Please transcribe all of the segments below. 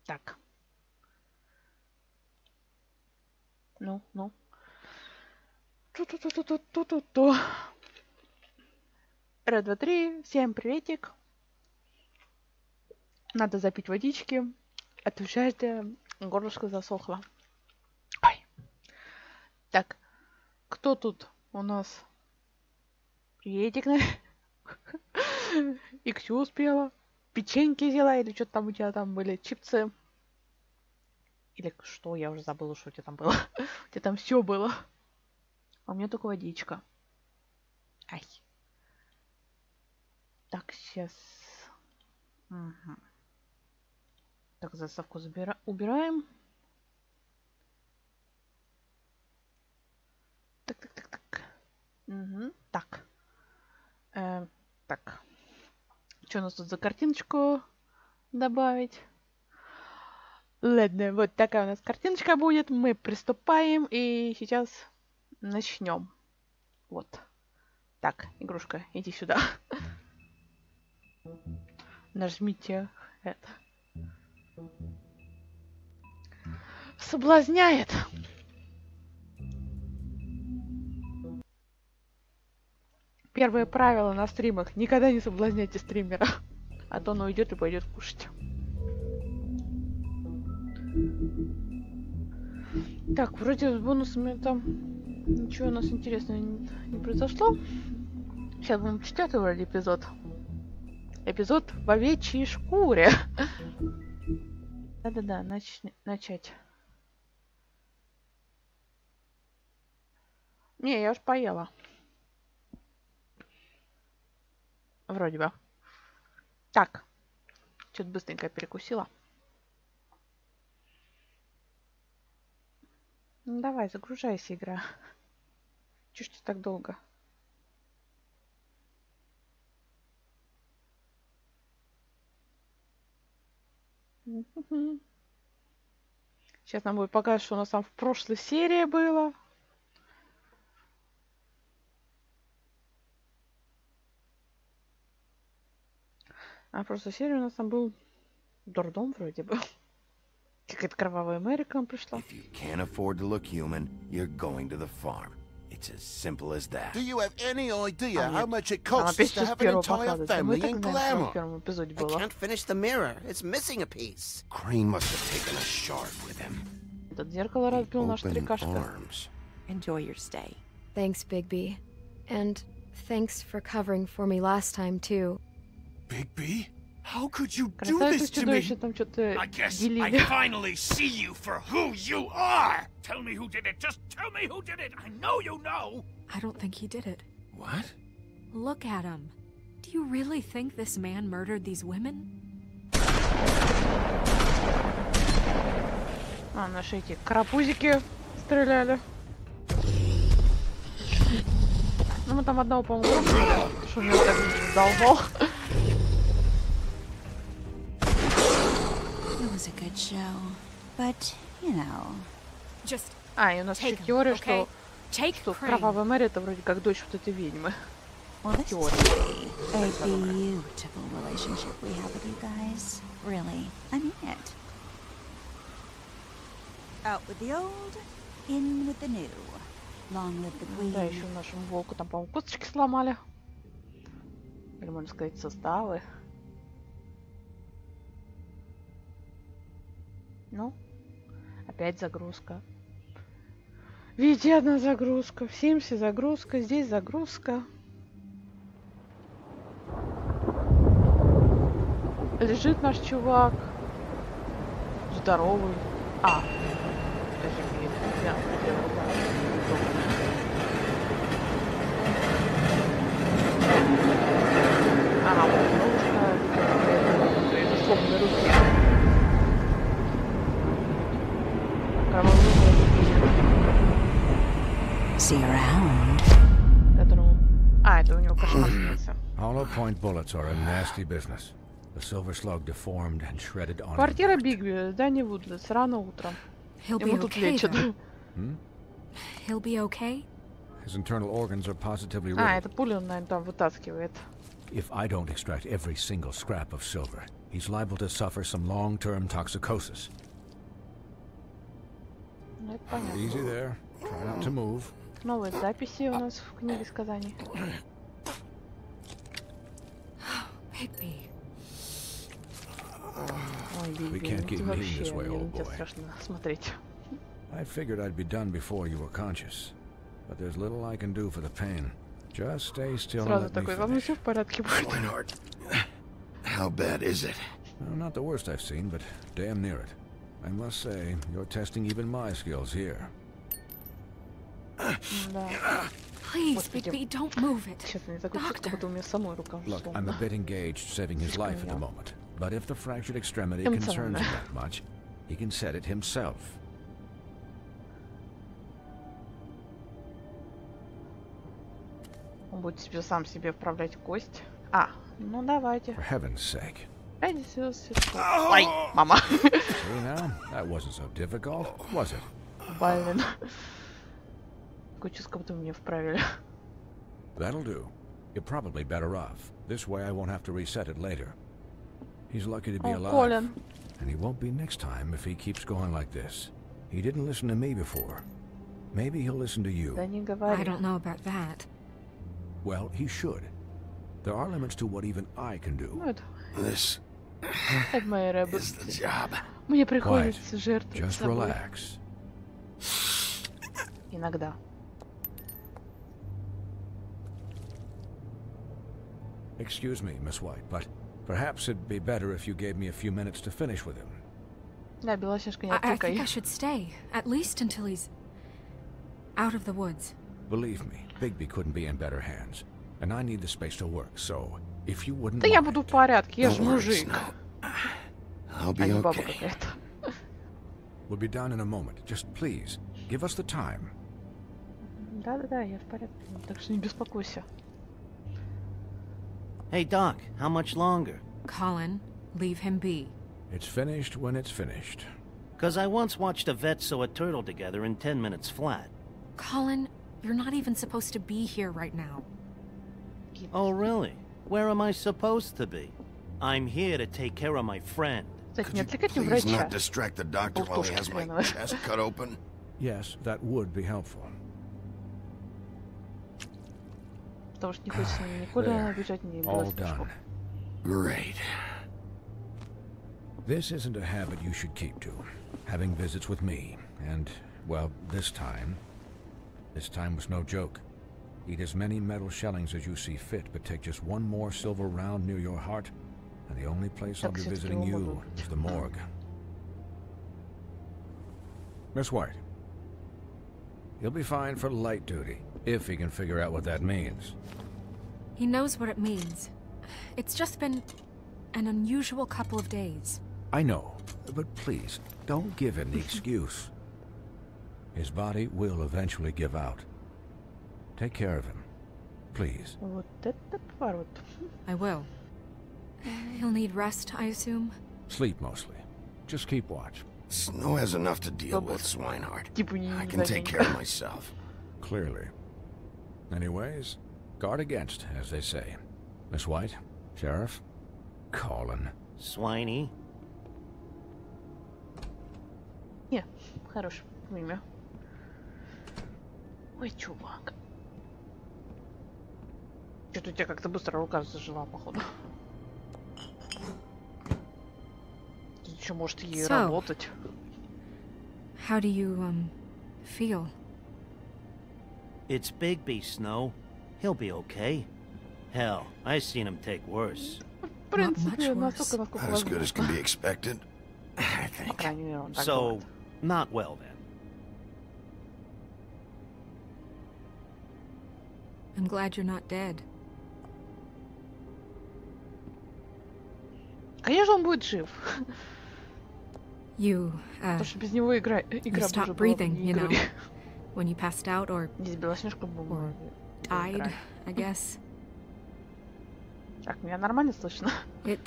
Так. Ну. Ту-ту-ту-ту-ту-ту-ту. Раз, два, три. Всем приветик. Надо запить водички. От жажды горлышко засохло. Ой. Так. Кто тут у нас? Приветик. И Ксю успела. Печеньки взяла или что-то там у тебя там были? Чипсы. Или что? Я уже забыла, что у тебя там было. У тебя там все было. А у меня только водичка. Ай. Так, сейчас. Угу. Так, заставку убираем. Так. Угу. Так. Так. Что у нас тут за картиночку добавить? Ладно, вот такая у нас картиночка будет. Мы приступаем и сейчас начнем. Вот. Так, игрушка, иди сюда. Нажмите это. Соблазняет. Первое правило на стримах. Никогда не соблазняйте стримера. А то он уйдет и пойдет кушать. Так, вроде с бонусами там ничего у нас интересного не произошло. Сейчас будем 4-й вроде эпизод. Эпизод в овечьей шкуре. Да-да-да, начать. Не, я уж поела. Вроде бы. Так. Что-то быстренько перекусила. Ну давай, загружайся, игра. Чё ж ты так долго? Сейчас нам будет показывать, что у нас там в прошлой серии было. А в прошлой серии у нас там был дурдом вроде бы. Какая-то кровавая Мэри к нам пришла. If you can't afford to look human, you're going to the farm. It's as simple as that. Do you have any idea how much it costs to have an entire family in glamour? I can't finish the mirror. It's missing a piece. Crane must have taken a shard with him. Этот зеркало разбил наш старикашка. Enjoy your stay. Thanks, Bigby. And thanks for covering for me last time, too. Bigby? How could you do this to me? I guess I finally see you for who you are! Tell me who did it! Just tell me who did it! I know you know! I don't think he did it. What? Look at him. Do you really think this man murdered these women? А, наши эти карапузики стреляли. Ну, мы там одного, по-моему, что меня так задолбал. It was a good show, but, you know... Just А, и у нас еще теория, что Crane. кровавая Мэри это вроде как дочь вот этой ведьмы. Well, this is a beautiful relationship we have with you guys. Really, I mean it. Out with the old, in with the new. Long live the queen. Да, еще нашему волку там, по-моему, косточки сломали. Или, можно сказать, составы. Ну, опять загрузка. Везде одна загрузка. В Симсе загрузка, здесь загрузка. Лежит наш чувак. Здоровый. А. Ага, вот это сломанные руки. See you around. А, это у него кошмар снится. Hollow point bullets are a nasty business. The silver slug deformed and shredded on. Квартира Бигби, здание Вудлетс, рано утром. Ему тут лечат. He'll be okay? His internal organs are positively А, riddled. это пулю он, наверное, там вытаскивает. if I don't extract every single scrap of silver, he's liable to suffer some long-term toxicosis. Easy there. Try not to move. Новые записи у нас в книге сказаний. Ой, Биби, ты вообще, мне тебя страшно смотреть. I figured I'd be done before you were conscious, but there's little I can do for the pain. Just stay still and let me finish. Вам все в порядке будет. Swinehart, how bad is it? Well, not the worst I've seen, but damn near it. I must say, you're testing even my skills here. Please, Bigby, don't move it. Look, I'm a bit engaged saving his life at the moment, but if the fractured extremity concerns him that much, he can set it himself. Он будет себе сам себе вправлять кость. А, ну давайте. For heaven's sake. Ай, мама. See now, that wasn't so difficult, was it? Блин. Такое чувство, как будто меня вправили. That'll do. You're probably better off. This way I won't have to reset it later. He's lucky to be alive. Colin. And he won't be next time if he keeps going like this. He didn't listen to me before. Maybe he'll listen to you. Да не говори. I don't know about that. Well, he should. There are limits to what even I can do. This is the job. Мне приходится жертвовать Just собой. relax. Иногда. Excuse me, Miss White, but perhaps it'd be better if you gave me a few minutes to finish with him. Да, Белоснежка, не I отвлекай. think I should stay, at least until he's out of the woods. Believe me, Bigby couldn't be in better hands, and I need the space to work, so if you wouldn't Да я mind... буду в порядке, я же Don't worry, мужик. Snow. I'll А be не баба okay. какая-то. We'll be done in a moment. Just please, give us the time. Да-да-да, я в порядке, так что не беспокойся. Hey, Doc, how much longer? Colin, leave him be. It's finished when it's finished. 'Cause I once watched a vet sew a turtle together in 10 minutes flat. Colin, you're not even supposed to be here right now. Oh, really? Where am I supposed to be? I'm here to take care of my friend. Кстати, Could не you отвлекайте please врача. not distract the doctor while he has my chest cut open? Yes, that would be helpful. Потому что не хочется никуда бежать, не All Белоснежку. done. Great. This isn't a habit you should keep to. Having visits with me, and, well, this time was no joke. Eat as many metal shellings as you see fit, but take just one more silver round near your heart, and the only place I'll be visiting you is the morgue. Miss White, he'll be fine for light duty, if he can figure out what that means. He knows what it means. It's just been an unusual couple of days. I know, but please, don't give him the excuse. His body will eventually give out. Take care of him, please. Вот это поворот. I will. He'll need rest, I assume. Sleep mostly. Just keep watch. Snow has enough to deal with, Swinehart. Типа не I can take care of myself. Clearly. Anyways, guard against, as they say. Miss White, Sheriff, Colin. Swiney. Не, хорошее имя. Ой, чувак. Что-то у тебя как-то быстро рука зажила, походу. Ты еще может ей работать. How do you, feel? It's Bigby, Snow. He'll be okay. Hell, I've seen him take worse. В принципе, настолько, насколько As good as can возможно. be expected, I По think. крайней мере, он так So, говорит. not well then. I'm glad you're not dead. Конечно, он будет жив. You, Потому что без него игра you бы уже stopped была бы breathing, не you know, игрой. when you passed out or Здесь Белоснежка была died, I guess. Так, меня нормально слышно? It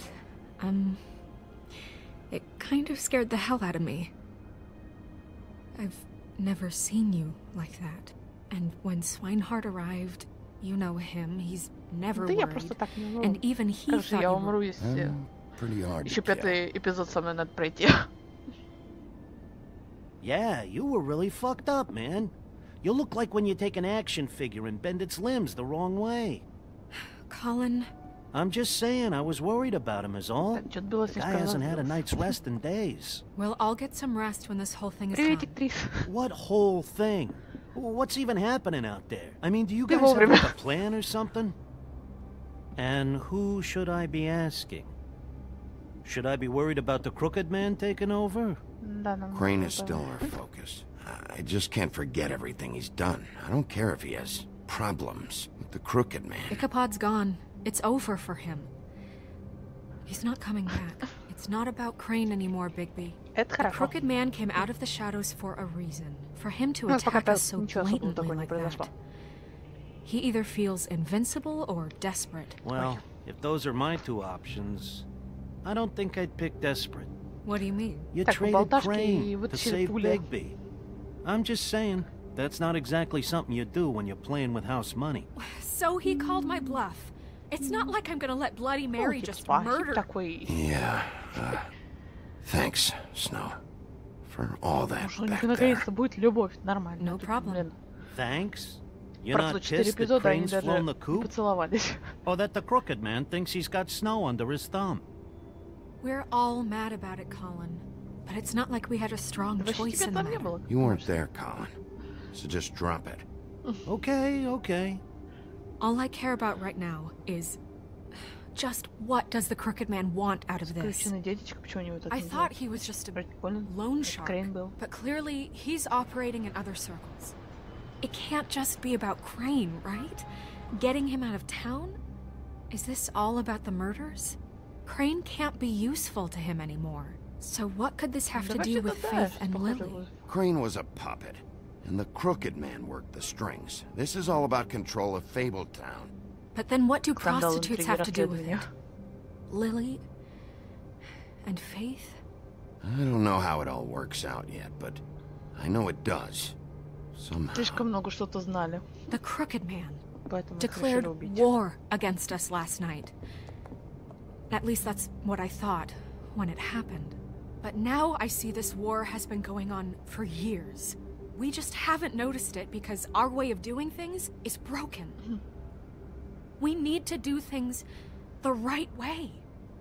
kind of scared the hell out of me. I've never seen you like that. And when Swinehart arrived, you know him, he's never Да я worried. просто так не And even he Кажется, thought я you умру, were... если Pretty hard еще to kill. 5-й эпизод со мной надо пройти. Yeah, you were really fucked up, man. You look like when you take an action figure and bend its limbs the wrong way. Colin... I'm just saying, I was worried about him is all. Что-то было The guy слишком hasn't had a разговоров. night's rest in days. We'll all get some rest when this whole thing is Приветик, done. Трис. What whole thing? What's even happening out there? I mean, do you Ты guys have вовремя. like a plan or something? And who should I be asking? Should I be worried about the crooked man taking over? Да, нам Crane нужно is still our focus. I just can't forget everything he's done. I don't care if he has problems with the crooked man. Ichabod's gone. It's over for him. He's not coming back. It's not about Crane anymore, Bigby. Это The хорошо. crooked man came out of the shadows for a reason. For him to Ну, пока attack us so ничего особого blatantly такого не like произошло. that. He either feels invincible or desperate. Well, if those are my two options, I don't think I'd pick desperate. What do you mean? You Так, у traded болташки Crane to вытащили save пули. Bigby. I'm just saying, that's not exactly something you do when you're playing with house money. So he called my bluff. It's not like I'm gonna let Bloody Mary Ну, just типа, murder. такой. Yeah. Thanks, Snow, for all that Может, у них back there. наконец-то будет любовь, нормально. No Тут, problem. блин, Thanks? You're прошло not 4 pissed that эпизода, они Crane's даже flown the не coop? поцеловались. Or that the crooked man thinks he's got snow under his thumb? We're all mad about it, Colin. But it's not like we had a strong Вообще choice тебя in the там не matter. было. You weren't there, Colin. So just drop it. Okay, okay. All I care about right now is just what does the crooked man want out of this? Включенный детечка, почему они вот это I не thought делают? he was just a Прикольно. loan Это shark, Крейн был. but clearly he's operating in other circles. It can't just be about Crane, right? Getting him out of town? Is this all about the murders? Crane can't be useful to him anymore. So what could this have to Да do вообще-то with да, Faith что and похоже Lily? было. Crane was a puppet, and the crooked man worked the strings. This is all about control of Fabletown. But then what do Скандал prostitutes интриги have to do with расследования. it? Lily? And Faith? I don't know how it all works out yet, but I know it does. Somehow. Слишком много что-то знали, The crooked man поэтому их declared решили убить. war against us last night. At least that's what I thought when it happened. But now I see this war has been going on for years. We just haven't noticed it because our way of doing things is broken. We need to do things the right way.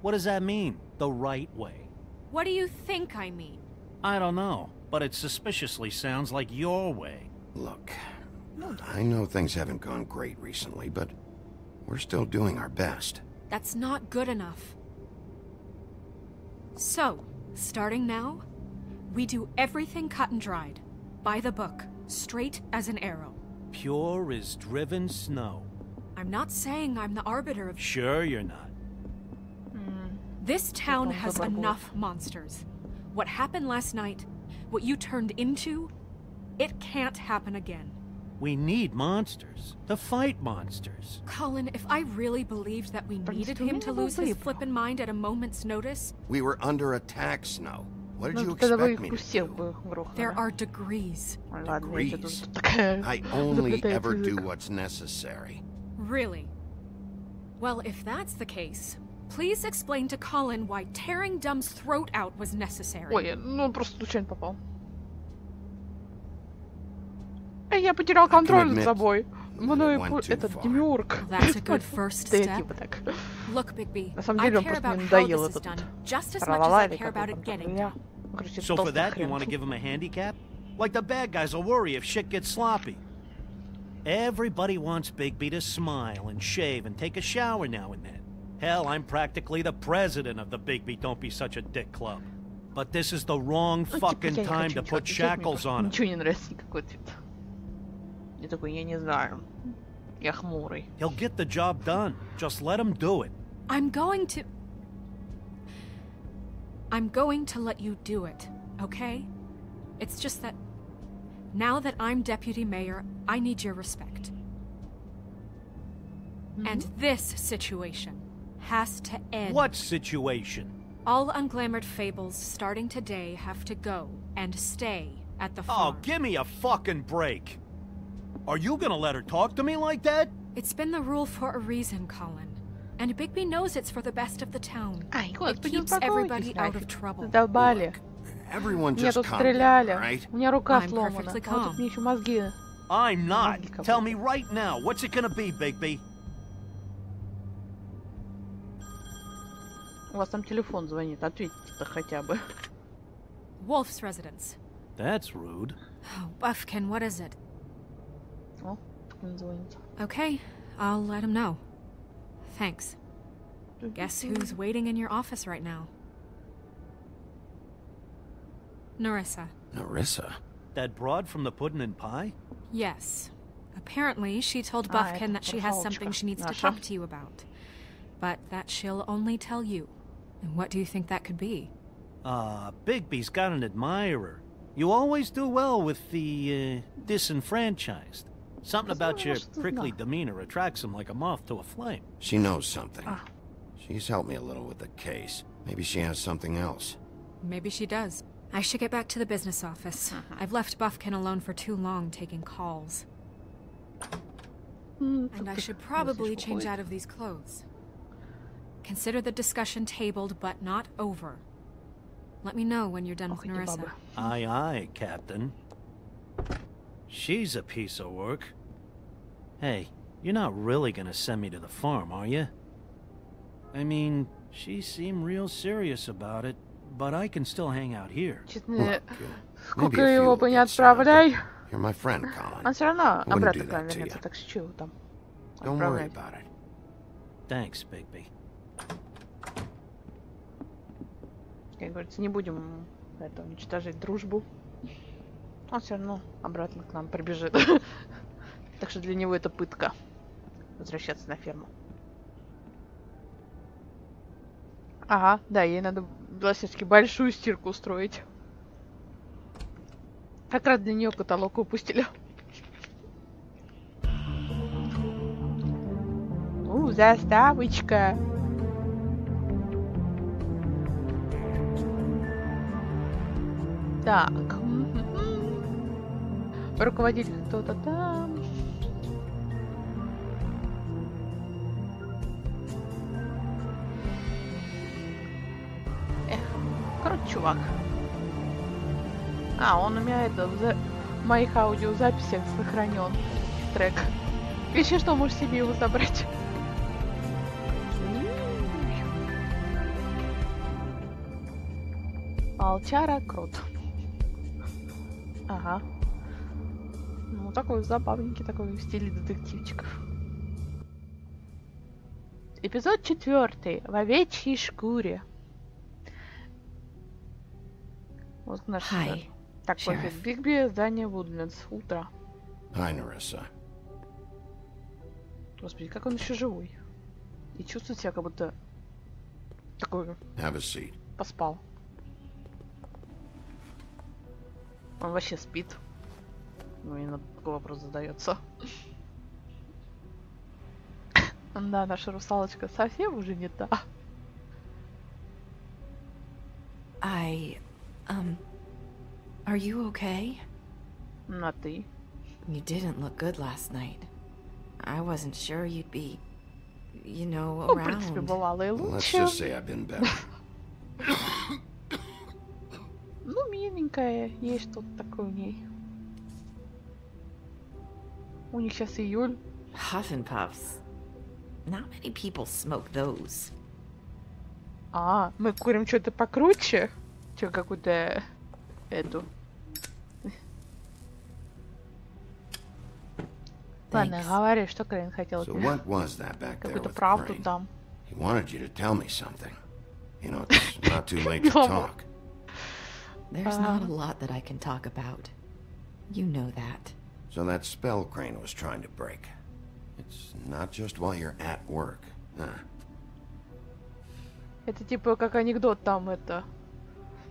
What does that mean, the right way? What do you think I mean? I don't know, but it suspiciously sounds like your way. Look, I know things haven't gone great recently, but we're still doing our best. That's not good enough. So, starting now, we do everything cut and dried. By the book, straight as an arrow. Pure as driven snow. I'm not saying I'm the arbiter of... Sure you're not. This town Don't has go by enough monsters. What happened last night, what you turned into, it can't happen again. We need monsters. To fight monsters. Colin, if I really believed that we needed him to lose his flippin' mind at a moment's notice, We were under attack, Snow. What did you Ну, тогда бы expect их me to всех do? бы их грохнули. there are degrees. Ой, ладно, я Degrees. что-то такая I only заплетает ever do язык. what's necessary. Really? Well, if that's the case, please explain to Colin why tearing Dumb's throat out was necessary. Ой, ну он просто случайно попал. Я потерял контроль над admit собой. Мною went too этот far. демиург. That's a good first Да я step. типа так. Look, Bigby, На самом I деле он care просто about мне how надоел this is этот done just as much as Правила I или care как about он it там. getting Я, done. короче, So for толстый that, you хрен. want to give him a handicap? Like the bad guys will worry if shit gets sloppy. Everybody wants Bigby to smile and shave and take a shower now and then. Hell, I'm practically the president of the Bigby Don't Be Such a Dick Club. But this is the wrong Ну, типа, fucking я не time хочу to ничего put отвечать, мне shackles просто on him. Ничего не нравится никакой ответ. Я такой, я не знаю. Я хмурый. He'll get the job done. Just let him do it. I'm going to let you do it, okay? It's just that now that I'm deputy mayor, I need your respect. And this situation has to end. What situation? All unglamored fables starting today have to go and stay at the Oh, farm. give me a fucking break. Are you gonna let her talk to me like that? It's been the rule for a reason, Colin. And Bigby knows it's for the best of the town. Ай, It господи, keeps everybody успокойтесь out of нафиг. trouble. Задолбали. Everyone Меня just тут calm down, стреляли. right? У меня рука I'm сломана. perfectly А вот тут calm. мне еще мозги. I'm not. Мозги Tell капают. me right now, what's it gonna be, Bigby? У вас там телефон звонит. Ответьте-то хотя бы. Wolf's residence. That's rude. Oh, Buffkin, what is it? О, так он звонит. Okay, I'll let him know. Thanks. Guess who's waiting in your office right now? Narissa. Narissa? That broad from the puddin' and pie? Yes. Apparently, she told Ah, Buffkin это that she has Волк-одиночка something she needs to наша. talk to you about. But that she'll only tell you. And what do you think that could be? Bigby's got an admirer. You always do well with the, disenfranchised. Something about your prickly demeanor attracts him like a moth to a flame. She knows something. She's helped me a little with the case. Maybe she has something else. Maybe she does. I should get back to the business office. I've left Buffkin alone for too long taking calls. And I should probably change out of these clothes. Consider the discussion tabled, but not over. Let me know when you're done with Narissa. Aye, aye, Captain. She's a piece of work. Hey, you're not really gonna send me to the farm, are you? I mean, she seemed real serious about it, but I can still hang out here. Сколько его бы не отправляй. You're my friend, Colin. Он все равно I wouldn't обратно do к that нам to вернется, you. так что там Don't worry отправлять. about it. Thanks, Bigby. Как говорится, не будем это уничтожить дружбу. Он все равно обратно к нам прибежит. Так что для него это пытка. Возвращаться на ферму. Ага, да, ей надо было все-таки большую стирку устроить. Как раз для нее каталог выпустили. Заставочка. Так. Руководитель кто-то там. Эх, короче, чувак. Он у меня это в моих аудиозаписях сохранен трек. Если что, можешь себе его забрать. Волчара крут. Ага. Ну, такой забавненький, такой в стиле детективчиков. Эпизод 4. В овечьей шкуре. Вот наш... Так, после Бигби, здание Вудлендс. Утро. Hi, Narissa. Господи, как он еще живой. И чувствует себя, как будто... Такой... Have a seat. Поспал. Он вообще спит. Ну, именно такой вопрос задается. Да, наша русалочка совсем уже не та. Are you okay? На ты. You didn't look good last night. I wasn't sure you'd be, you know, Ну, в принципе, around. бывало и Let's лучше. just say I've been better. Ну, миленькая, есть что-то такое в ней. У них сейчас июль. Huff and puffs. Not many people smoke those. Мы курим что-то покруче. Че, какую-то... эту... Ладно, говори, что Крейн хотел от So меня. what was that back there Какую-то with правду Crane? там. He wanted you to tell me something. You know, it's not too late to talk. There's not a lot that I can talk about. You know that. So that spell Crane was trying to break. It's not just while you're at work. Это типа как анекдот там это.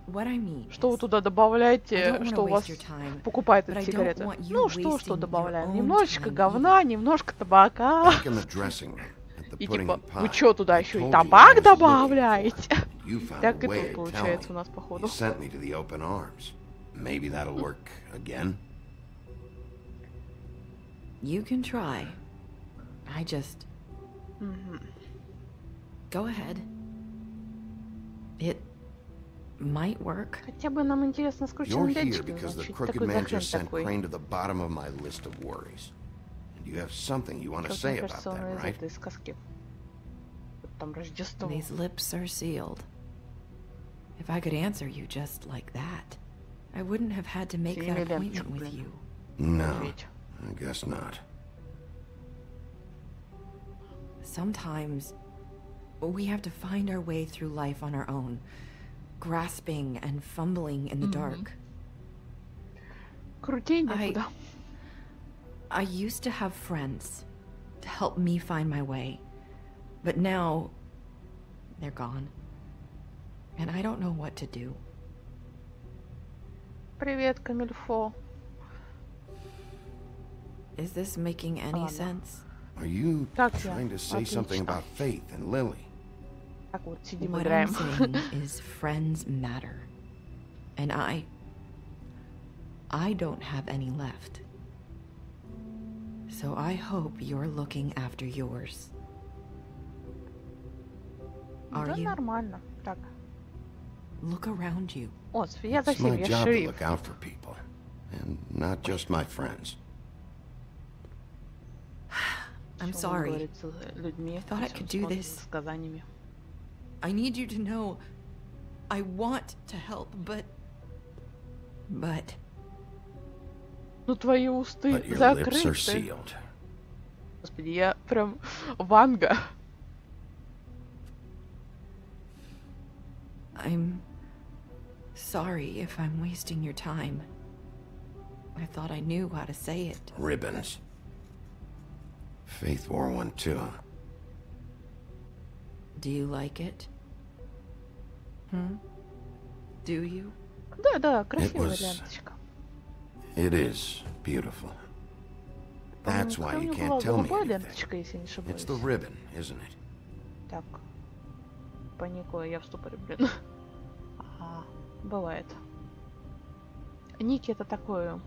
What I mean Что вы туда добавляете, I don't что у wanna вас waste your time, покупает but эти I don't сигареты? want you Ну что wasting your добавляем? own Немножечко time говна, немножко табака. Back in the dressing room, at the И pudding типа, and pie, вы чё туда I еще и told you табак I was looking for добавляете? it. You found Так a и way тут to tell получается у me. нас походу. You sent me to the open arms. Maybe that'll work again. You can try. I just... Go ahead. It might work. Хотя бы нам интересно с You're крученным here дядечкой. because the Значит, crooked такой man just закрыт sent такой. Crane to the bottom of my list of worries. And you have something you want to say about that, right? Из этой сказки. Там Рождество. These lips are sealed. If I could answer you just like that, I wouldn't have had to make that appointment with you. No, I guess not. Sometimes we have to find our way through life on our own, grasping and fumbling in the dark. I used to have friends to help me find my way, but now they're gone, and I don't know what to do. Привет, Камильфо. Is this making any sense? Are you trying to say something about Faith and Lily? What I'm saying is friends matter. And I don't have any left. So I hope you're looking after yours. Are you? Нормально. Так. Look around you. О, я за It's всем, my я job to шериф. look out for people. And not just my friends. I'm sorry. I thought I could do this. I need you to know I want to help, but... Ну твои усты But your lips are закрыты. sealed. Господи, я прям Ванга. I'm sorry if I'm wasting your time. I thought I knew how to say it. Ribbons. Faith wore one too. Do you like it? Do you? Да, красивая ленточка. It is beautiful. That's why you can't tell me anything. It's the ribbon, isn't it? Так. Паникую, я в ступоре, блин. Ага, бывает. Ники это такое...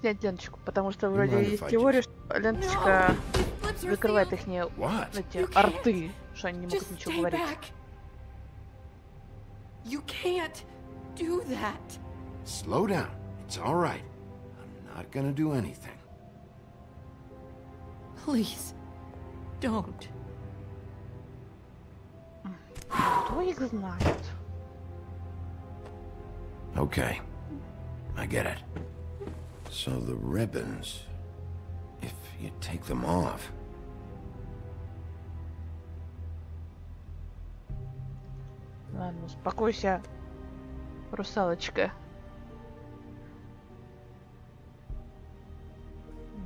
Снять ленточку, потому что вроде есть теория, что ленточка закрывает их эти рты, что они не могут ничего говорить. You can't do that. Slow down. It's all right. I'm not gonna do anything. Please, don't. Кто их знает? Okay. I get it. So the ribbons, if you take them off... Ладно, успокойся, русалочка.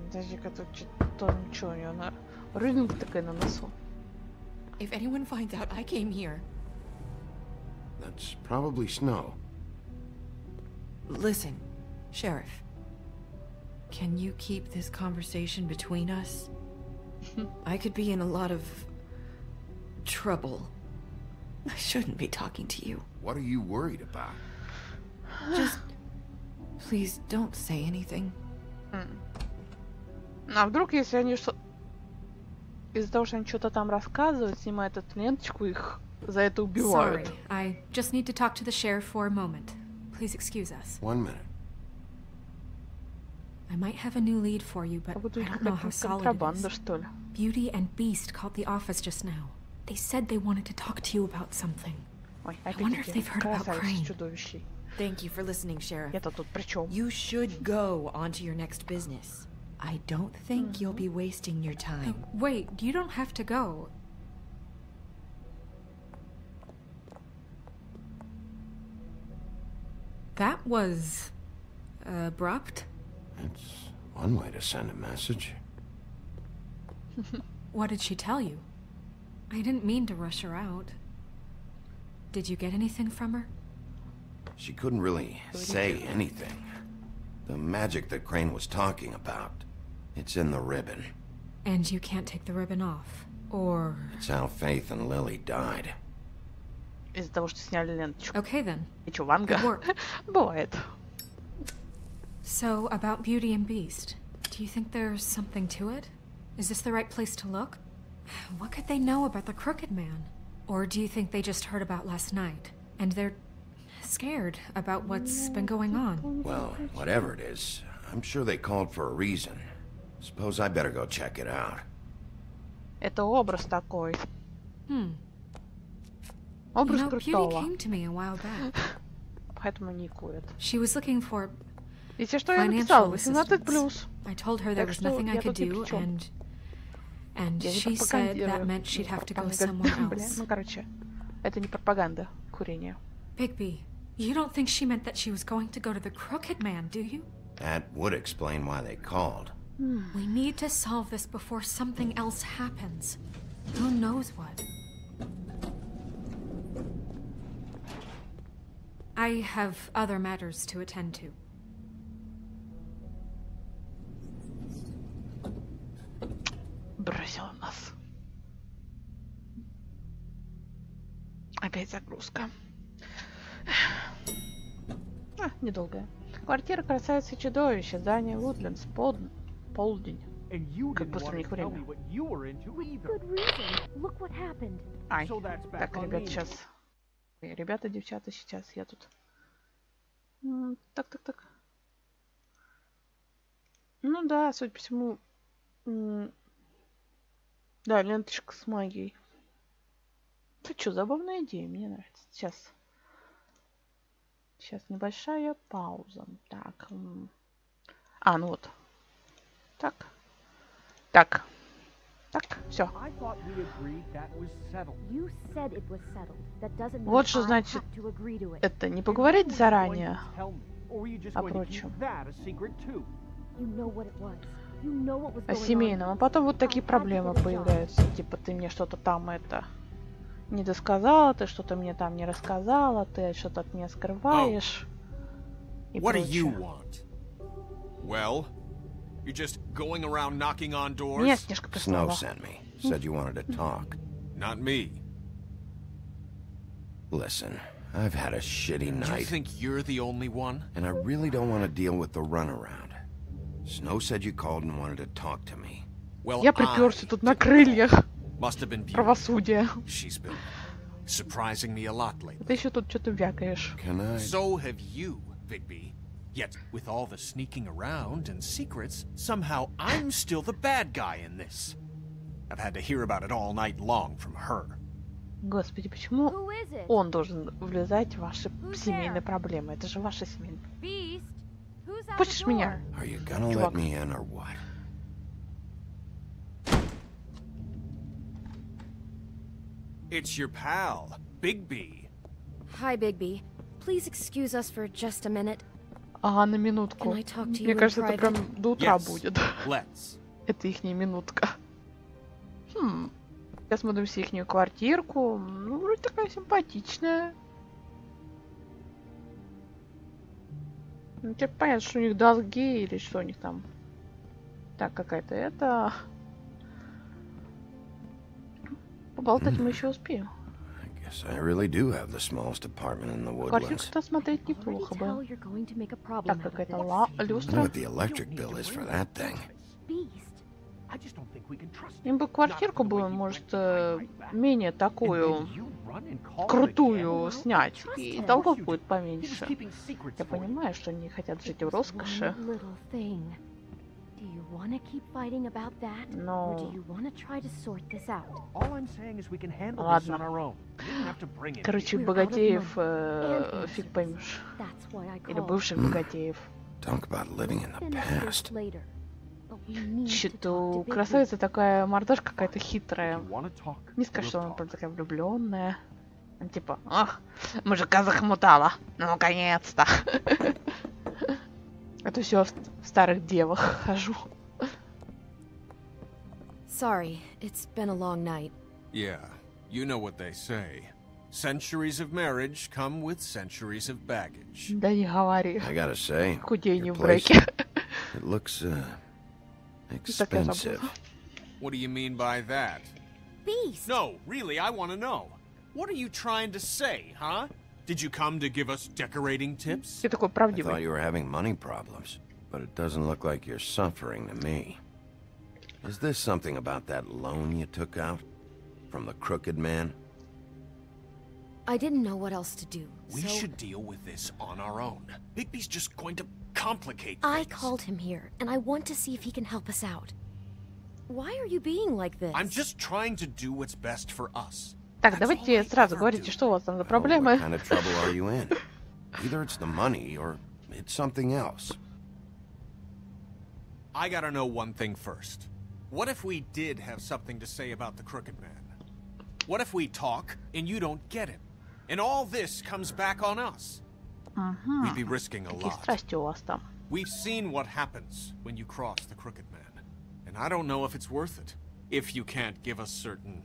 Подожди-ка, тут что-то ничего у нее на... Рынка такая на носу. If anyone finds out I came here... That's probably snow. Listen, Sheriff. Can you keep this conversation between us? I could be in a lot of... trouble. I shouldn't be talking to you. What are you worried about? Just... please don't say anything. А вдруг, если они что... Из-за того, что они что-то там рассказывают, снимают эту ленточку, их за это убивают. Sorry, I just need to talk to the sheriff for a moment. Please excuse us. 1 minute. I might have a new lead for you, but I don't know how solid it is. Что ли? Beauty and Beast called the office just now. They said they wanted to talk to you about something. Ой, I wonder if they've heard about Crane. Чудовищей. Thank you for listening, Sheriff. Это тут при чем? You should go on to your next business. I don't think you'll be wasting your time. Wait, you don't have to go. That was... abrupt? It's one way to send a message. What did she tell you? I didn't mean to rush her out. Did you get anything from her? She couldn't really say anything. The magic that Crane was talking about, it's in the ribbon. And you can't take the ribbon off? Or... It's how Faith and Lily died. Из-за того, что сняли ленточку. Okay then. И чё, Ванга? Бывает. So, about Beauty and Beast. Do you think there's something to it? Is this the right place to look? What could they know about the Crooked Man? Or do you think they just heard about last night? And they're scared about what's been going on? Well, whatever it is, I'm sure they called for a reason. Suppose I better go check it out. Это образ такой. Образ крутого. Beauty came to me a while back. Поэтому не курят. She was looking for Видите, что я написала? financial 18+. I told her there was nothing I could do, and she said that meant she'd have to go somewhere else. Ну, короче, это не пропаганда, курение. Bigby, you don't think she meant that she was going to go to the Crooked Man, do you? That would explain why they called. We need to solve this before something else happens. Who knows what? I have other matters to attend to. Бросил нас. Опять загрузка. Недолгая. Квартира красавицы и чудовища. Здание Вудлендс. Полдень. Как быстро у них время. Ай. Так, ребят, сейчас. Ребята, девчата, сейчас я тут. Так. Ну да, судя по всему. Да, ленточка с магией. Это что, забавная идея, мне нравится. Сейчас небольшая пауза. Так. Ну вот. Так, все. Вот что значит это не поговорить заранее о прочем. О семейном. А потом вот такие проблемы появляются. Типа ты мне что-то там не досказала, ты что-то мне там не рассказала, ты что-то от меня скрываешь. И прочее. You're just going around knocking on doors? Меня Снежка Snow прислала. sent me. Said you wanted to talk. Not me. Listen, I've had a shitty night. You think you're the only one? And I really don't want to deal with the runaround. Snow said you called and wanted to talk to me. Well, Я приперся тут на крыльях must have been правосудия. She's been surprising me a lot lately. Ты еще тут что-то вякаешь. Can I? So have you, Bigby. Yet, with all the sneaking around and secrets, somehow I'm still the bad guy in this. I've had to hear about it all night long from her. Господи, почему он должен влезать в ваши семейные проблемы? Это же ваши семейные. Пустишь меня? Are you gonna let me in or what? It's your pal, Bigby. Hi, Bigby. Please excuse us for just a minute. Ага, на минутку. Мне кажется, это прям до утра будет. Это ихняя минутка. Сейчас смотрим все ихнюю квартирку. Ну, вроде такая симпатичная. Ну, теперь понятно, что у них долги или что у них там. Так, какая-то это... Поболтать мы еще успеем. I really do have the smallest apartment in the woodlands. Квартирку-то смотреть неплохо бы. Так, какая-то люстра. What the electric bill is for that thing. Им бы квартирку бы, может, менее такую крутую снять, и долгов будет поменьше. Я понимаю, что они хотят жить в роскоши. Но... Ладно. Короче, богатеев фиг поймешь. Или бывших богатеев. Чё-то у красавицы такая мордашка какая-то хитрая. Не скажешь, что она прям такая влюбленная. Типа, ах, мужика захмутала. Ну, наконец-то. А то все в старых девах хожу. Sorry, it's been a long night. Yeah, you know what they say. Centuries of marriage come with centuries of baggage. Да не говори. I gotta say, худей не в бреке. It looks expensive. What do you mean by that? beast. No, really, I want to know. What are you trying to say, huh? Did you come to give us decorating tips? Ты такой I правдивый. thought you were having money problems, but it doesn't look like you're suffering to me. Is this something about that loan you took out? From the crooked man? I didn't know what else to do, We so should deal with this on our own. Bigby's just going to complicate I things. called him here, and I want to see if he can help us out. Why are you being like this? I'm just trying to do what's best for us. Так, давайте сразу говорите, что у вас там за What проблемы. kind of trouble are you in? Either it's the money or it's something else. I gotta know one thing first. What if we did have something to say about the crooked man? What if we talk and you don't get him? And all this comes back on us? We'd be risking a Какие lot. страсти у вас там? We've seen what happens when you cross the crooked man. And I don't know if it's worth it. If you can't give us certain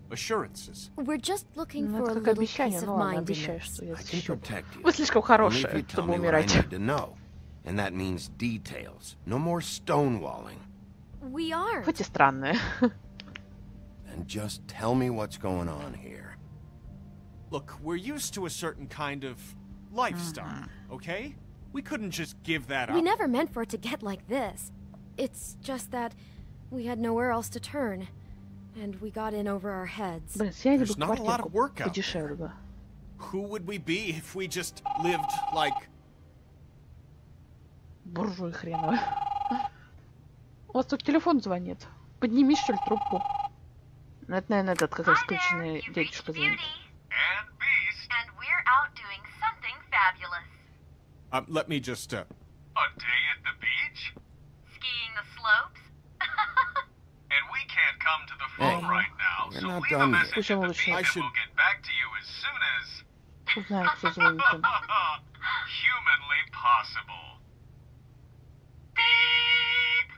assurances. We're just looking Ну, for a это как little обещание, peace of ну ладно, mind in обещаю, this. что я I can защищу. protect you. Вы слишком Only if хорошие, you tell чтобы me what I умирать. need to know. And that means details. No more stonewalling. We are. Хоть и странные. And just tell me what's going on here. Look, we're used to a certain kind of lifestyle, okay? We couldn't just give that up. We never meant for it to get like this. It's just that we had nowhere else to turn, and we got in over our heads. Блин, съездили бы There's not a lot of work квартирку out подешевле бы. Who would we be if we just lived like... Буржуй хреновый. У вас тут телефон звонит. Подними, что ли, трубку. Ну, это, наверное, этот, как исключенный дядюшка звонит. And Beast. And we're out doing something fabulous. Let me just, A day at the beach? Skiing the slopes? And we can't come to the farm Hey, right now, you're so not leave a done yet. message Пусть at он the лучше beach I and should- we'll get back to you as soon as... Узнаю, кто звонит им. humanly possible. Beep!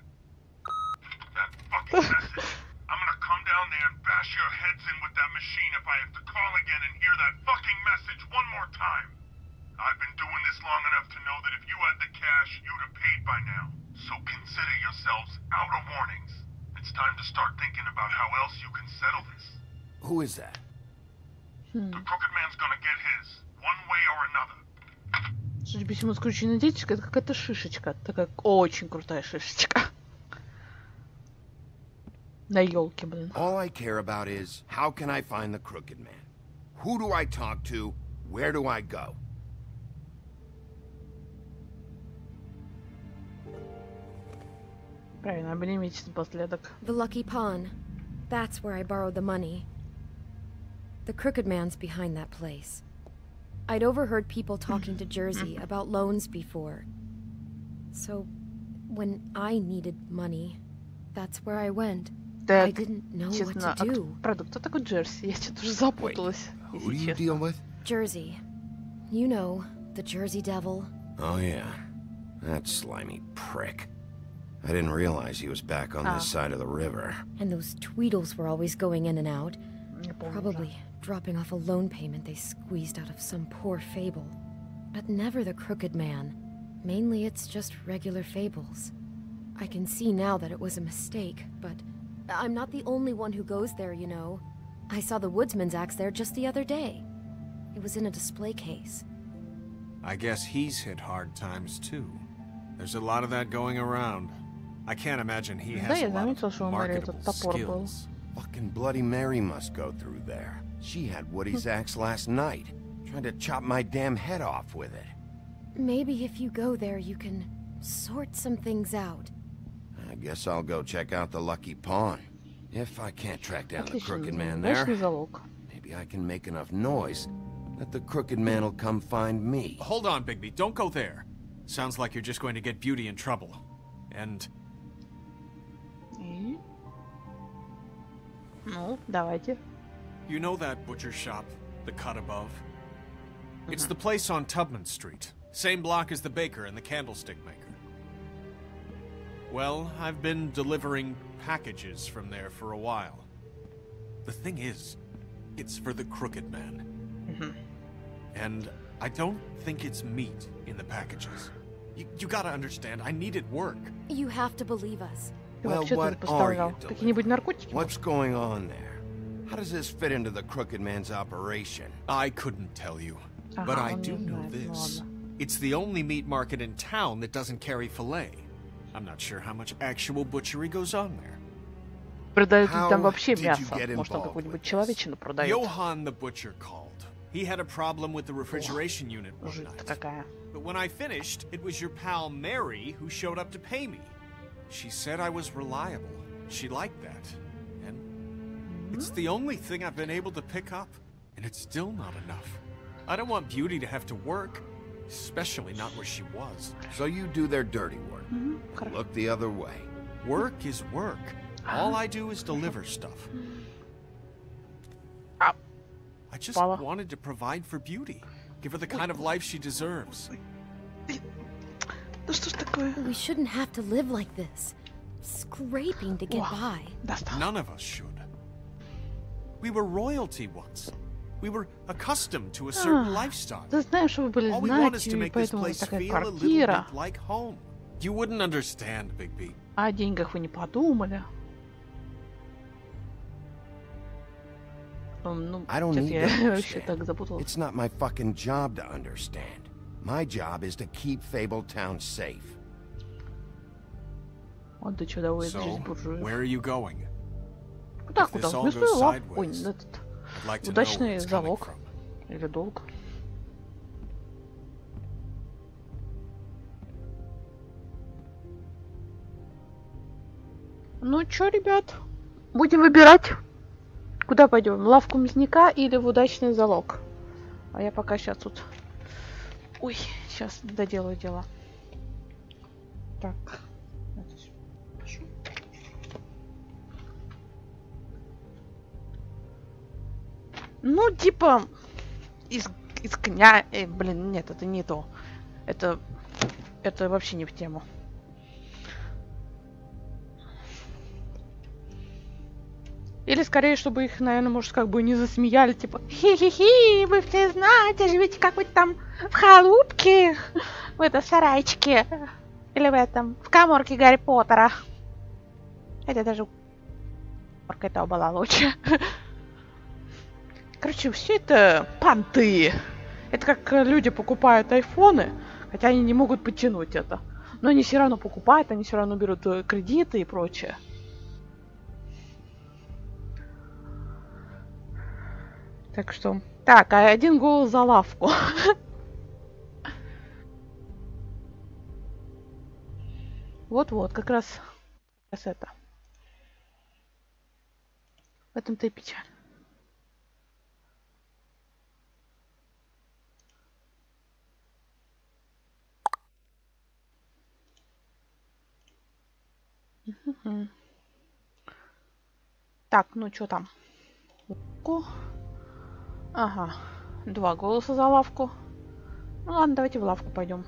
That fucking message. I'm gonna come down there and bash your heads in with that machine if I have to call again and hear that fucking message one more time. I've been doing this long enough to know that if you had the cash, you'd have paid by now. So consider yourselves out of warnings. It's time to start thinking about how else you can settle this. Who is that? The crooked man's gonna get his, one way or another. Судя по всему, скрученная дядюшка — это какая-то шишечка. Такая очень крутая шишечка. На елке, блин. All I care about is, how can I find the crooked man? Who do I talk to? Where do I go? Правильно, обнимитесь напоследок. The Lucky Pawn. That's where I borrowed the money. The crooked man's behind that place. I'd overheard people talking to Jersey about loans before. So, when I needed money, that's where I went. I didn't know what честно, to do. Правда, кто такой Джерси? Я что-то уже запуталась, Who do если you честно. deal with? Jersey. You know, the Jersey Devil. Oh, yeah. That slimy prick. I didn't realize he was back on this side of the river. And those Tweedles were always going in and out. Не помню. Probably dropping off a loan payment they squeezed out of some poor fable. But never the crooked man. Mainly it's just regular fables. I can see now that it was a mistake, but I'm not the only one who goes there, you know. I saw the woodsman's axe there just the other day. It was in a display case. I guess he's hit hard times too. There's a lot of that going around. I can't imagine he Да, has я a lot заметила, что of у Мэри marketable этот топор был. skills. Fucking Bloody Mary must go through there. She had Woody's axe last night. Trying to chop my damn head off with it. Maybe if you go there, you can sort some things out. I guess I'll go check out the Lucky Pawn. If I can't track down the Отлично, crooked man дальше there, залог. maybe I can make enough noise that the crooked man will come find me. Hold on, Bigby. Don't go there. Sounds like you're just going to get Beauty in trouble. And И? Ну, давайте. you know that butcher shop, the cut above? It's the place on Tubman Street. Same block as the baker and the candlestick maker. Well, I've been delivering packages from there for a while. The thing is, it's for the crooked man. And I don't think it's meat in the packages. You gotta understand, I needed work. You have to believe us. Ты Well, вообще what тут are поставлял? you Какие-нибудь наркотики? What's going on there? How does this fit into the crooked man's operation? I couldn't tell you, but I do know this. It's the only meat market in town that doesn't carry filet. I'm not sure how much actual butchery goes on there. Продают ли там вообще мясо? Может, там какую-нибудь человечину продают? Johann the butcher called. He had a problem with the refrigeration unit one night. But when I finished, it was your pal Mary who showed up to pay me. She said I was reliable. She liked that. And it's the only thing I've been able to pick up. And it's still not enough. I don't want Beauty to have to work. Especially not where she was. So you do their dirty work. Look the other way. Work is work. All I do is deliver stuff. I just wanted to provide for Beauty. Give her the kind of life she deserves. We shouldn't have to live like this. Scraping to get by. None of us should. We were royalty once. We were accustomed to a certain lifestyle. All we want is to make this place feel a little bit like home. You wouldn't understand, Big B. О деньгах вы не подумали. I don't need to understand. It's not my fucking job to understand. My job is to keep Fabletown safe. So, where are you going? Куда? Смешной лав. Ой, этот. Удачный залог. Или долг. Ну чё, ребят? Будем выбирать. Куда пойдем? В лавку мясника или в удачный залог? А я пока сейчас тут... Ой, сейчас доделаю дело. Так. Ну, типа... Из кня... блин, нет, это не то. Это вообще не в тему. Или скорее, чтобы их, наверное, может, как бы не засмеяли, типа, хи-хи-хи, вы все знаете, живете как-нибудь там в халупке, в этом сарайчике, или в этом, в каморке Гарри Поттера. Хотя даже каморка этого была лучше. Короче, все это понты. Это как люди покупают айфоны, хотя они не могут подтянуть это. Но они все равно покупают, они все равно берут кредиты и прочее. Так что... Так, а один голос за лавку. Вот-вот, как раз это. В этом-то и печаль. Так, ну что там? Ага, 2 голоса за лавку. Ну ладно, давайте в лавку пойдем.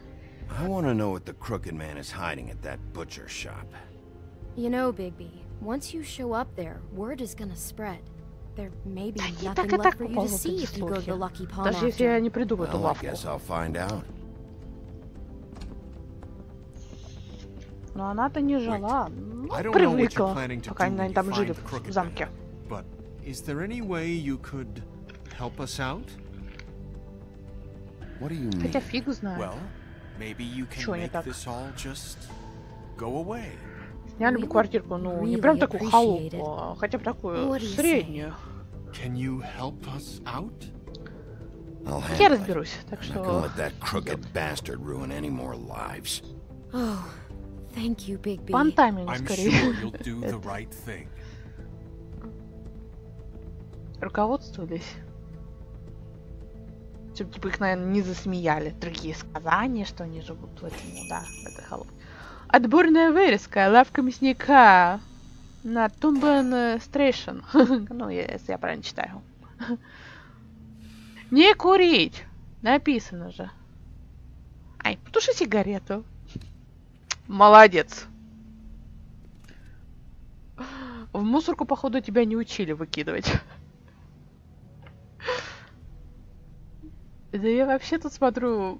I want to know what the crooked man is hiding at that butcher shop. You know, Bigby, once you show up there, word is gonna spread. There may be nothing left for you to see if you go to the Lucky Palm Даже если я не приду в эту лавку. I guess I'll find out. Но она-то не жила. Ну, привыкла, пока они там жили в замке. But is there any way you could help us out? What do you mean? Хотя фиг знает. Well, maybe you can make this all just go away. Сняли бы квартирку, ну, не прям такую халупу, а хотя бы такую среднюю. Can you help us out? Я разберусь, так что... Понтами, скорее. Руководствовались. Чтобы, типа, их, наверное, не засмеяли. Другие сказания, что они живут в этом, да, в этой халупе. Отборная вырезка, лавка мясника. На Тумбен Стрейшн. Ну, если я правильно читаю. Не курить. Написано же. Ай, потуши сигарету. Молодец. В мусорку, походу, тебя не учили выкидывать. Да я вообще тут смотрю...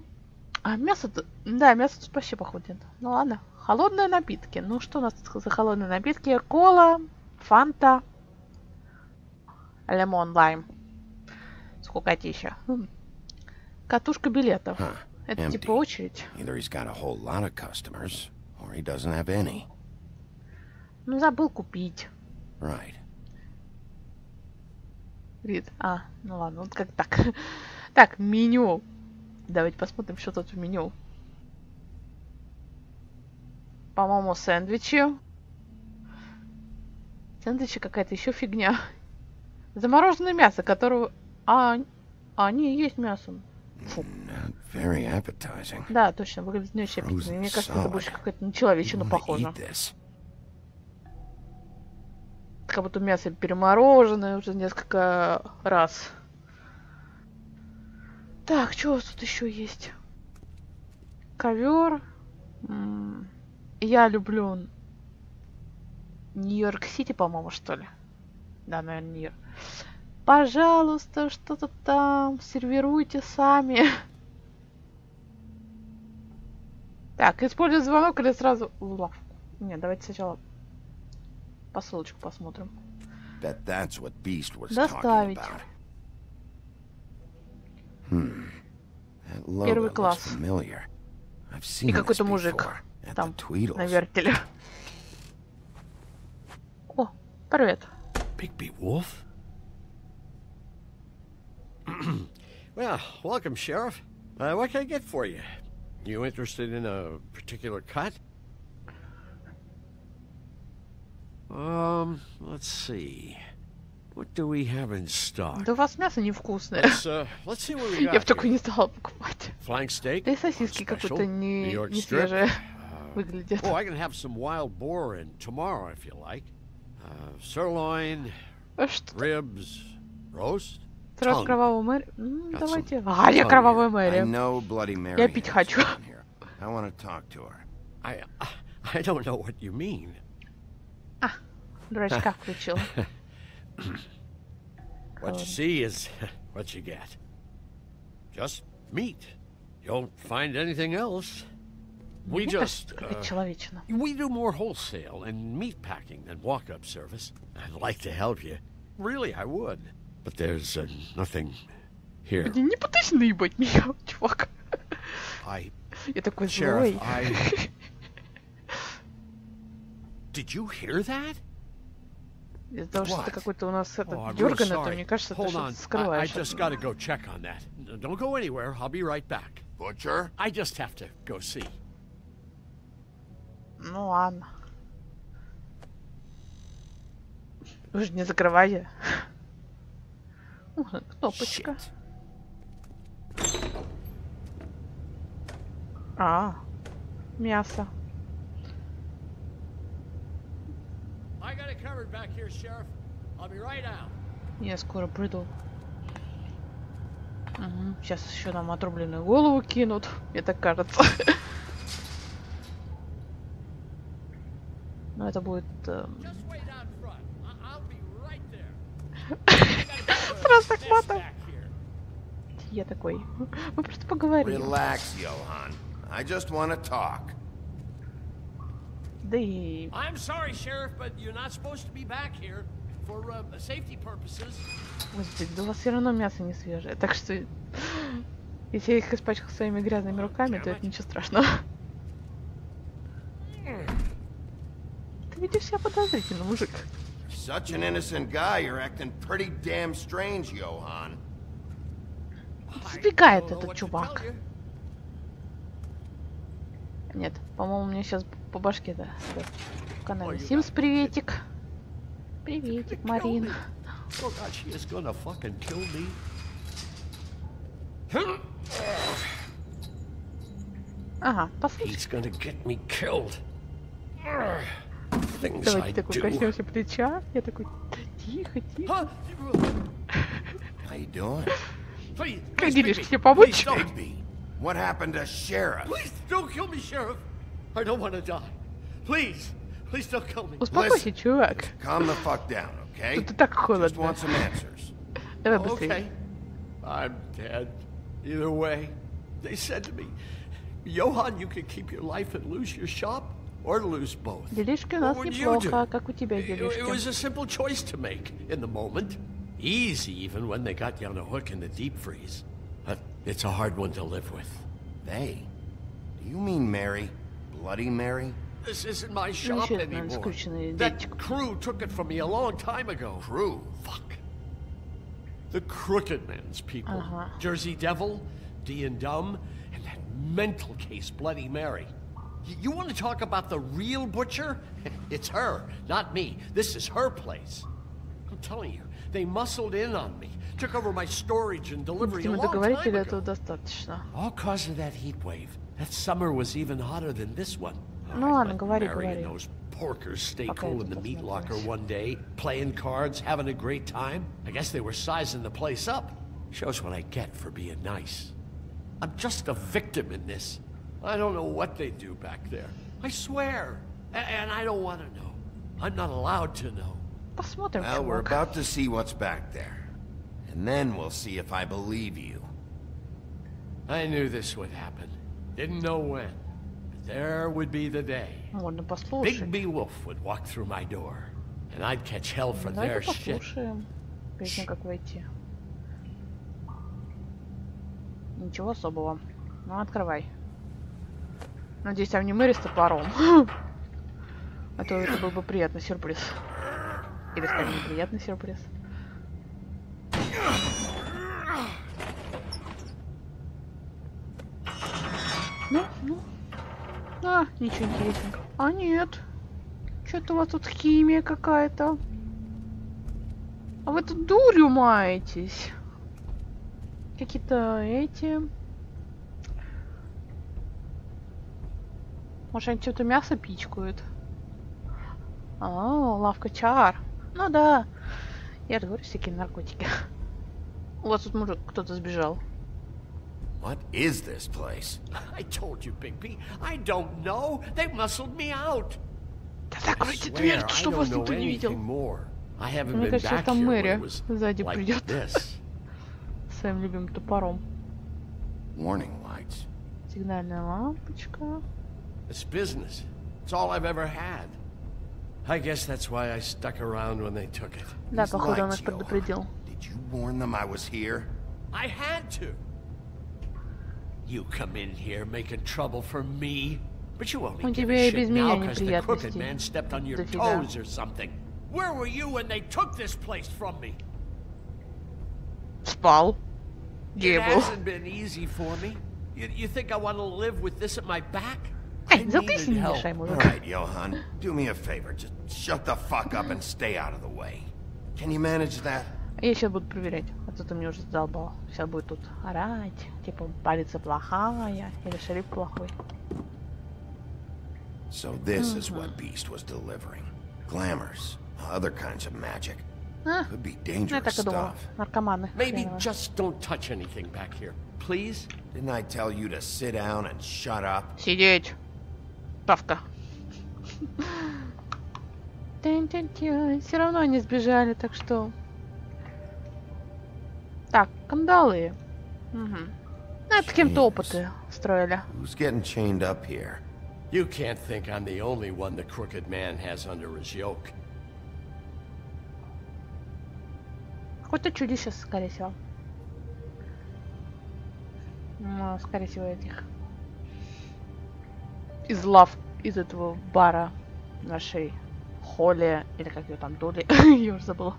А мясо-то... Да, мясо тут вообще, походу, нет. Ну ладно. Холодные напитки. Ну что у нас за холодные напитки? Кола, фанта. Лимон, лайм. Скукотища. Катушка билетов. Это типа очередь. Ну, забыл купить. Рид. Ну ладно, вот как так. Так, меню. Давайте посмотрим, что тут в меню. По-моему, сэндвичи. Сэндвичи какая-то еще фигня. Замороженное мясо, которого... не, есть мясо. Фу. Да, точно, выглядит не очень аппетитно. Мне кажется, это больше какая-то на человечину похоже. Как будто мясо перемороженное уже несколько раз. Так, что тут еще есть? Ковер. Я люблю Нью-Йорк-Сити, по-моему, что ли? Да, наверное, Нью-Йорк. Пожалуйста, что-то там. Сервируйте сами. Так, использовать звонок или сразу в лавку? Нет, давайте сначала посылочку посмотрим. Доставить. Первый класс. И какой-то мужик там на вертеле. О, привет. Well, welcome, Sheriff. What can I get for you? You interested in a particular cut? Let's see. What do we have in stock? Да у вас мясо невкусное. Let's see what we got. Я бы такое не стала покупать. Flank steak. Да и сосиски какой-то не свежие выглядят. Oh, I can have some wild boar in tomorrow if you like. Sirloin, ribs, roast. Сразу кровавую Мэри. Давайте. Я кровавая Мэри. Я пить хочу. I don't know what you mean. Дурачка включил. What you see is what you get. Just meat. You don't find anything else. We do more wholesale and meat packing than walk-up service. I'd like to help you. Really, I would. But there's nothing here. Не пытайся наебать меня, чувак. Я такой злой. Did you hear that? Из-за того, что ты какой-то у нас дерганый, то мне кажется, ты что-то скрываешь. I just gotta go check on that. Don't go anywhere. I'll be right back. Butcher? I just have to go see. Ну ладно. Вы же не закрывайте. Кнопочка. Мясо. Я скоро приду. Сейчас еще нам отрубленную голову кинут, мне так кажется. Но это будет... Сразу так матом. Я такой. Мы просто поговорим. Relax, Johan. I just want to talk. Да и... I'm sorry, Sheriff, but you're not supposed to be back here for safety purposes. Господи, да у вас все равно мясо не свежее. Так что, если я их испачкал своими грязными руками, то это ничего страшного. Ты ведешь себя подозрительно, мужик. Such an innocent guy, you're acting pretty damn strange, Johan. Сбегает этот чувак. Нет, по-моему, мне сейчас по башке, да. В канале Симс, приветик. Приветик, Марин. Ага, послушай. Давайте такой коснемся плеча. Я такой, тихо, тихо. Как делишь, тебе помочь? What happened to Sheriff? Please don't kill me, Sheriff. I don't want to die. Please don't kill me. Успокойся, чувак. Calm the fuck down, okay? Тут так холодно. Just want some answers. Давай быстрее. I'm dead. Either way, they said to me, Johan, you can keep your life and lose your shop, or lose both. Делишки у нас неплохо, как у тебя делишки? It was a simple choice to make in the moment. Easy even when they got you on a hook in the deep freeze. But it's a hard one to live with. They? Do you mean Mary? Bloody Mary? This isn't my shop anymore. That crew took it from me a long time ago. Crew? Fuck. The Crooked Man's people. Jersey Devil, D and Dumb, and that mental case, Bloody Mary. You want to talk about the real butcher? It's her, not me. This is her place. I'm telling you, they muscled in on me, took over my storage and delivery a long time ago. All cause of that heat wave. That summer was even hotter than this one. Mary and those porkers stay cool in the meat locker one day, playing cards, having a great time. I guess they were sizing the place up. Shows what I get for being nice. I'm just a victim in this. I don't know what they do back there. I swear. And I don't want to know. I'm not allowed to know. Well, we're about to see what's back there. And then we'll see if I believe you. I knew this would happen. Didn't know when. But there would be the day. Big B Wolf would walk through my door. And I'd catch hell for their shit. Ничего особого. Ну, открывай. Надеюсь, там не Мэри с топором. А то это был бы приятный сюрприз. Или, скорее, неприятный сюрприз. Ну. А, ничего интересненького. А, нет. Что-то у вас тут химия какая-то. А вы тут дурью маетесь. Какие-то эти... Может, они что-то мясо пичкают? А, лавка чар. Ну да. Я же говорю, всякие наркотики. У вас тут, может, кто-то сбежал. What is this place? I told you, Big B. I don't know. They muscled me out. Да закройте дверь, чтобы вас никто не видел. Мне кажется, там Мэри сзади придет. Своим любимым топором. Warning lights. Сигнальная лампочка. It's business. It's all I've ever had. I guess that's why I stuck around when they took it. Да, походу, он нас предупредил. Did you warn them I was here? I had to. You come in here making trouble for me, but you only give a shit now because the Crooked Man stepped on your toes or something. Where were you when they took this place from me? Спал. It hasn't been easy for me. You think I want to live with this at my back? Эй, заткнись, не мешай, мужик. All right, Johan, do me a favor. Just shut the fuck up and stay out of the way. Can you manage that? Я сейчас буду проверять. А то ты мне уже задолбал. Сейчас будет тут орать. Типа, полиция плохая. Или шериф плохой. So this is what Beast was delivering. Glamours, other kinds of magic. Could be dangerous stuff. Наркоманы. Maybe just don't touch anything back here, please. Didn't I tell you to sit down and shut up? Сидеть. Павка. Все равно они сбежали, так что... Так, кандалы. Угу. Это кем-то опыты строили. Who's getting chained up here? You can't think I'm the only one the Crooked Man has under his yoke. Какое-то чудище, скорее всего. Ну, скорее всего, этих... Из этого бара нашей Холли, или как ее там, Доли, я уже забыла.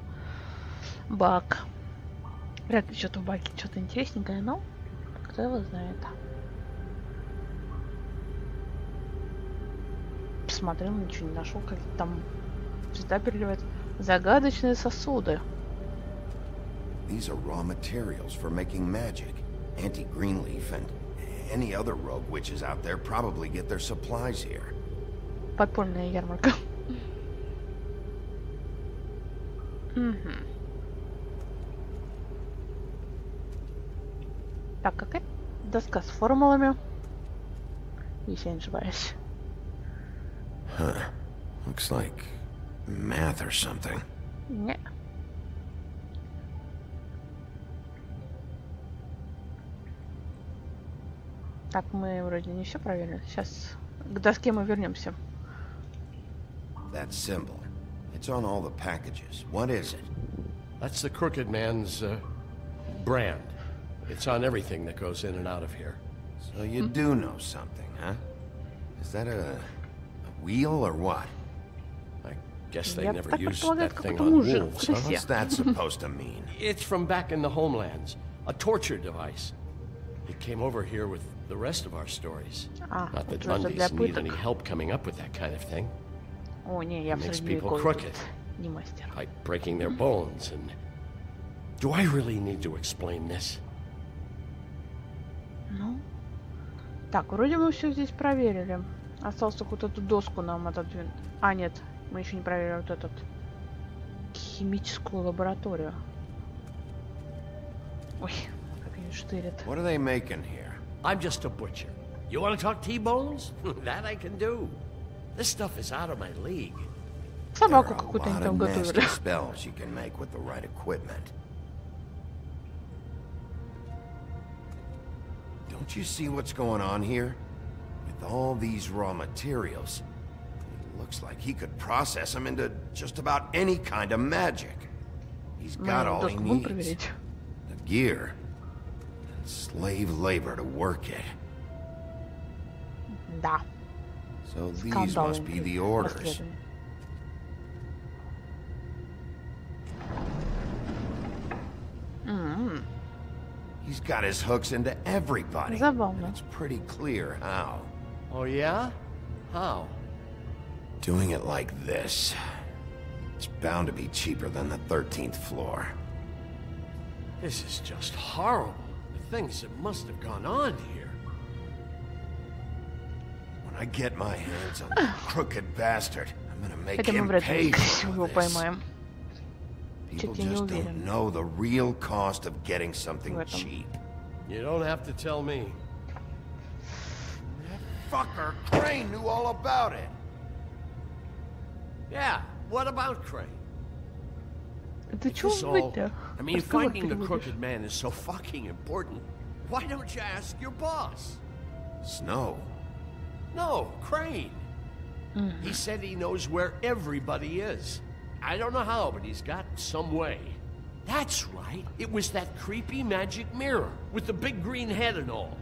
Бак. Вряд ли что-то в баке, что-то интересненькое, но кто его знает. Посмотрел, ничего не нашел, как там цвета переливают. Загадочные сосуды. These are raw materials for making magic. Auntie Greenleaf and any other rogue witches out there probably get their supplies here. Подпольная ярмарка. Так, какая доска с формулами? Если я не ошибаюсь. Huh. Looks like math or something. Не. Так, мы вроде не все проверили. Сейчас к доске мы вернемся. That symbol. It's on all the packages. What is it? That's the crooked man's brand. It's on everything that goes in and out of here. So you do know something, huh? Is that a wheel or what? I guess they never used that thing on wolves, huh? What's that supposed to mean? It's from back in the homelands. A torture device. It came over here with the rest of our stories. Not that Mondays need any help coming up with that kind of thing. It makes people crooked. Like breaking their bones and... Do I really need to explain this? Ну... Так, вроде мы все здесь проверили. Осталось только вот эту доску нам отодвинуть. А, нет, мы еще не проверили вот этот... химическую лабораторию. Ой, как они штырят. What are they making here? I'm just a butcher. You want to talk T-bones? That I can do. This stuff is out of my league. Собаку какую-то они там готовили. Spells you can make with the right equipment. Don't you see what's going on here? With all these raw materials, it looks like he could process them into just about any kind of magic. He's got all he needs. The gear, and slave labor to work it. Да. So these must be the orders. He's got his hooks into everybody. It's pretty clear how. Oh yeah? How? Doing it like this. It's bound to be cheaper than the 13th floor. This is just horrible. The things that must have gone on here. When I get my hands on that crooked bastard, I'm gonna make him pay for all this. People just don't know the real cost of getting something cheap. You don't have to tell me. That fucker Crane knew all about it. Yeah, what about Crane? I mean, finding the crooked man is so fucking important. Why don't you ask your boss? Snow? No, Crane. He said he knows where everybody is. I don't know how, but he's got some way. That's right. It was that creepy magic mirror with the big green head and all.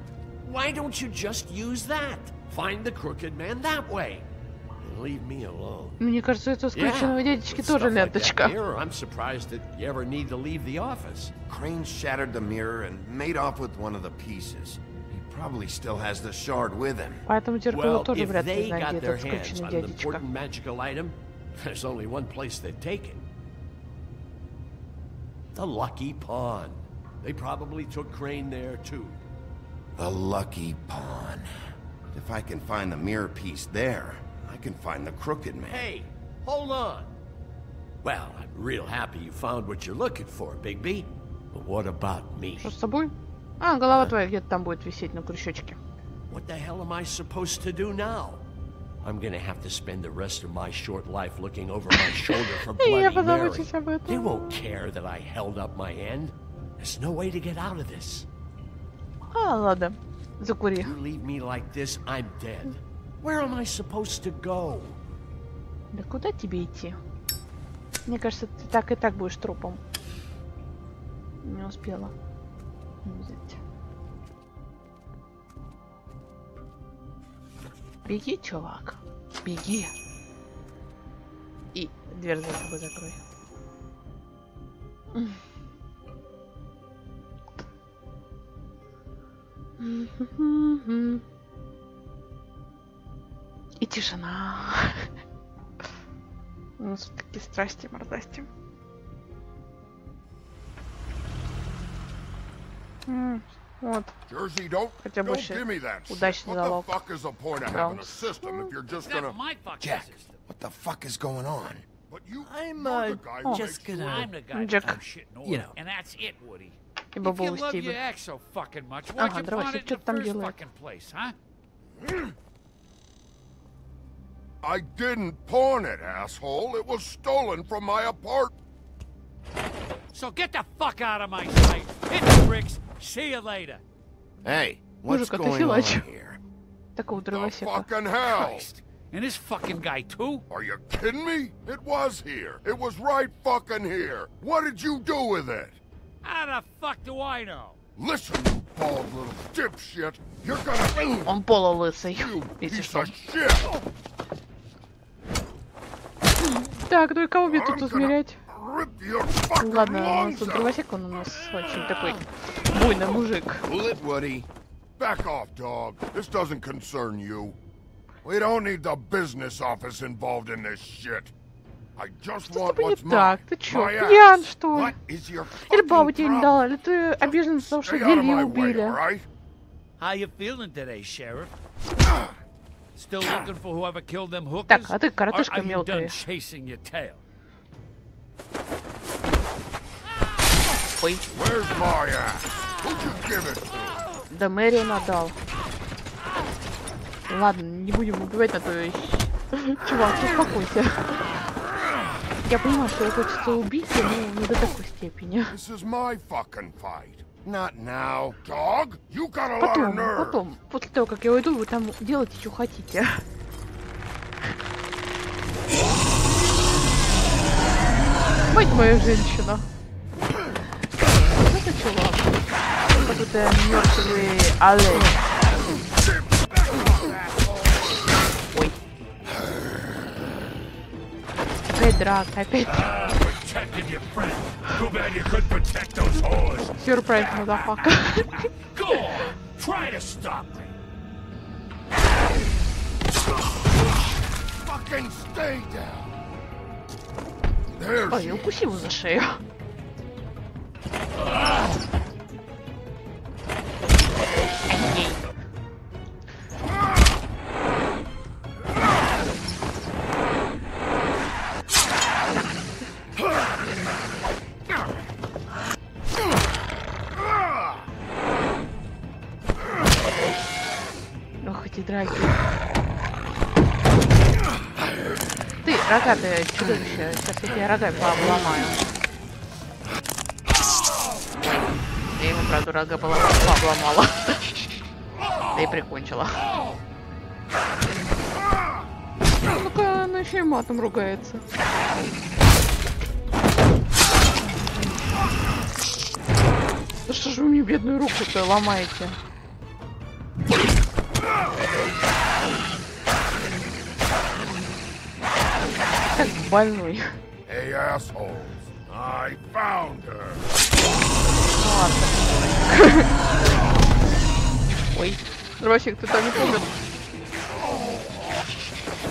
Why don't you just use that? Find the crooked man that way. And leave me alone. Мне кажется, это скрюченного дядечки тоже ленточка. I'm surprised that you ever need to leave the office. Crane shattered the mirror and made off with one of the pieces. He probably still has the shard with him. Поэтому Теркулу тоже вряд ли найдет найдет этот скрюченный дядечка. There's only one place they'd take it. The Lucky Pawn. They probably took Crane there, too. The Lucky Pawn. If I can find the mirror piece there, I can find the crooked man. Hey, hold on. Well, I'm real happy you found what you're looking for, Bigby. But what about me? Что с тобой? А, голова твоя где-то там будет висеть на крючочке. What the hell am I supposed to do now? I'm gonna have to spend the rest of my short life looking over my shoulder for Bloody Mary. They won't care that I held up my end. There's no way to get out of this. А, ладно. Закури. You leave me like this, I'm dead. Where am I supposed to go? Да куда тебе идти? Мне кажется, ты так и так будешь трупом. Не успела взять. Беги, чувак. Беги. И дверь за собой закрой. И тишина. У нас вот такие страсти, мордасти. Вот. Хотя больше удачный залог. Jack, what the fuck is going on? I'm just gonna... Джек. You know. And that's it, Woody. И бабулу Стиви. Ага, дровосек, что ты там делаешь? I didn't pawn it, asshole. It was stolen from my apartment. So get the fuck out of my sight. Hit the bricks. See you later. Hey, what's going on here? Такого дровосека. Fucking hell! And this fucking guy too? Are you kidding me? It was here. It was right fucking here. What did you do with it? How the fuck do I know? Listen, you bald little dipshit. You're gonna... Он полулысый, если piece что. of shit. Так, ну и кого мне тут измерять? Rip your fucking Ладно, у нас lungs тут out. дровосек, он у нас очень такой буйный мужик. Cool it, Woody. Back off, dog. This doesn't concern you. We don't need the business office involved in this shit. I just Что с want тобой не what's mine. так? Ты чё, My ass. пьян, что ли? What is your Или бабу fucking тебе не problem? дала, или ты обижен за то, что Stay out of Вилли my way, убили? all right? How you feeling today, Sheriff? Still looking for whoever killed them hookers? Так, а ты Or коротышка are you done мелкая. chasing your tail? Ой. Where's my ass? Who'd you give it to? Да Мэрион отдал. Ладно, не будем убивать на то вещь. Чувак, успокойся. Я понимаю, что хочется убить, но не до такой степени. This is my fucking fight. Not now, dog. You got a lot of nerve. Потом, после того, как я уйду, вы там делайте, что хотите. Мать моя женщина. Это чувак. Какой-то мертвый олень. Ой. Опять драка, опять. Сюрприз, мазафака. Fucking stay down. There's Ой, укуси его за шею. Ох, эти драки. Ты, рогатое чудовище, сейчас я тебе рога пообломаю. Я ему, правда, рога пообломала. Да и прикончила. Ну-ка, она еще и матом ругается. Да что же вы мне бедную руку-то ломаете? Как больной. Hey, assholes. I found her. Ладно. Ой, дровосек, ты там не помнишь?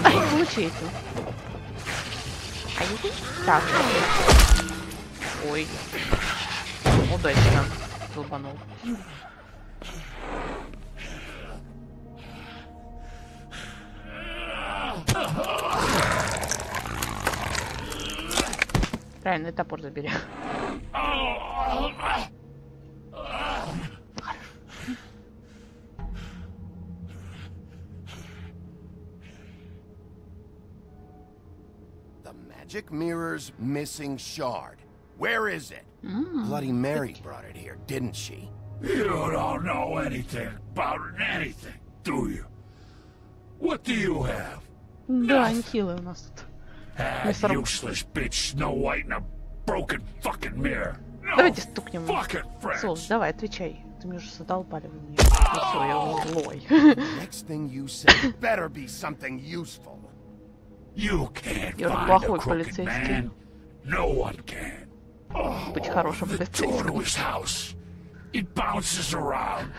Ай, получи это. Ай, так. Ой. Удачно. Долбанул. Правильно, топор забери. The magic mirror's missing shard. Where is it? Bloody Mary brought it here, didn't she? You don't know anything about anything, do you? What do you have? Да, антилы у нас тут. That useless bitch Snow White in a broken fucking mirror. Давайте стукнем. Fucking friends. Слушай, давай, отвечай. Ты мне уже задолбали вы меня. Все, я уже злой. Next thing you say better be something useful. You can't Я find плохой a crooked полицейский. man. No one can. Быть хорошим The door to полицейским. his house. It bounces around.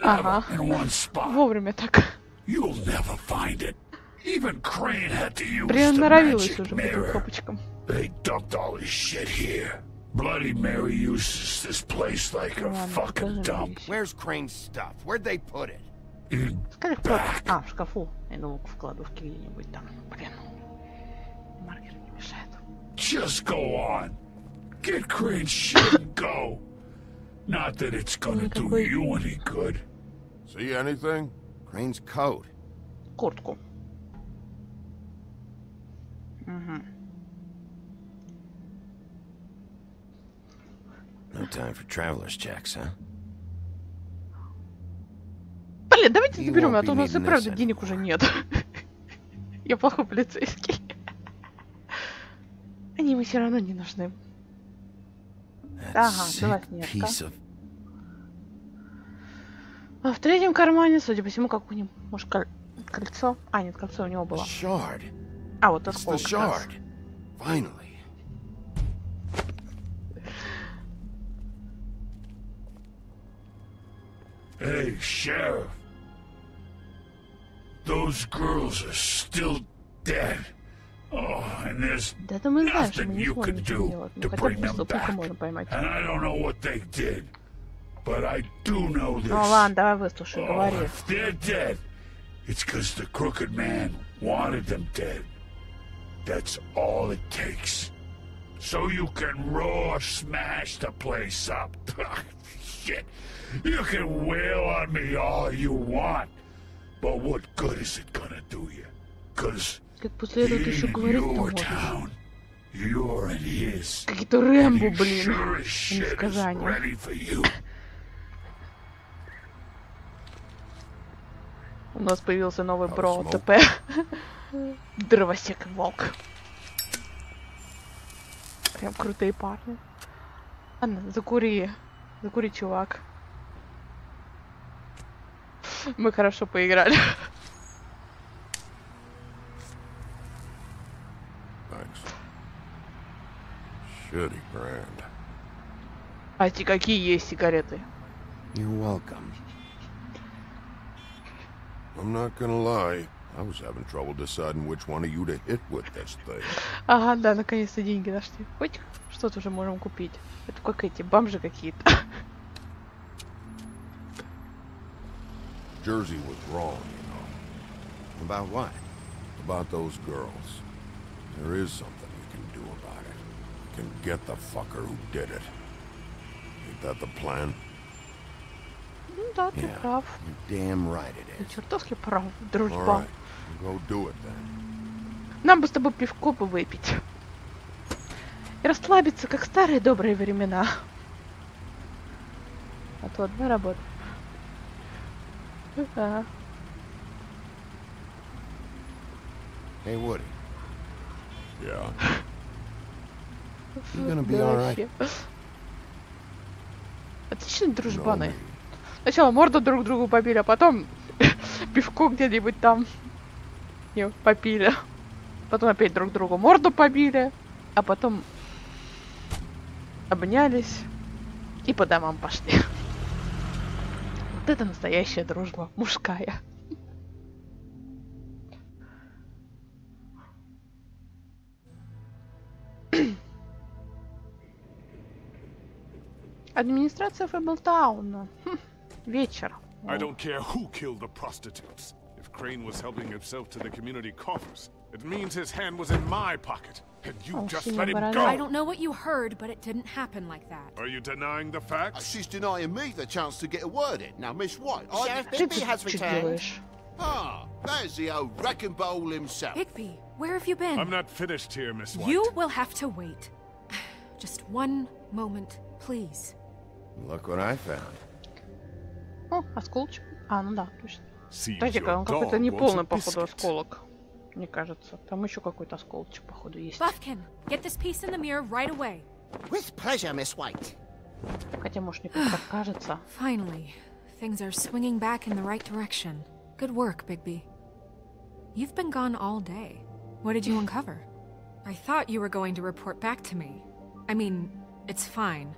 Ага. Never in one spot. Вовремя так. You'll never find it. Even Crane had to use the Приноровилась magic уже к этим mirror. копочкам. They dumped all his shit here. Bloody Mary uses this place like a fucking dump. Where's Crane's stuff? Where'd they put it? In Скажи, кто... А, в шкафу. Я думал, в кладовке где-нибудь там. Блин. Маркер не мешает. Just go on. Get Crane's shit and go. Not that it's gonna do you any good. See anything? Crane's coat. Куртку. Угу. No time for traveler's checks, huh? Блин, давайте заберем, а то у нас и правда денег уже нет. Я плохой полицейский. Они ему все равно не нужны. Ага, белоснежка. А в третьем кармане, судя по всему, какое-нибудь, может, кольцо? А, нет, кольцо у него было. А, вот осколок. Hey, Sheriff. Those girls are still dead. Oh, and there's nothing you can do to bring them back. And I don't know what they did, but I do know this. Ну ладно, давай выслушай, говори. If they're dead, it's because the crooked man wanted them dead. That's all it takes. So you can raw smash the place up. Shit. You can wail on me all you want, but what good is it gonna do you? Because после этого ты еще говорить не можешь. Какие-то Рэмбо, блин, а не сказания. У нас появился новый бро ТП. Дровосек и волк. Прям крутые парни. Ладно, закури. Закури, чувак. Мы хорошо поиграли. А эти какие есть сигареты? You're welcome. I'm not gonna lie. I was having trouble deciding which one of you to hit with this thing. Ага, да, наконец-то деньги нашли. Хоть что-то уже можем купить. Это как эти бомжи какие-то. Jersey was wrong, you know. About what? About those girls. There is something you can do about it. You can get the fucker who did it. Ain't that the plan? Ну да, ты прав. You're damn right it is. Ты чертовски прав, дружба. All right, go do it then. Нам бы с тобой пивко бы выпить. И расслабиться, как в старые добрые времена. А то одна работа. Да. Hey, Woody. Yeah. You gonna be all right? Отличные дружбаны. Сначала морду друг другу побили, а потом пивко где-нибудь там попили. Потом опять друг другу морду побили, а потом обнялись и по домам пошли. Вот это настоящая дружба, мужская. Администрация Фэблтауна. Вечер. I don't care who killed the prostitutes. If Crane was helping himself to the community coffers, it means his hand was in my pocket. And you just let him go. I don't know what you heard, but it didn't happen like that. Are you denying the facts? She's denying me the chance to get a word in. Now, Miss White, Sheriff Bigby has returned. Ah, there's the old wrecking bowl himself. Bigby, where have you been? I'm not finished here, Miss White. You will have to wait. Just one moment, please. Look what I found. О, осколочек. А, ну да, точно. Кстати-ка, он какой-то неполный, походу, осколок. Мне кажется. Там еще какой-то осколочек, походу, есть. Buffkin, get this piece in the mirror right away. With pleasure, Miss White. Хотя, может, мне как-то кажется. Finally, things are swinging back in the right direction. Good work, Bigby. You've been gone all day. What did you uncover? I thought you were going to report back to me. I mean, it's fine.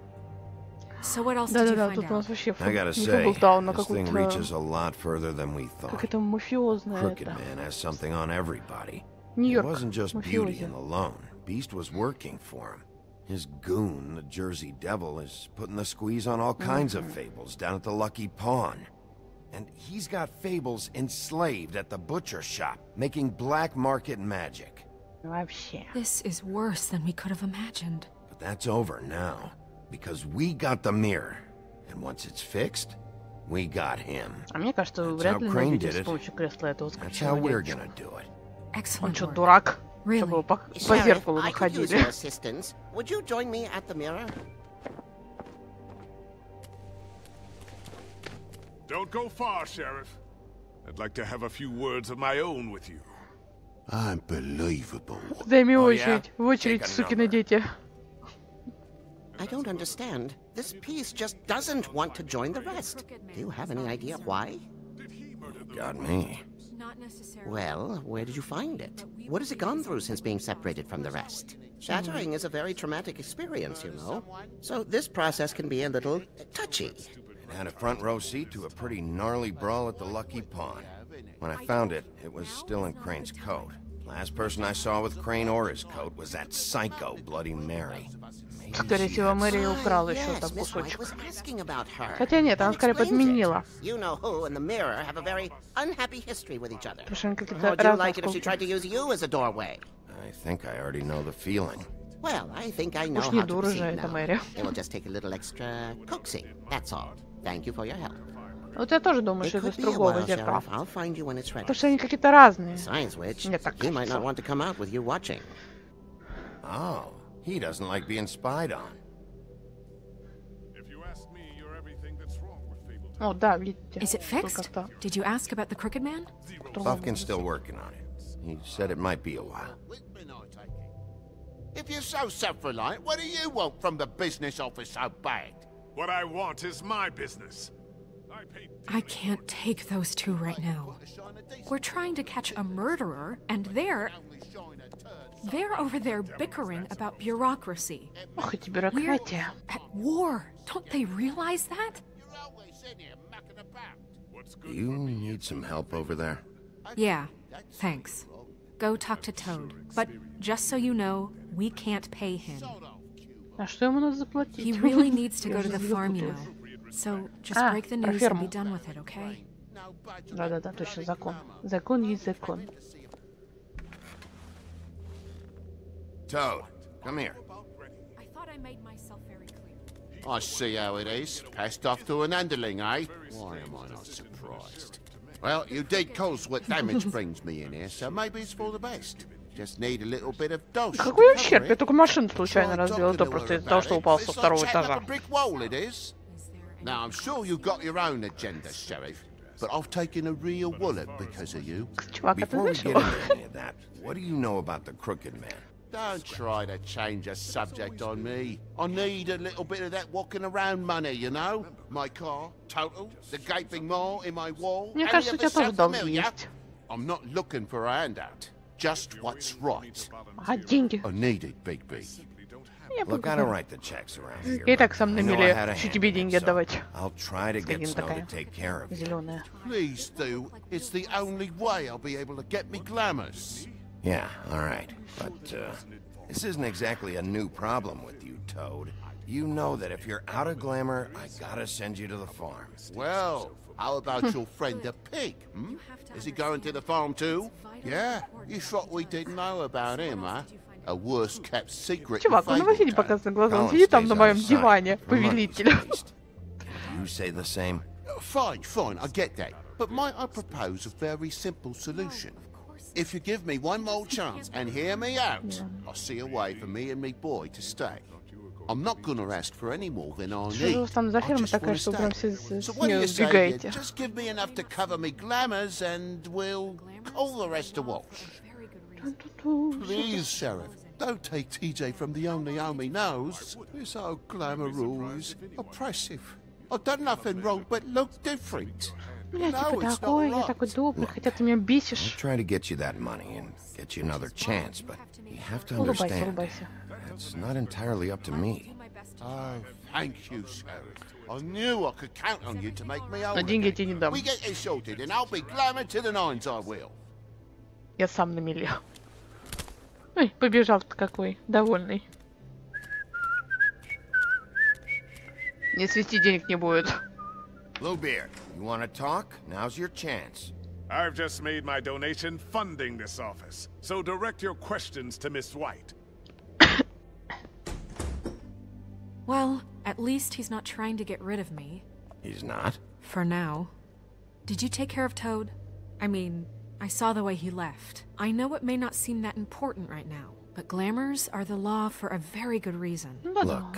So what else did you find out? I gotta say, this thing reaches a lot further than we thought. Crooked Man has something on everybody. It wasn't just beauty alone. Beast was working for him. His goon, the Jersey Devil, is putting the squeeze on all kinds of fables down at the Lucky Pawn. And he's got fables enslaved at the butcher shop, making black market magic. This is worse than we could have imagined. But that's over now. Because we got the mirror, and once it's fixed, we got him. А мне кажется, вряд ли мы увидим с помощью кресла этого That's how we're gonna do it. Он что, дурак? Чтобы по зеркалу выходили. Would you join me at the mirror? Don't go far, Sheriff. I'd like to have a few words of my own with you. Unbelievable. Займи очередь. В очередь, сукины дети. I don't understand. This piece just doesn't want to join the rest. Do you have any idea why? Got me. Well, where did you find it? What has it gone through since being separated from the rest? Shattering is a very traumatic experience, you know. So this process can be a little touchy. It had a front row seat to a pretty gnarly brawl at the Lucky Pond. When I found it, it was still in Crane's coat. Last person I saw with Crane or his coat was that psycho Bloody Mary. Скорее всего, Мэри украла еще там кусочек. Хотя нет, она скорее подменила. Потому что они какие-то разные. I think I already know the feeling. Well, I think I know Уж не how to дура же proceed эта now. Мэри. It will just take a little extra coaxing. That's all. Thank you for your help. Вот я тоже думаю, что это с другого зеркала. I'll find you when it's ready. Потому что они какие-то разные. Besides which, Мне так he might кажется. not want to come out with you watching. Oh, he doesn't like being spied on. О, да, видите. Is it fixed? Did you ask about the crooked man? Buffkin's still working on it. He said it might be a while. If you're so self-reliant, what do you want from the business office so bad? What I want is my business. I can't take those two right now. We're trying to catch a murderer, and they're over there bickering about bureaucracy. Ох, эти бюрократия. We're at war. Don't they realize that? Do you need some help over there? Yeah, thanks. Go talk to Toad. But just so you know, we can't pay him. А что ему надо заплатить? He really needs to go to the farm, you know. So just break the news and be done with it, okay? Да-да-да, точно, закон. Закон есть закон. Toad, come here. I thought I made myself very clear. I see how it is. Passed off to an underling, eh? Why am I not surprised? Well, you did cause what damage brings me in here, so maybe it's for the best. Just need a little bit of dose. Какой ущерб? Я только машину случайно разбила, то просто из-за того, что упал со второго этажа. Now, I'm sure you've got your own agenda, Sheriff, but I've taken a real wallop because of you. Before we get into any of that, what do you know about the Crooked Man? Don't try to change a subject on me. I need a little bit of that walking around money, you know? My car, total, the gaping maw in my wall. Мне кажется, у тебя тоже долги есть. I'm not looking for a handout. Just what's right. А деньги? I need it, Big B. Look, I don't write the checks around here. Я и так сам на миле хочу тебе деньги отдавать. I'll try to get Snow to take care of you. Зеленая. Please do. It's the only way I'll be able to get me glamours. Yeah, all right. But this isn't exactly a new problem with you, Toad. You know that if you're out of glamour, I gotta send you to the farm. Well, how about your friend the pig? Hmm? Is he going to the farm too? Yeah? You thought we didn't know about him, huh? A worst-kept secret. Чувак, он вообще не показывает на глаза. Он сидит там на моем диване, повелитель. You say the same? Fine, fine, I get that. But might I propose a very simple solution? If you give me one more chance and hear me out, I'll see a way for me and me boy to stay. I'm not gonna ask for any more than I need. Что же там за фирма такая, что прям все So what do you say? Just give me enough to cover me glamours and we'll call the rest a wash. Please, Sheriff, don't take TJ from the only home he knows. This old glamour rule is oppressive. I've done nothing wrong but look different. Я типа такой, я такой добрый, хотя ты меня бесишь. I'll try to get you that money and get you another chance, but you have to understand, it's not entirely up to me. Oh, thank you, Sheriff. I knew I could count on you to make me Но деньги я тебе не дам. We get this sorted and I'll be glamour to the nines, I will. Я сам на миле. Ой, побежал-то какой, довольный. Не свести денег не будет. Bluebeard, you want to talk? Now's your chance. I've just made my donation funding this office, so direct your questions to Miss White. Well, at least he's not trying to get rid of me. He's not? For now. Did you take care of Toad? I mean, I saw the way he left. I know it may not seem that important right now, but glamours are the law for a very good reason. Look,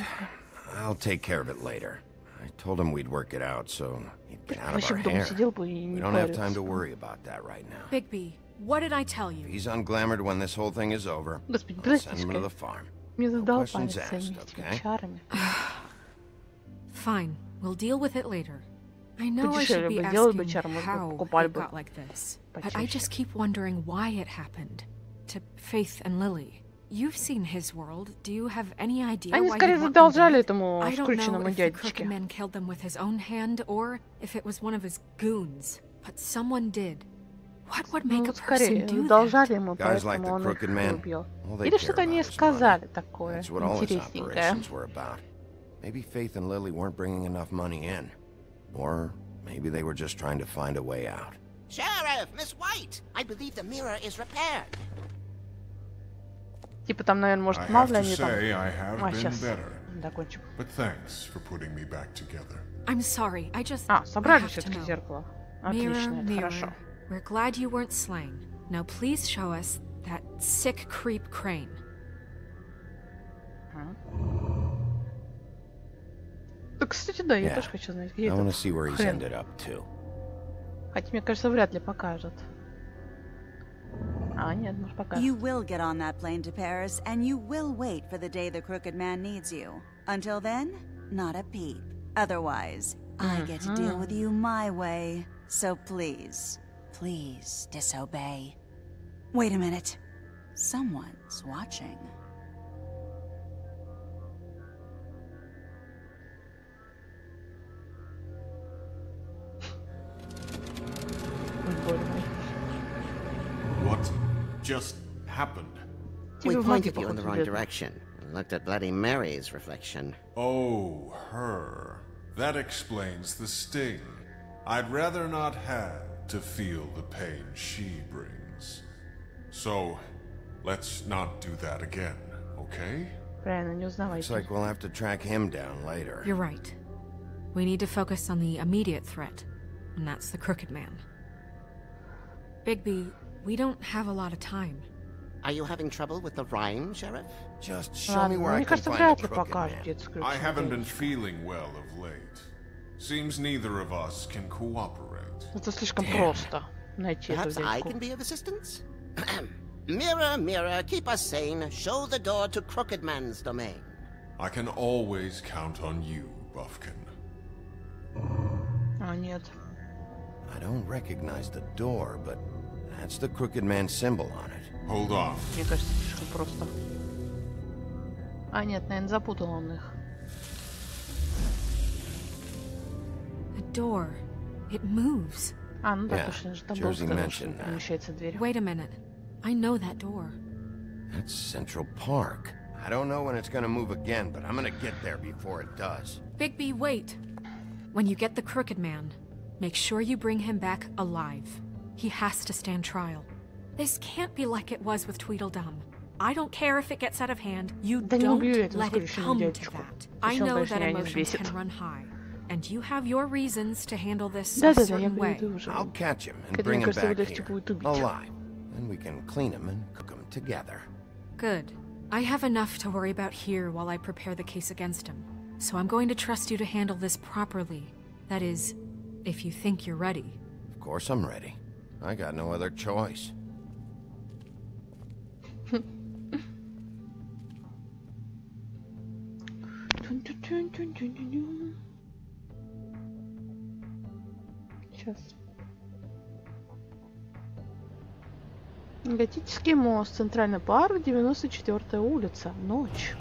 I'll take care of it later. I told him we'd work it out, so he'd get out of our hair. We don't have time to worry about that right now. Bigby, What did I tell you? He's unglamoured when this whole thing is over. I'll send him to the farm. No questions asked, okay? Fine. We'll deal with it later. I know I should be asking how it got like this, but I just keep wondering why it happened. To Faith and Lily. You've seen his world. Do you have any idea why he want them dead? I don't know if the crooked man killed them with his own hand or if it was one of his goons, but someone did. What would make a person do that? Guys like the crooked man, all they care about is money. That's what all his operations were about. Maybe Faith and Lily weren't bringing enough money in. Or maybe they were just trying to find a way out. Sheriff, Miss White, I believe the mirror is repaired. Типа там, наверное, может, мало ли они там... А, сейчас закончим. I'm sorry, I just... А, собрали все-таки зеркало. Отлично, это хорошо. We're glad you weren't slain. Now please show us that sick creep Crane. Да, кстати, да, я тоже хочу знать, где это. Хрен. Хотя, мне кажется, вряд ли покажут. А, нет, может, покажут. You will get on that plane to Paris, and you will wait for the day the crooked man needs you. Until then, not a peep. Otherwise, I get to deal with you my way. So please, please disobey. Wait a minute. Someone's watching. What just happened? We pointed you in the wrong direction and looked at Bloody Mary's reflection. Oh, her. That explains the sting. I'd rather not have to feel the pain she brings. So, let's not do that again, okay? Looks like we'll have to track him down later. You're right. We need to focus on the immediate threat, and that's the crooked man. Bigby, we don't have a lot of time. Are you having trouble with the rhyme, Sheriff? Just show me where I can find the crooked man. I haven't been feeling well of late. Seems neither of us can cooperate. Это слишком просто найти эту Perhaps I can be of assistance? Mirror, mirror, keep us sane. Show the door to crooked man's domain. I can always count on you, Buffkin. А, нет. I don't recognize the door, but that's the crooked man's symbol on it. Hold on. Мне кажется, слишком просто. А, нет, наверное, запутал он их. The door. It moves. А, ну да, точно же там был сказано, что помещается дверь. Wait a minute. I know that door. That's Central Park. I don't know when it's gonna move again, but I'm gonna get there before it does. Bigby, wait. When you get the crooked man, make sure you bring him back alive. He has to stand trial. This can't be like it was with Tweedledum. I don't care if it gets out of hand. You don't let it come to that. I know that emotions can run high. And you have your reasons to handle this a certain way. I'll catch him and bring him back here, alive. Then we can clean him and cook him together. Good. I have enough to worry about here while I prepare the case against him. So I'm going to trust you to handle this properly. That is, if you think you're ready. Of course I'm ready. I got no other choice. Сейчас. Готический мост, Центральный парк, 94-я улица. Ночь.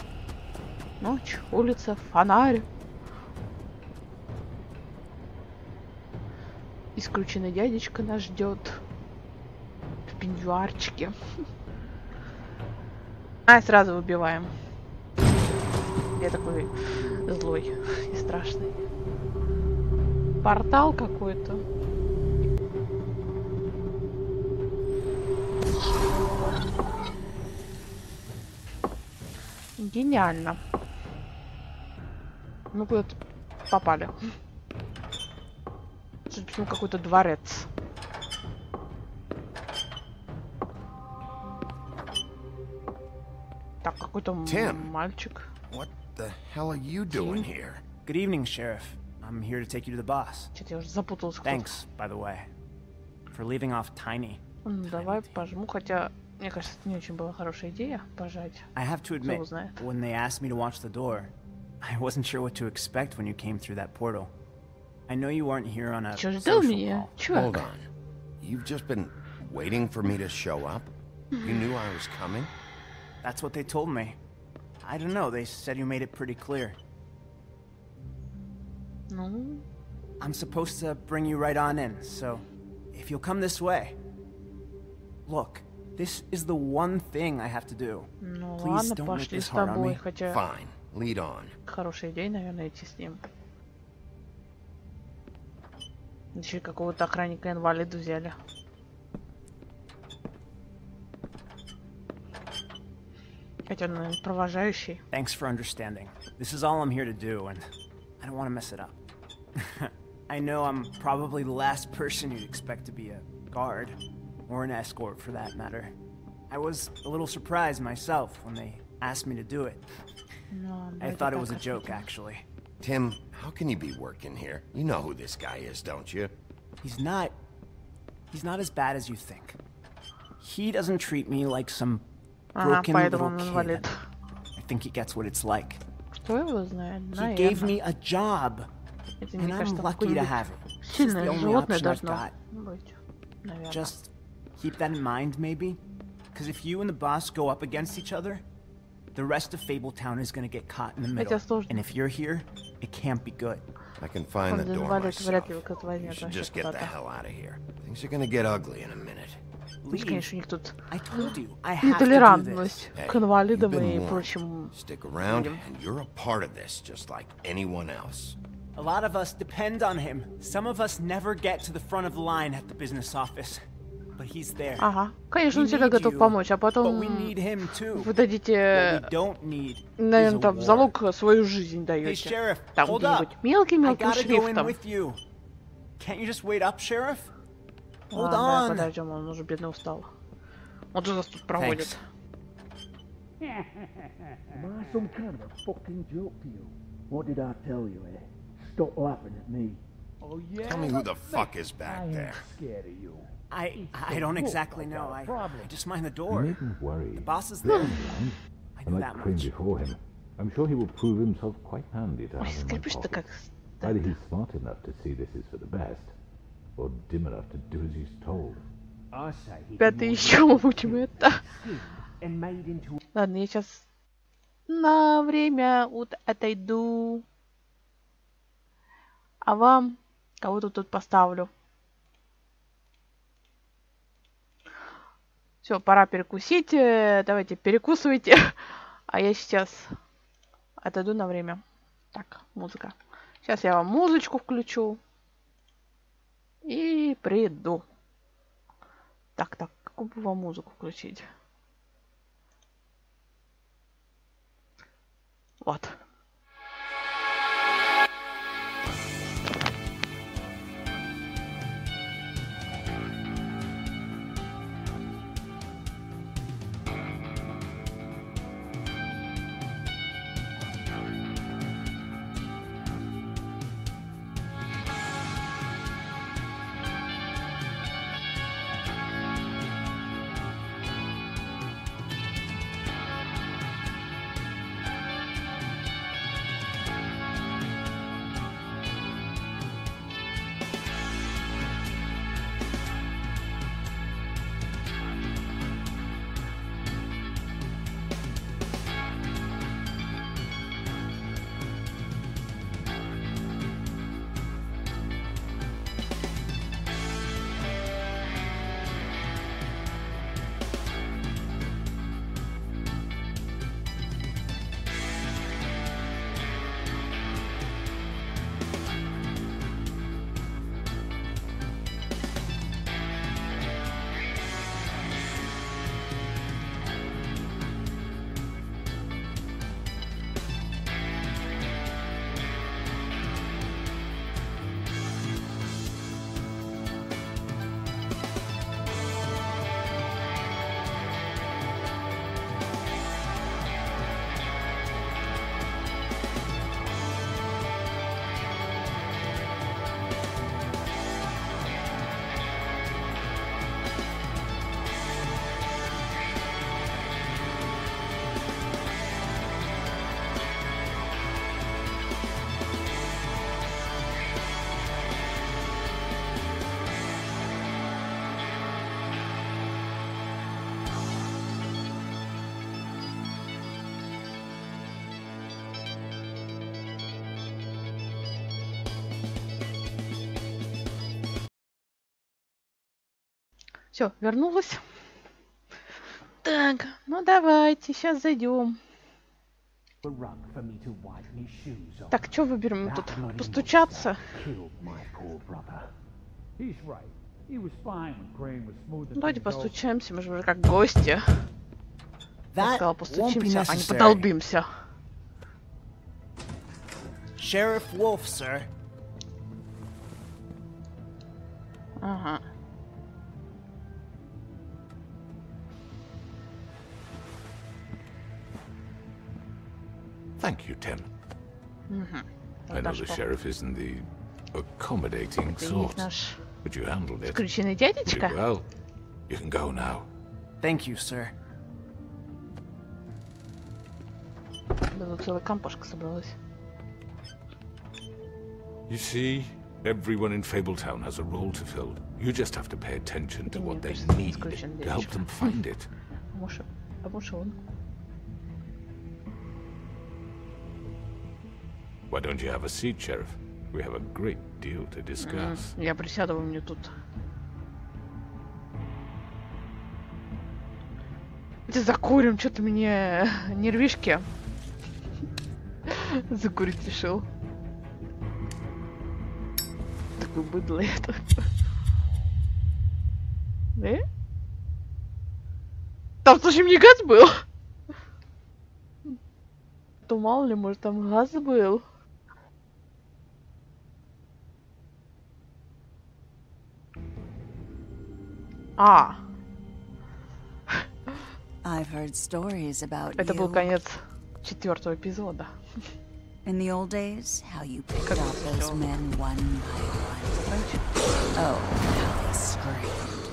Ночь, улица, фонарь. Исключенный дядечка нас ждет в пеньюарчике. А, сразу выбиваем. Я такой злой и страшный. Портал какой-то. Гениально. Ну куда-то попали. Судя по всему, какой-то дворец. Так, какой-то мальчик. What the hell are you doing here? Good evening, Sheriff. I'm here to take you to the boss. Что-то я уже запутался. Thanks, by the way, for leaving off Tiny. Давай пожму, хотя мне кажется, это не очень была хорошая идея пожать. I have to admit, when they asked me to watch the door, I wasn't sure what to expect when you came through that portal. I know you aren't here on a social call. Hold on. You've just been waiting for me to show up? You knew I was coming? That's what they told me. I don't know, they said you made it pretty clear. No. I'm supposed to bring you right on in, so if you'll come this way. Look, this is the one thing I have to do. Ну Please ладно, don't make пошли this с hard on тобой, me. хотя... Fine, lead on. Хорошая идея, наверное, идти с ним. Еще и какого-то охранника-инвалида взяли. Хотя он, наверное, провожающий. Thanks for understanding. This is all I'm here to do, and I don't want to mess it up. I know I'm probably the last person you'd expect to be a guard, or an escort for that matter. I was a little surprised myself when they asked me to do it. No, I thought it was a joke, actually. Tim, how can you be working here? You know who this guy is, don't you? He's not as bad as you think. He doesn't treat me like some broken little kid. I think he gets what it's like. He gave me a job, and I'm lucky to have it. It's just the only option I've got. Just keep that in mind, maybe? Because if you and the boss go up against each other, the rest of Fabletown is going to get caught in the middle. And if you're here, it can't be good. I can find the door myself. You should just get the hell out of here. Things are going to get ugly in a minute. I told you, I have to do this. К инвалидам и прочим. Stick around, and you're a part of this, just like anyone else. A lot of us depend on him. Some of us never get to the front of the line at the business office. But he's there. Ага. Конечно, он всегда готов помочь, а потом вы дадите, наверное, там в залог свою жизнь даете. Там где-нибудь мелким-мелким шрифтом. Can't you just wait up, Sheriff? Hold on. on. Подождем, он уже бедно устал. Он же нас тут проводит. Am I some kind of a fucking joke to you? What did I tell you, eh? Stop laughing at me. Oh yeah. Tell me who the fuck is back there. Scared of you. I don't exactly know. I just mind the door. You needn't worry. The boss is there. I know that much. Before him. I'm sure he will prove himself quite handy to have in my pocket. Either he's smart enough to see this is for the best, or dim enough to do as he's told. Ребята, еще мы учим это. Ладно, я сейчас на время отойду. А вам кого-то тут поставлю. Все, пора перекусить. Давайте, перекусывайте. А я сейчас отойду на время. Так, музыка. Сейчас я вам музычку включу. И приду. Так, какую бы вам музыку включить? Вот. Все, вернулась. Так, ну давайте, сейчас зайдем. Так, что выберем тут? Постучаться? Давайте постучаемся, мы же как гости. Я сказал, постучимся, а не подолбимся. Sheriff Wolf, sir. Ага. Thank you, Tim. I know the sheriff isn't the accommodating sort, but you handled it. Скрюченный дядечка? You did well. You can go now. Thank you, sir. Да тут целая компашка собралась. You see, everyone in Fabletown has a role to fill. You just have to pay attention to what they need to help them find it. А может он? Why don't you have a seat, Sheriff? We have a great deal to discuss. Я присяду, вы мне тут. Ты закурим, что-то мне нервишки. Закурить решил. Такой быдло это. Там, слушай, мне газ был. То мало ли, может, там газ был. А. Это был конец 4-го эпизода. In the old days, how you picked up those men one by one. Oh, how they screamed.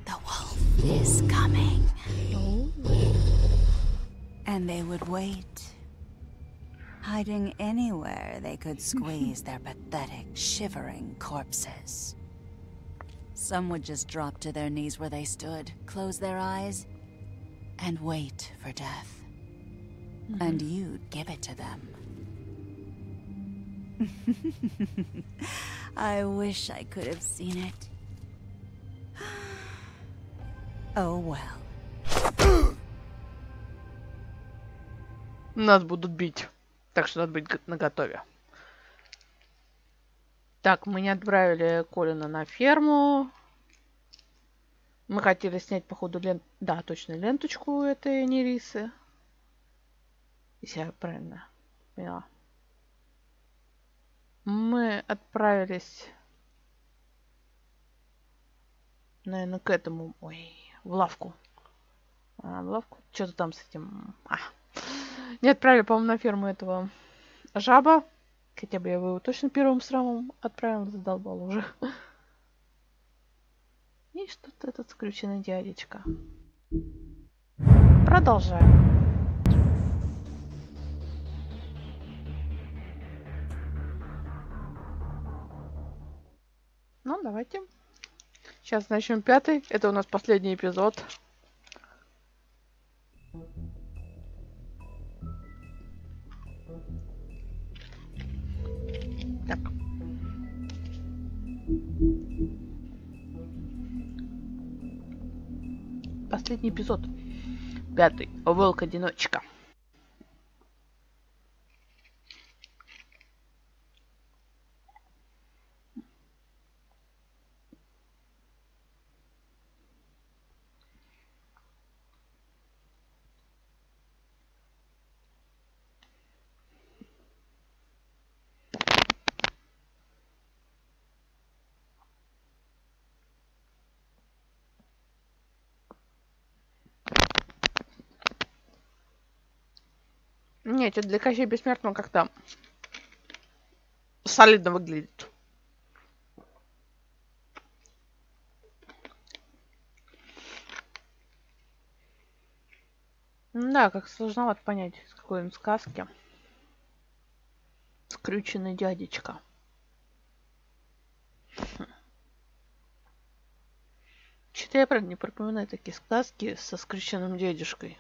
The wolf is coming. And they would wait, hiding anywhere they could squeeze their pathetic, shivering corpses. Some would just drop to their knees where they stood, close their eyes, and wait for death. And you'd give it to them. I wish I could have seen it. Oh well. Нас будут бить. Так что надо быть наготове. Так, мы не отправили Колина на ферму. Мы хотели снять, походу, да, точно, ленточку этой Нерисы. Если я правильно поняла. Мы отправились, наверное, к этому, в лавку. В лавку? Что-то там с этим... Не отправили, по-моему, на ферму этого жаба. Хотя бы я его точно первым срамом отправил, задолбал уже. И что-то этот скрюченный дядечка. Продолжаем. Ну, давайте. Сейчас начнем 5-й. Это у нас последний эпизод. Так. Последний эпизод. 5-й. Волк-одиночка. Нет, это для Кощея Бессмертного как-то солидно выглядит. Да, как сложновато понять, из какой он сказки. Скрюченный дядечка. Что-то я, правда, не припоминаю такие сказки со скрюченным дядюшкой.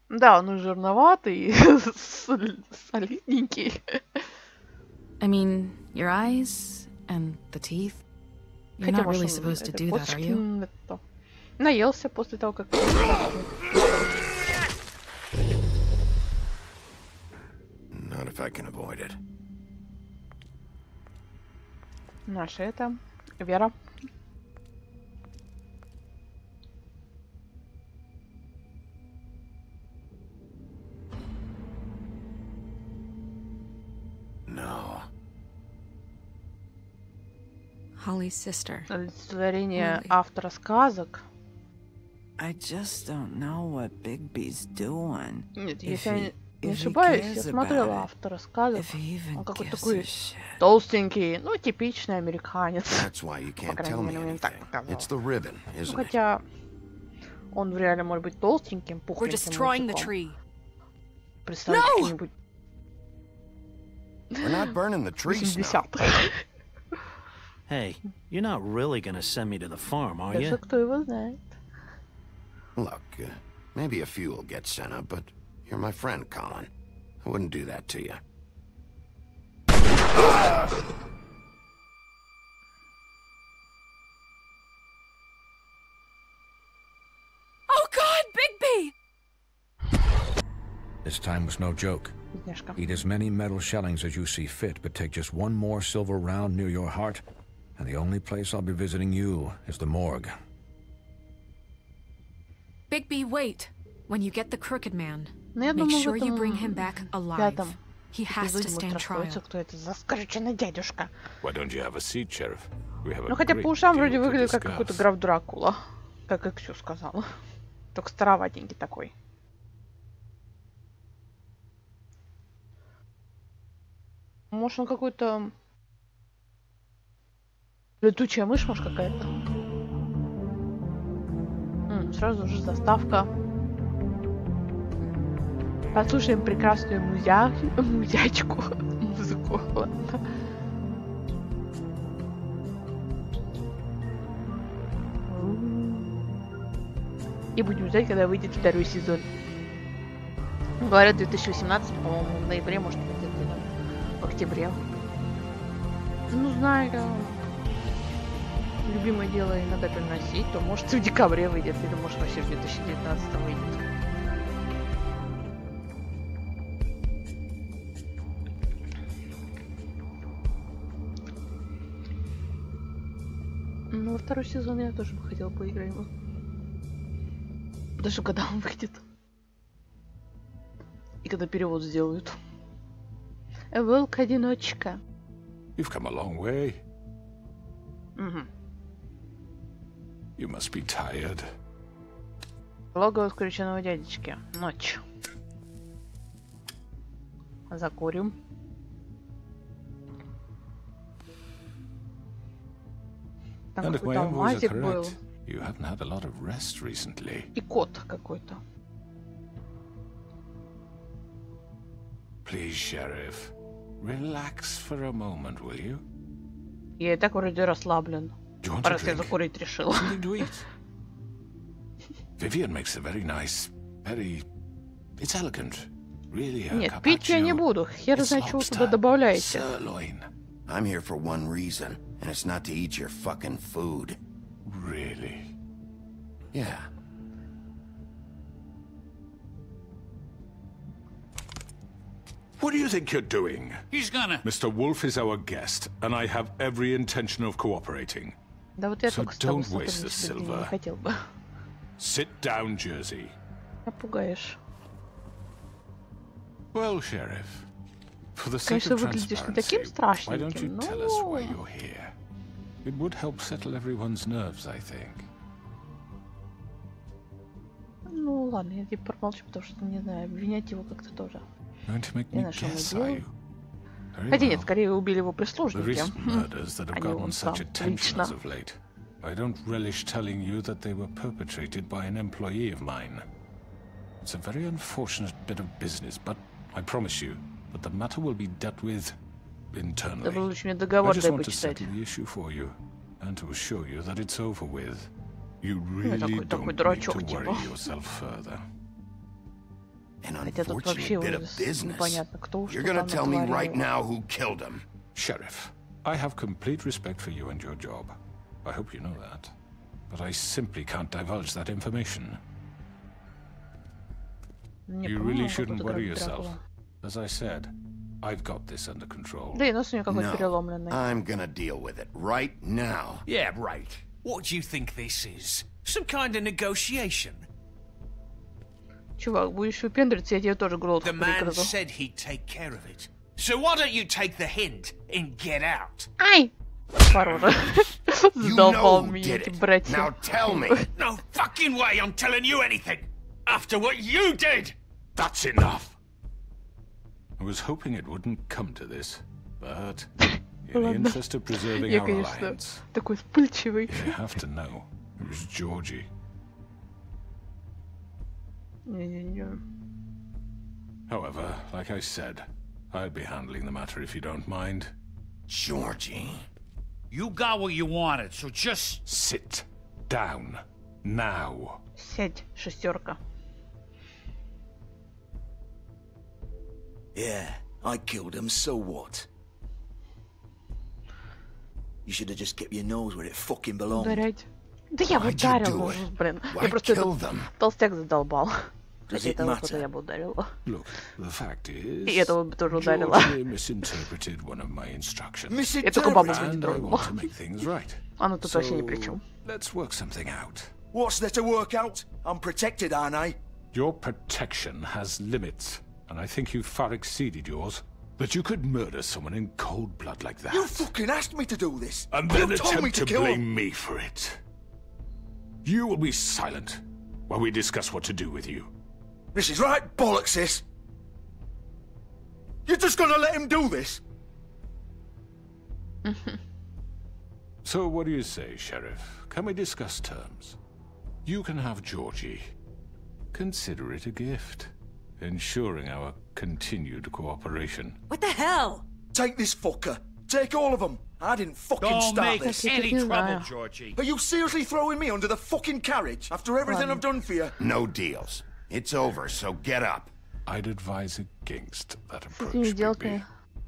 Да, он жирноватый, солидненький. I mean, your eyes And the teeth? You're not really supposed to do that, are you? Наелся после того, как... Not if I can avoid it. Наша это... Вера. No. Holly's sister. Олицетворение автора сказок. I just don't know what Bigby's doing. Нет, если я не ошибаюсь, я смотрела автора сказок. Он какой-то такой толстенький, ну, типичный американец. По крайней мере, мне так показалось. Ну, хотя он в реале может быть толстеньким, пухленьким мужиком. Представь каким-нибудь 80-х. Hey, you're not really gonna send me to the farm, are you? Даже кто его знает. Look, maybe a few will get sent up, but you're my friend, Colin. I wouldn't do that to you. Oh God, Bigby! This time was no joke. Eat as many metal shellings as you see fit, but take just one more silver round near your heart, and the only place I'll be visiting you is the morgue. Bigby, wait. When you get the crooked man, make sure you bring him back alive. He has to stand trial. Кто это за скрюченный дядюшка? Why don't you have a seat, Sheriff? We have a Ну хотя по ушам вроде выглядит как какой-то граф Дракула, как Эксю сказала. Только староватенький такой. Может, он какой-то летучая мышь, может, какая-то. Сразу же заставка. Послушаем прекрасную музячку. Музыку, ладно. И будем ждать, когда выйдет второй сезон. Говорят, 2018, по-моему, в ноябре, может быть, где-то в октябре. Ну, знаю, любимое дело иногда переносить, то может в декабре выйдет, или может вообще в 2019 выйдет. Ну, во второй сезон я тоже бы хотела поиграть. Даже когда он выйдет. И когда перевод сделают. Волк-одиночка. You've come a long way. Угу. You must be tired. Логово скрюченного дядечки. Ночь. Закурим. Там какой-то алмазик был. You haven't had a lot of rest recently. И кот какой-то. Please, Sheriff, relax for a moment, will you? Я и так вроде расслаблен. Раз я закурить решил. Vivian makes a very nice, it's elegant, really. Нет, пить я не буду. Хер знает, что вы туда добавляете. I'm here for one reason, and it's not to eat your fucking food. Really? Yeah. What do you think you're doing? He's gonna... Mr. Wolf is our guest, and I have every intention of cooperating. Да вот я so только с тобой don't waste the silver. Не хотел бы. Sit down, Jersey. Напугаешь. Well, Sheriff, for the sake Конечно, of выглядишь не таким transparency, why don't you страшненьким, tell us why you're here? It would help settle everyone's nerves, I think. Ну ладно, я типа промолчу, потому что не знаю, обвинять его как-то тоже. Не на что мы делаем. Хотя нет, скорее убили его прислужники. Они он сам лично. I don't relish telling you that they were perpetrated by an employee of mine. It's a very unfortunate bit of business, but I promise you that the matter will be dealt with internally. I just want to settle the issue for you and to assure you that it's over with. You really don't need to worry yourself further. An unfortunate bit of business. You're gonna tell me right now who killed him. Sheriff, I have complete respect for you and your job. I hope you know that. But I simply can't divulge that information. You really shouldn't worry yourself. As I said, I've got this under control. No, I'm gonna deal with it right now. Yeah, right. What do you think this is? Some kind of negotiation? Чувак, будешь выпендриваться, я тебе тоже глотку перегрызу. The man said he'd take care of it. So why don't you take the hint and get out? Ай! Пороже. Задолбал меня эти братья. Now tell me. No fucking way I'm telling you anything. After what you did. That's enough. I was hoping it wouldn't come to this, but in the interest of preserving our alliance, такой вспыльчивый. You have to know, it was Georgie. However, like I said, I'll be handling the matter if you don't mind. Georgie. You got what you wanted, so just sit down now. Сядь, шестерка. Yeah, I killed him, so what? You should have just kept your nose where it fucking belonged. Ударять. Да я бы ударил, блин. Я просто толстяк задолбал. Кстати, этого кто-то я бы ударила. Look, the fact is, и этого бы тоже ударила. Misinterpreted one of my instructions. Я только бабу не тронула. Right. Она тут вообще ни при чем. Let's work something out. What's there to work out? I'm protected, aren't I? Your protection has limits, and I think you've far exceeded yours. But you could murder someone in cold blood like that. You fucking asked me to do this. And then attempt to blame me for it. You will be silent while we discuss what to do with you. This is right bollocks, sis. You're just gonna let him do this? So what do you say, Sheriff? Can we discuss terms? You can have Georgie. Consider it a gift, ensuring our continued cooperation. What the hell? Take this fucker. Take all of them. I didn't fucking start this. Don't make any trouble, Georgie. Are you seriously throwing me under the fucking carriage after everything I've done for you? No deals. It's over, so get up. I'd advise against that approach, Bigby.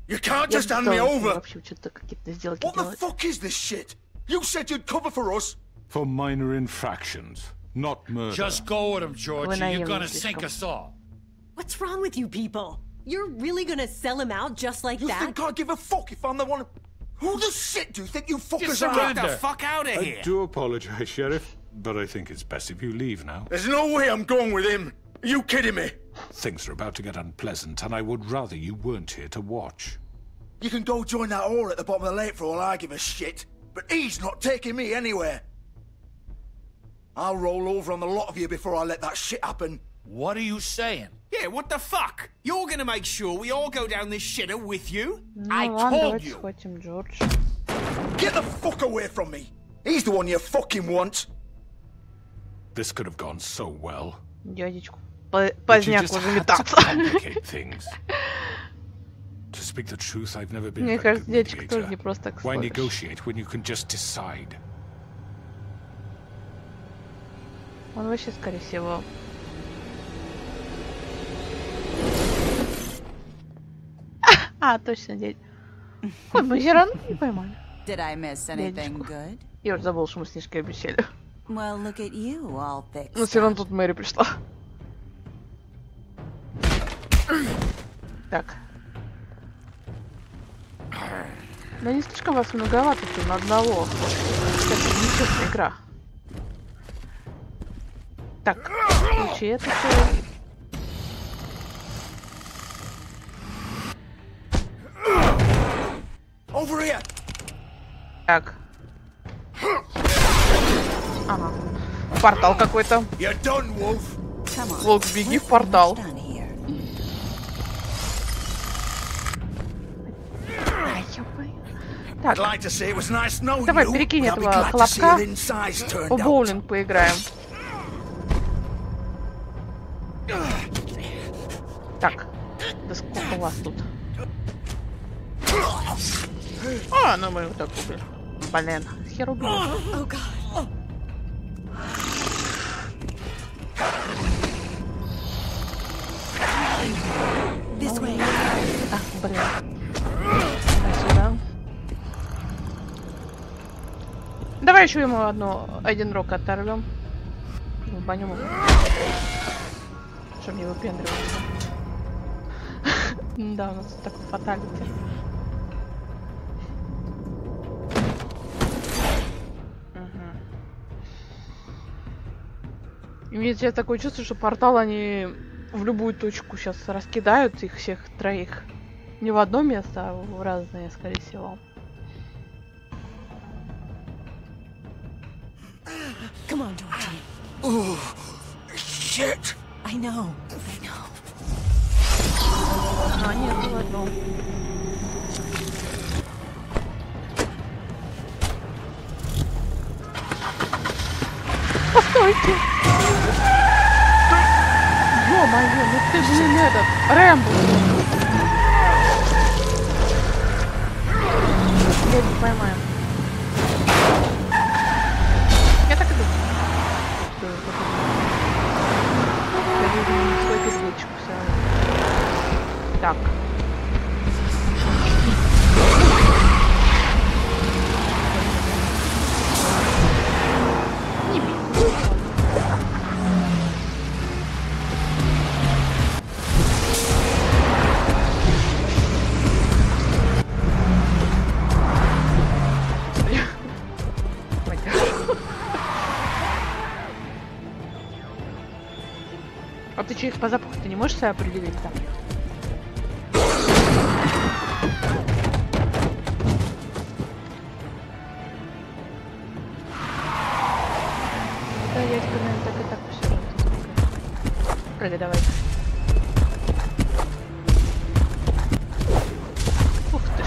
You can't just hand me over! What the fuck is this shit? You said you'd cover for us! For minor infractions, not murder. Just go with him, Georgie. You're gonna sink us all. What's wrong with you people? You're really gonna sell him out just like that? You think I give a fuck if I'm the one... Who the shit do you think you fuckers are? Get the fuck out of here! I do apologize, Sheriff, but I think it's best if you leave now. There's no way I'm going with him! Are you kidding me? Things are about to get unpleasant, and I would rather you weren't here to watch. You can go join that whore at the bottom of the lake for all I give a shit, but he's not taking me anywhere. I'll roll over on the lot of you before I let that shit happen. What are you saying? Yeah, what the fuck? You're gonna make sure we all go down this shitter with you? I told you. Get the fuck away from me. He's the one you fucking want. This could have gone so well. Дядечку, поздняк уже метаться. To speak the truth, I've never been. Мне кажется, дядечка тоже не просто так Why negotiate when you can just decide? Он вообще, скорее всего. А, точно, дядь. Вот мы вчера не поймали. Did I miss anything good? Я уже забыл, что мы с Нишкой обещали. Well, look at you, all fixed. Но все равно тут Мэри пришла. Так. Да не слишком вас многовато тут на одного. Это нечестная игра. Так, включи это все. Так. Ага. Портал какой-то. Волк, беги в портал. Так. Давай перекинь этого хлопка. В боулинг поиграем. Так. Да сколько у вас тут? А, ну мы его так убили. Блин, хер убили. А, блин. Давай сюда. Давай еще ему один рог оторвем. Банем его. Чтобы не выпендриваться. Да, у нас такой фаталити. Имеется такое чувство, что портал они в любую точку сейчас раскидают их всех троих. Не в одно место, а в разные, скорее всего. Come on, Georgie. Oh, shit. I know. А, нет, в одном. Постойте! Ё-моё, ну ты, блин, этот, Рэмбо! Я не поймаю. Я так и думаю. Я вижу свою передачку все равно. Так. Не бей. А ты че их по запаху ты не можешь себя определить там? Да, я тебе, наверное, так и так все равно. Прыгай, давай. Ух ты ж.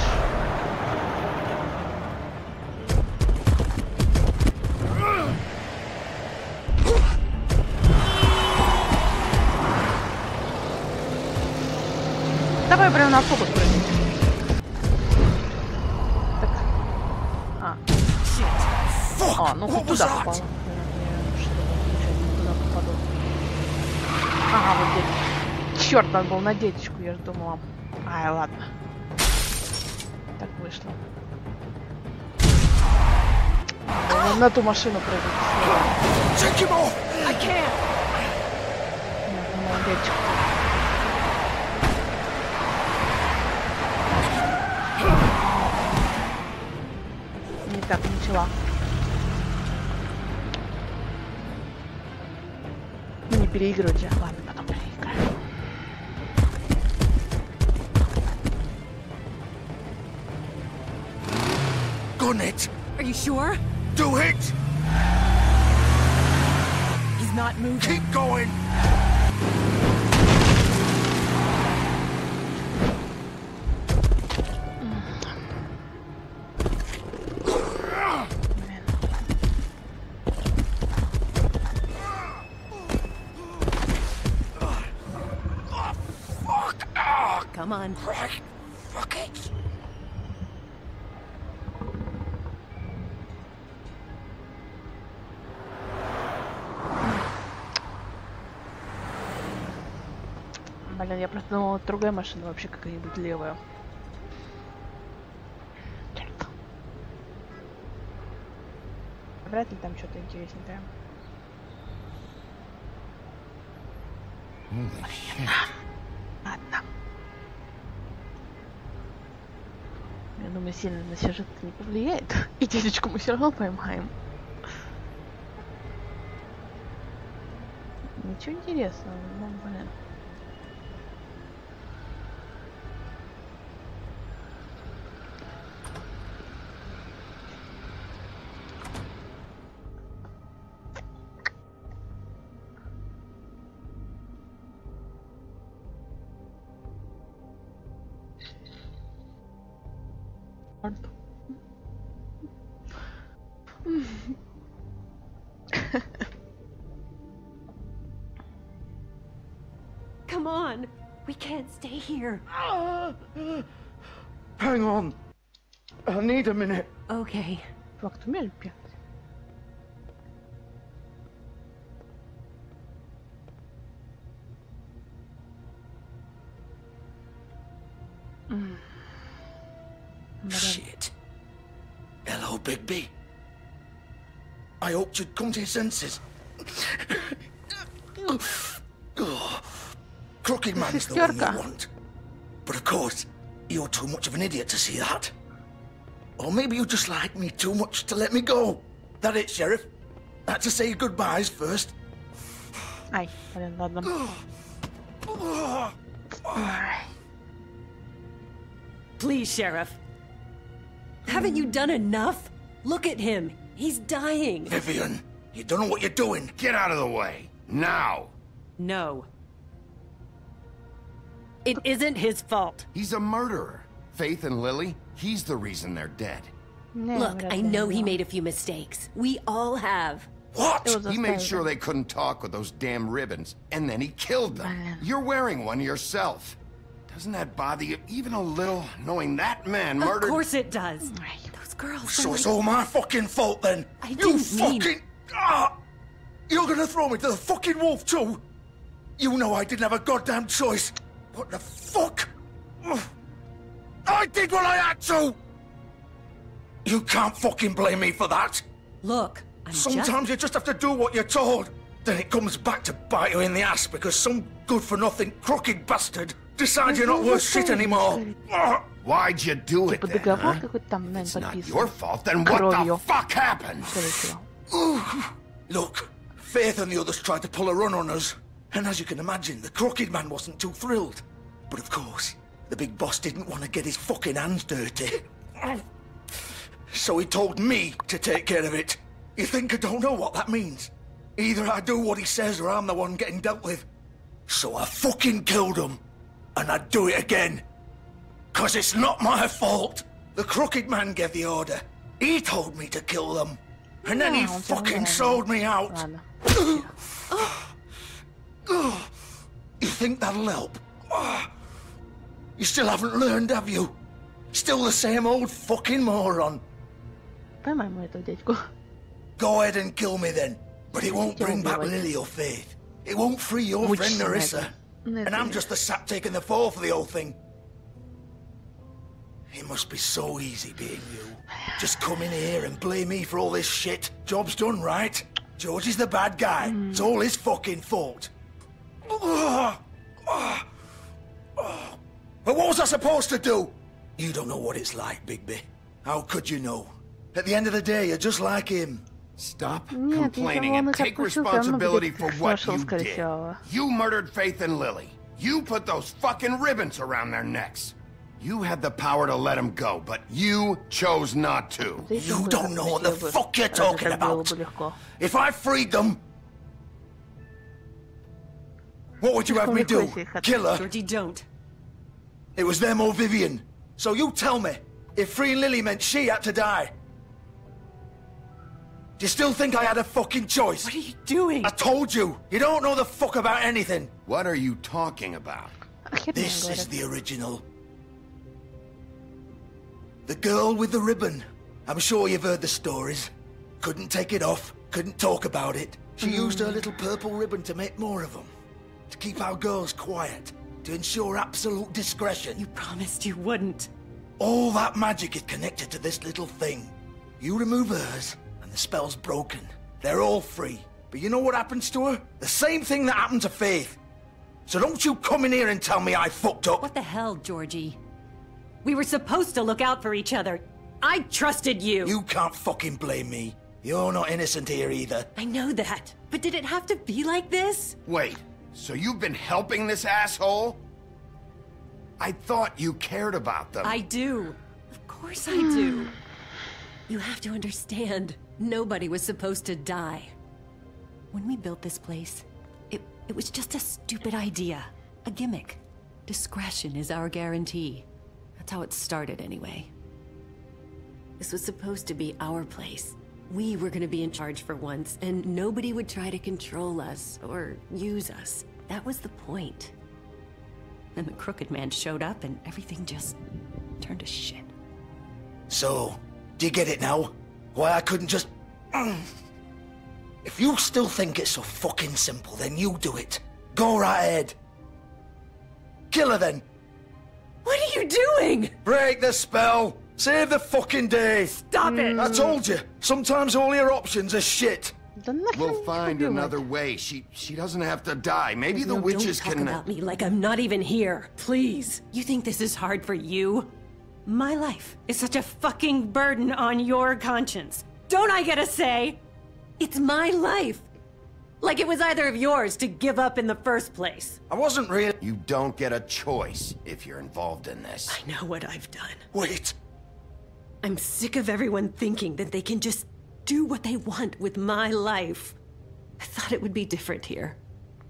Давай прям на фокус прыгнем. Так. Ну хоть туда попало. Туда попаду. Ага, вот здесь. Черт, надо было на деточку, я же думала. Ай, ладно. Так вышло. Надо на ту машину прыгать. Нет, на деточку. Не так начала. Не переигрывайте. Ладно, потом переиграем. Gun it. Are you sure? Do it. He's not moving. Keep going. Come on. Fuck it. Блин, я просто думала, другая машина вообще какая-нибудь левая. Черт. Вряд ли там что-то интересненькое. Ладно. Я думаю, сильно на сюжет не повлияет. И деточку мы все равно поймаем. Ничего интересного, ну, блин. Come on. We can't stay here. Hang on. I need a minute. Okay. Факт умели пять. Shit. Hello, Bigby. I hoped you'd come to your senses. Crooked man's the one you want. But of course, you're too much of an idiot to see that. Or maybe you just like me too much to let me go. That it, Sheriff? I had to say goodbyes first. Ай, блин, ладно. Please, Sheriff. Haven't you done enough? Look at him. He's dying. Vivian, you don't know what you're doing. Get out of the way. Now. No. It isn't his fault. He's a murderer. Faith and Lily, he's the reason they're dead. Look, I know he made a few mistakes. We all have. What? He made sure they couldn't talk with those damn ribbons, and then he killed them. You're wearing one yourself. Doesn't that bother you even a little, knowing that man murdered... Of course it does. Those girls... So it's all my fucking fault then? I didn't mean... You're gonna throw me to the fucking wolf too? You know I didn't have a goddamn choice. What the fuck? I did what I had to! You can't fucking blame me for that. Look, Sometimes you just have to do what you're told. Then it comes back to bite you in the ass because some good-for-nothing crooked bastard decides you're not worth shit anymore. Why'd you do it then, huh? It's not your fault, then what the fuck happened? Look, Faith and the others tried to pull a run on us. And as you can imagine, the crooked man wasn't too thrilled. But of course, the big boss didn't want to get his fucking hands dirty. So he told me to take care of it. You think I don't know what that means? Either I do what he says or I'm the one getting dealt with. So I fucking killed him. And I'd do it again. 'Cause it's not my fault. The crooked man gave the order. He told me to kill them. And then he fucking sold me out. You think that'll help? You still haven't learned, have you? Still the same old fucking moron. Go ahead and kill me then. But it won't bring back Lily or Faith. It won't free your friend Narissa. And I'm just the sap taking the fall for the whole thing. It must be so easy being you. Just come in here and blame me for all this shit. Job's done, right? George is the bad guy. It's all his fucking fault. But what was I supposed to do? You don't know what it's like, Bigby. How could you know? At the end of the day, you're just like him. Stop complaining and take responsibility for what you did. You murdered Faith and Lily. You put those fucking ribbons around their necks. You had the power to let them go, but you chose not to. You don't know what the fuck you're talking about. If I freed them, what would you have me do? Kill her? Georgie, don't. It was them or Vivian. So you tell me, if freeing Lily meant she had to die, do you still think I had a fucking choice? What are you doing? I told you, you don't know the fuck about anything. What are you talking about? This is the original. The girl with the ribbon. I'm sure you've heard the stories. Couldn't take it off, couldn't talk about it. She used her little purple ribbon to make more of them. To keep our girls quiet. To ensure absolute discretion. You promised you wouldn't. All that magic is connected to this little thing. You remove hers, and the spell's broken. They're all free. But you know what happens to her? The same thing that happened to Faith. So don't you come in here and tell me I fucked up. What the hell, Georgie? We were supposed to look out for each other. I trusted you. You can't fucking blame me. You're not innocent here either. I know that. But did it have to be like this? Wait, so you've been helping this asshole? I thought you cared about them. I do. Of course I do. You have to understand, nobody was supposed to die. When we built this place, it was just a stupid idea. A gimmick. Discretion is our guarantee. That's how it started anyway. This was supposed to be our place. We were gonna be in charge for once, and nobody would try to control us or use us. That was the point. Then the crooked man showed up and everything just turned to shit. So, do you get it now? Why I couldn't just... If you still think it's so fucking simple, then you do it. Go right ahead. Kill her then. What are you doing? Break the spell. Save the fucking day. Stop it. I told you. Sometimes all your options are shit. We'll find another way. She doesn't have to die. Maybe the witches don't can... talk about me like I'm not even here. Please. You think this is hard for you? My life is such a fucking burden on your conscience. Don't I get a say? It's my life. Like it was either of yours to give up in the first place. I wasn't really... You don't get a choice if you're involved in this. I know what I've done. Wait. I'm sick of everyone thinking that they can just do what they want with my life. I thought it would be different here.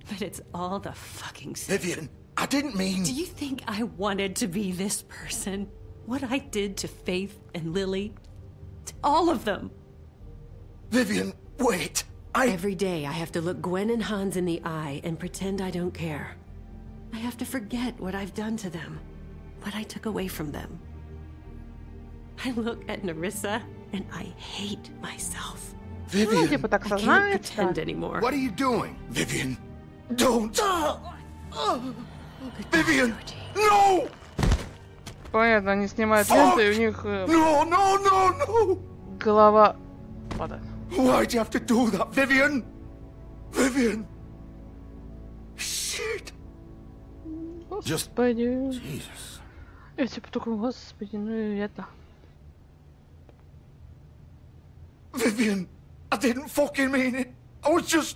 But it's all the fucking same. Vivian, I didn't mean... Do you think I wanted to be this person? What I did to Faith and Lily? To all of them. Vivian, wait. Every day I have to look Gwen and Hans in the eye and pretend I don't care. I have to forget what I've done to them. What I took away from them. I look at Nerissa and I hate myself. Vivian, I can't pretend anymore. What are you doing? Vivian, don't. Vivian, no! Понятно, они снимают ленты, и у них No! голова падает. Why'd you have to do that, Vivian? Vivian! Shit! Господи. Jesus. Я типа такой, господи, ну и это. Vivian, I didn't fucking mean it. I was just...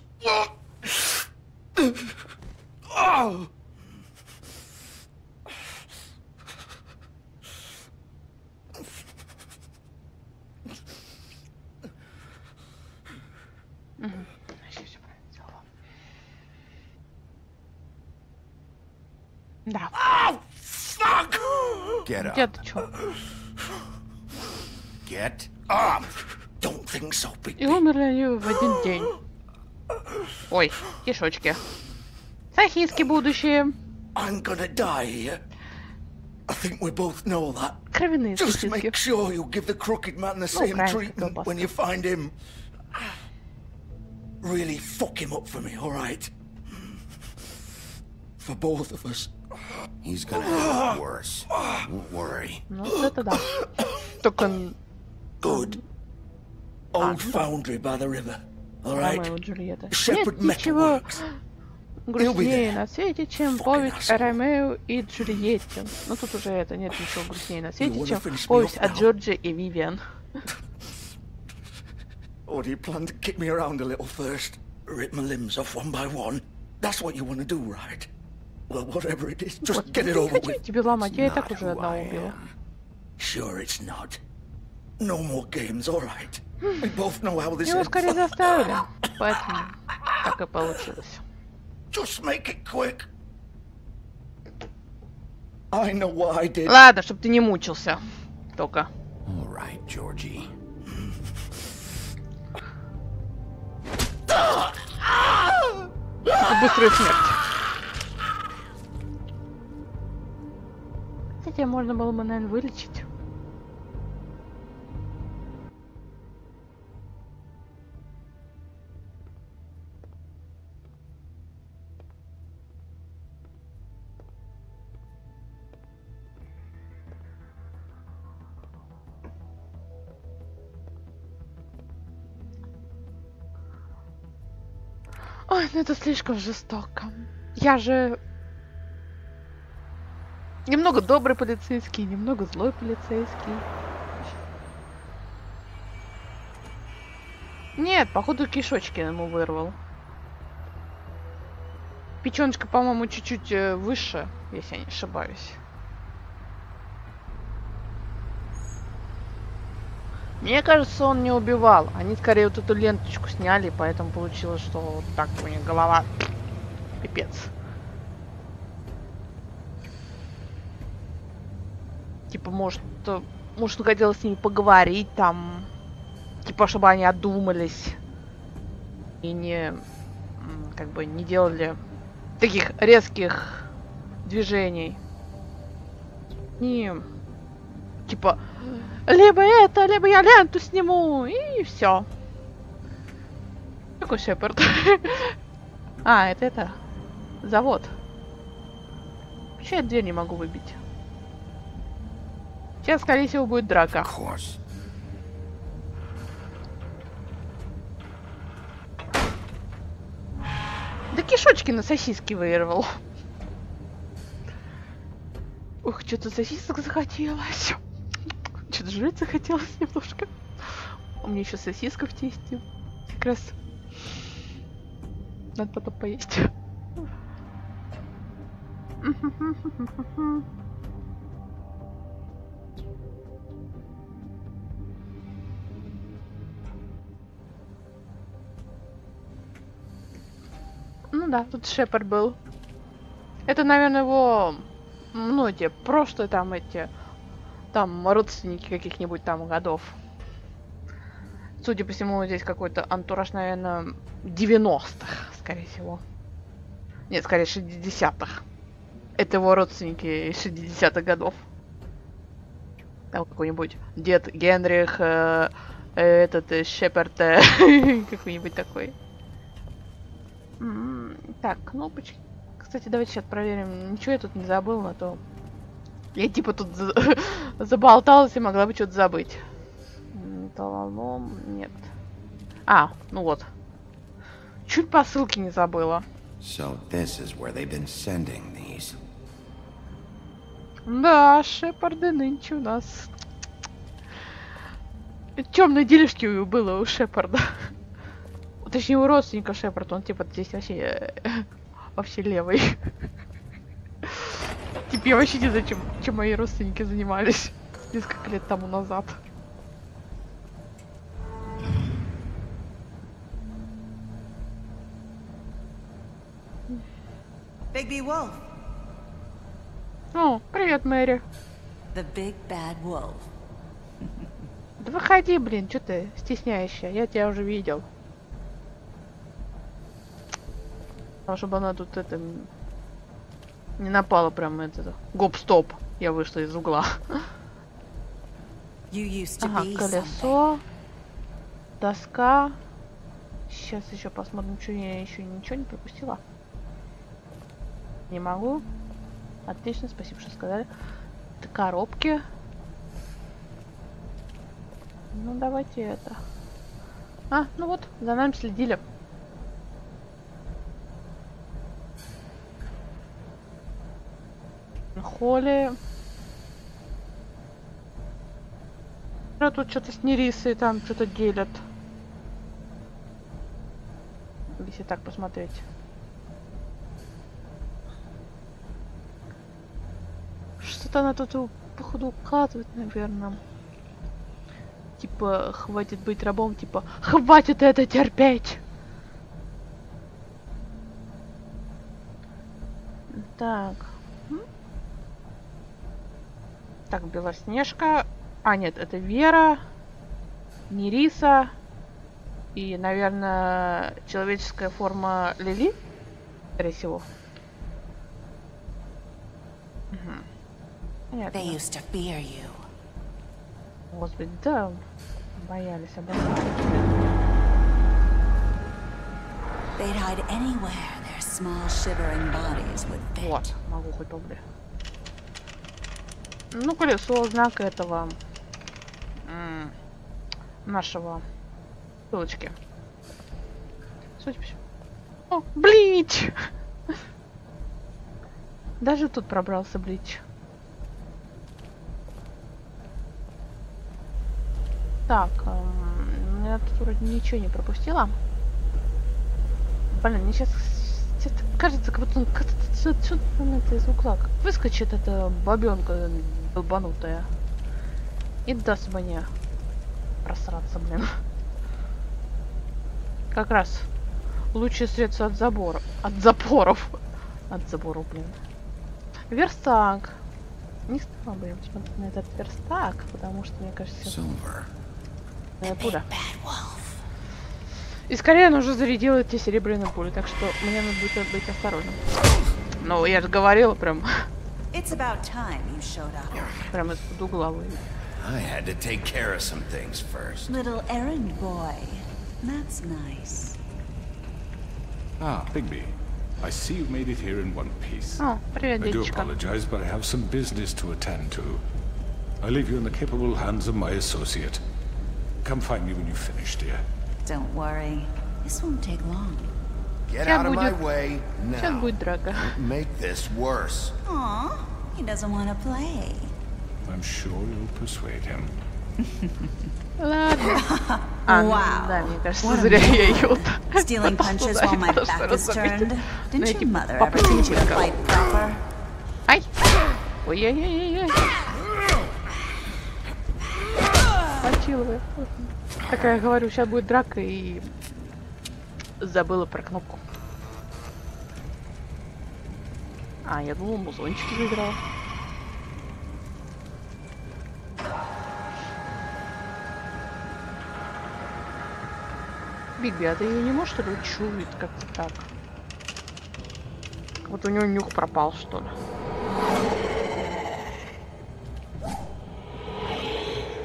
Oh! Да. Oh, fuck! Get up. Дед, чё? Get up. Don't think so, big. И умерли они в один день. Ой, кишочки. Сосиски будущие. I'm gonna die here. I think we both know that. Кровяные Just сосиски. make sure you give the crooked man the same treatment when you find him. Really fuck him up for me, alright? For both of us. He's gonna have it worse. Don't worry. Ну, это да. Только... Good. Old foundry by the river, alright? Ромео и Джульетта. Shepherd Нет ничего He'll be грустнее there. на свете, чем повесть о Ромео и Джульетте. Ну тут уже это, нет ничего грустнее на свете, чем повесть о Джорджи и Вивиан. Or do you plan to kick me around a little first? Rip my limbs off one by one? That's what you want to do, right? Well, whatever it is, just get it over Не хочу with. тебе ломать, я и так уже одного убила. Sure it's not. No more games, alright? We both know how this Его ends. скорее заставили, поэтому так и получилось. Just make it quick. I know what I did. Ладно, чтоб ты не мучился. Только. All right, Georgie. Быстрая смерть. Кстати, можно было бы, наверное, вылечить. Ой, ну это слишком жестоко. Я же немного добрый полицейский, немного злой полицейский. Нет, походу кишочки ему вырвал. Печеночка, по-моему, чуть-чуть выше, если я не ошибаюсь. Мне кажется, он не убивал. Они скорее вот эту ленточку сняли, поэтому получилось, что вот так у них голова. Пипец. Типа, может, он хотел с ними поговорить там. Типа, чтобы они одумались. И не, как бы, не делали таких резких движений. И, типа, либо это, либо я ленту сниму, и все. Какой Шепард? А, это завод. Почему я дверь не могу выбить? Сейчас, скорее всего, будет драка. Да кишочки на сосиски вырвал. Ух, что-то сосисок захотелось. Что-то жрать захотелось немножко. У меня еще сосиска в тесте. Как раз надо потом поесть. Ну да, тут Шепард был. Это, наверное, его, ну, эти прошлые там эти, там родственники каких-нибудь там годов. Судя по всему, здесь какой-то антураж, наверное, 90-х, скорее всего. Нет, скорее 60-х. Это его родственники из 60-х годов. Там какой-нибудь дед Генрих, этот Шепард, какой-нибудь такой. Так, кнопочки. Кстати, давайте сейчас проверим. Ничего я тут не забыл, на то. Я типа тут заболталась и могла бы что-то забыть. Таланом нет. А, ну вот. Чуть по ссылке не забыла. So this is where they've been sending these. Да, Шепарды нынче у нас. Темные делишки было у Шепарда. Точнее, у родственника Шепарда, он типа здесь вообще левый. Типа я вообще не знаю, чем мои родственники занимались несколько лет тому назад. Big Wolf. О, привет, Мэри. The big bad wolf. Да выходи, блин, что ты стесняешься? Я тебя уже видел. Чтобы она тут это не напала прям это. Гоп-стоп. Я вышла из угла. Ага, колесо. Доска. Сейчас еще посмотрим, что я еще ничего не пропустила. Не могу. Отлично, спасибо, что сказали. Это коробки. Ну, давайте это. А, ну вот, за нами следили. Холли. Тут что-то с Нерисой там что-то делят. Если так посмотреть. Что-то она тут походу указывает, наверное. Типа, хватит быть рабом, типа, хватит это терпеть. Так. Так, Белоснежка. А, нет, это Вера. Нериса. И, наверное, человеческая форма Лили. Скорее всего. Понятно. Господи, да. Боялись обожать. Вот, могу хоть побли. Ну, колесо, знак этого нашего ссылочки. Судя по всему. О, Блич! Даже тут пробрался Блич. Так, я тут вроде ничего не пропустила. Блин, мне сейчас кажется, как будто он что-то из угла как выскочит эта бабенка долбанутая и даст мне просраться, блин. Как раз лучшее средство от забора, от запоров, блин. Верстак. Не стала бы я смотреть на этот верстак, потому что мне кажется, пуля. И скорее он уже зарядил эти серебряные пули, так что мне надо будет быть осторожным. Ну, я же говорила прям. Прям из-под угла вы. I had to take care of some things first. Little errand boy. That's nice. Ah, Bigby. I see you've made it here in one piece. О, привет, I do деточка. apologize, but I have some business to attend to. I leave you in the capable hands of my associate. Come find me when you've finished, dear. Don't worry. This won't take long. Get out of my way now. Сейчас будет драка. Don't make this worse. Aw, he doesn't want to play. I'm sure you'll persuade him. Ладно. Wow. Да, мне кажется, зря я ее Stealing punches while my back is turned. Didn't your mother ever teach you to fight proper? Ай! Ой-ой-ой-ой-ой. Почиловая. Такая, говорю, сейчас будет драка и забыла про кнопку. А, я думала, музончики заиграла. Бигби, а ты ее не можешь, что ли, чует как-то так? Вот у него нюх пропал, что ли.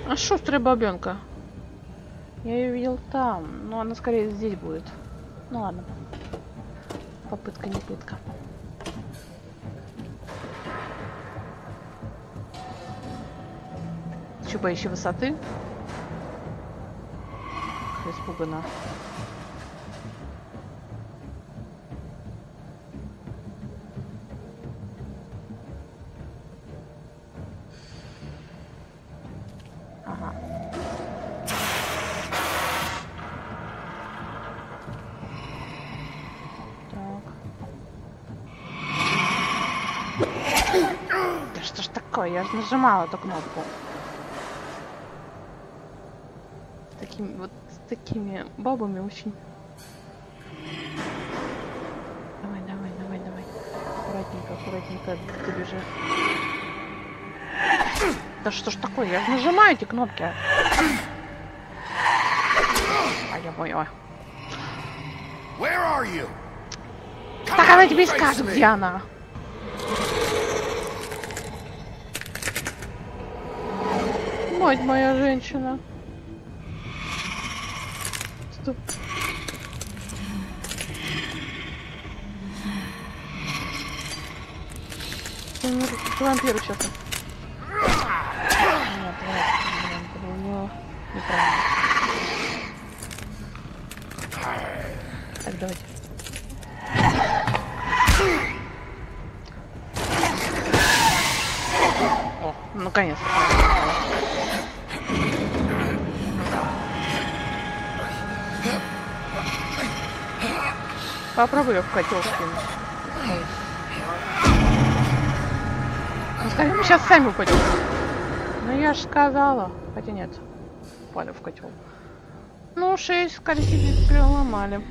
А шустрая бабенка. Я ее видел там, но она скорее здесь будет. Ну ладно. Попытка не пытка. Че, боишься высоты? Испугана. Ага. Да что ж такое? Я же нажимала эту кнопку. Такими бабами очень. Давай. Аккуратненько добежи. Да что ж такое? Я же нажимаю эти кнопки. Ой-ой-ой. Так она тебе и скажет, где она. Мать моя женщина. Стоп. Вампиры сейчас. Нет, у него неправильно. Так, давайте. О, наконец-то. Попробуй ее в котел скинуть. Ну, скорее мы сейчас сами упадем. Ну, я же сказала. Хотя нет. Упали в котел. Ну, 6 колесиц переломали.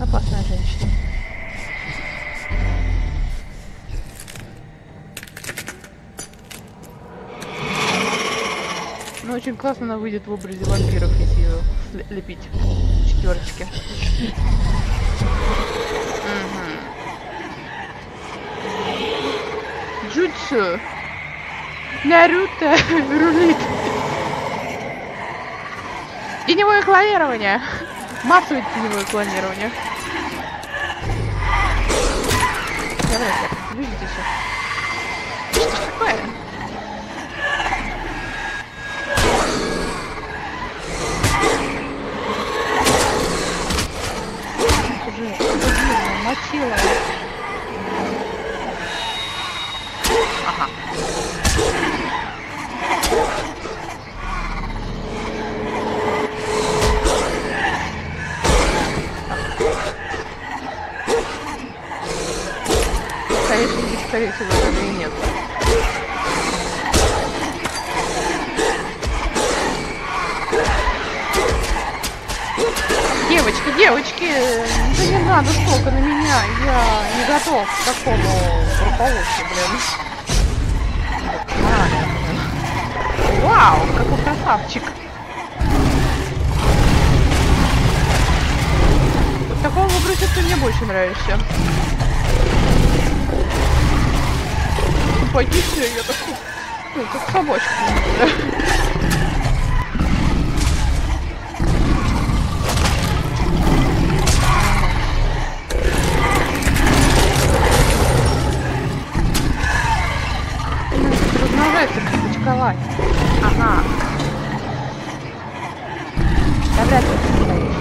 Опасная женщина. Ну, очень классно она выйдет в образе вампиров, если ее лепить. Четверочки. Джутсу. Наруто рулит. Теневое клонирование. Массовое теневое клонирование. Давайте, видите все. Что ж такое? Мочила. Ага. Скорее всего, даже и нет. Девочки, да не надо столько на меня, я не готов к такому руководству, блин. Вау, какой красавчик. В таком образе ты мне больше нравишься. Симпатичная, я такой, ну, как собачка. На. Да вряд ли настоящий.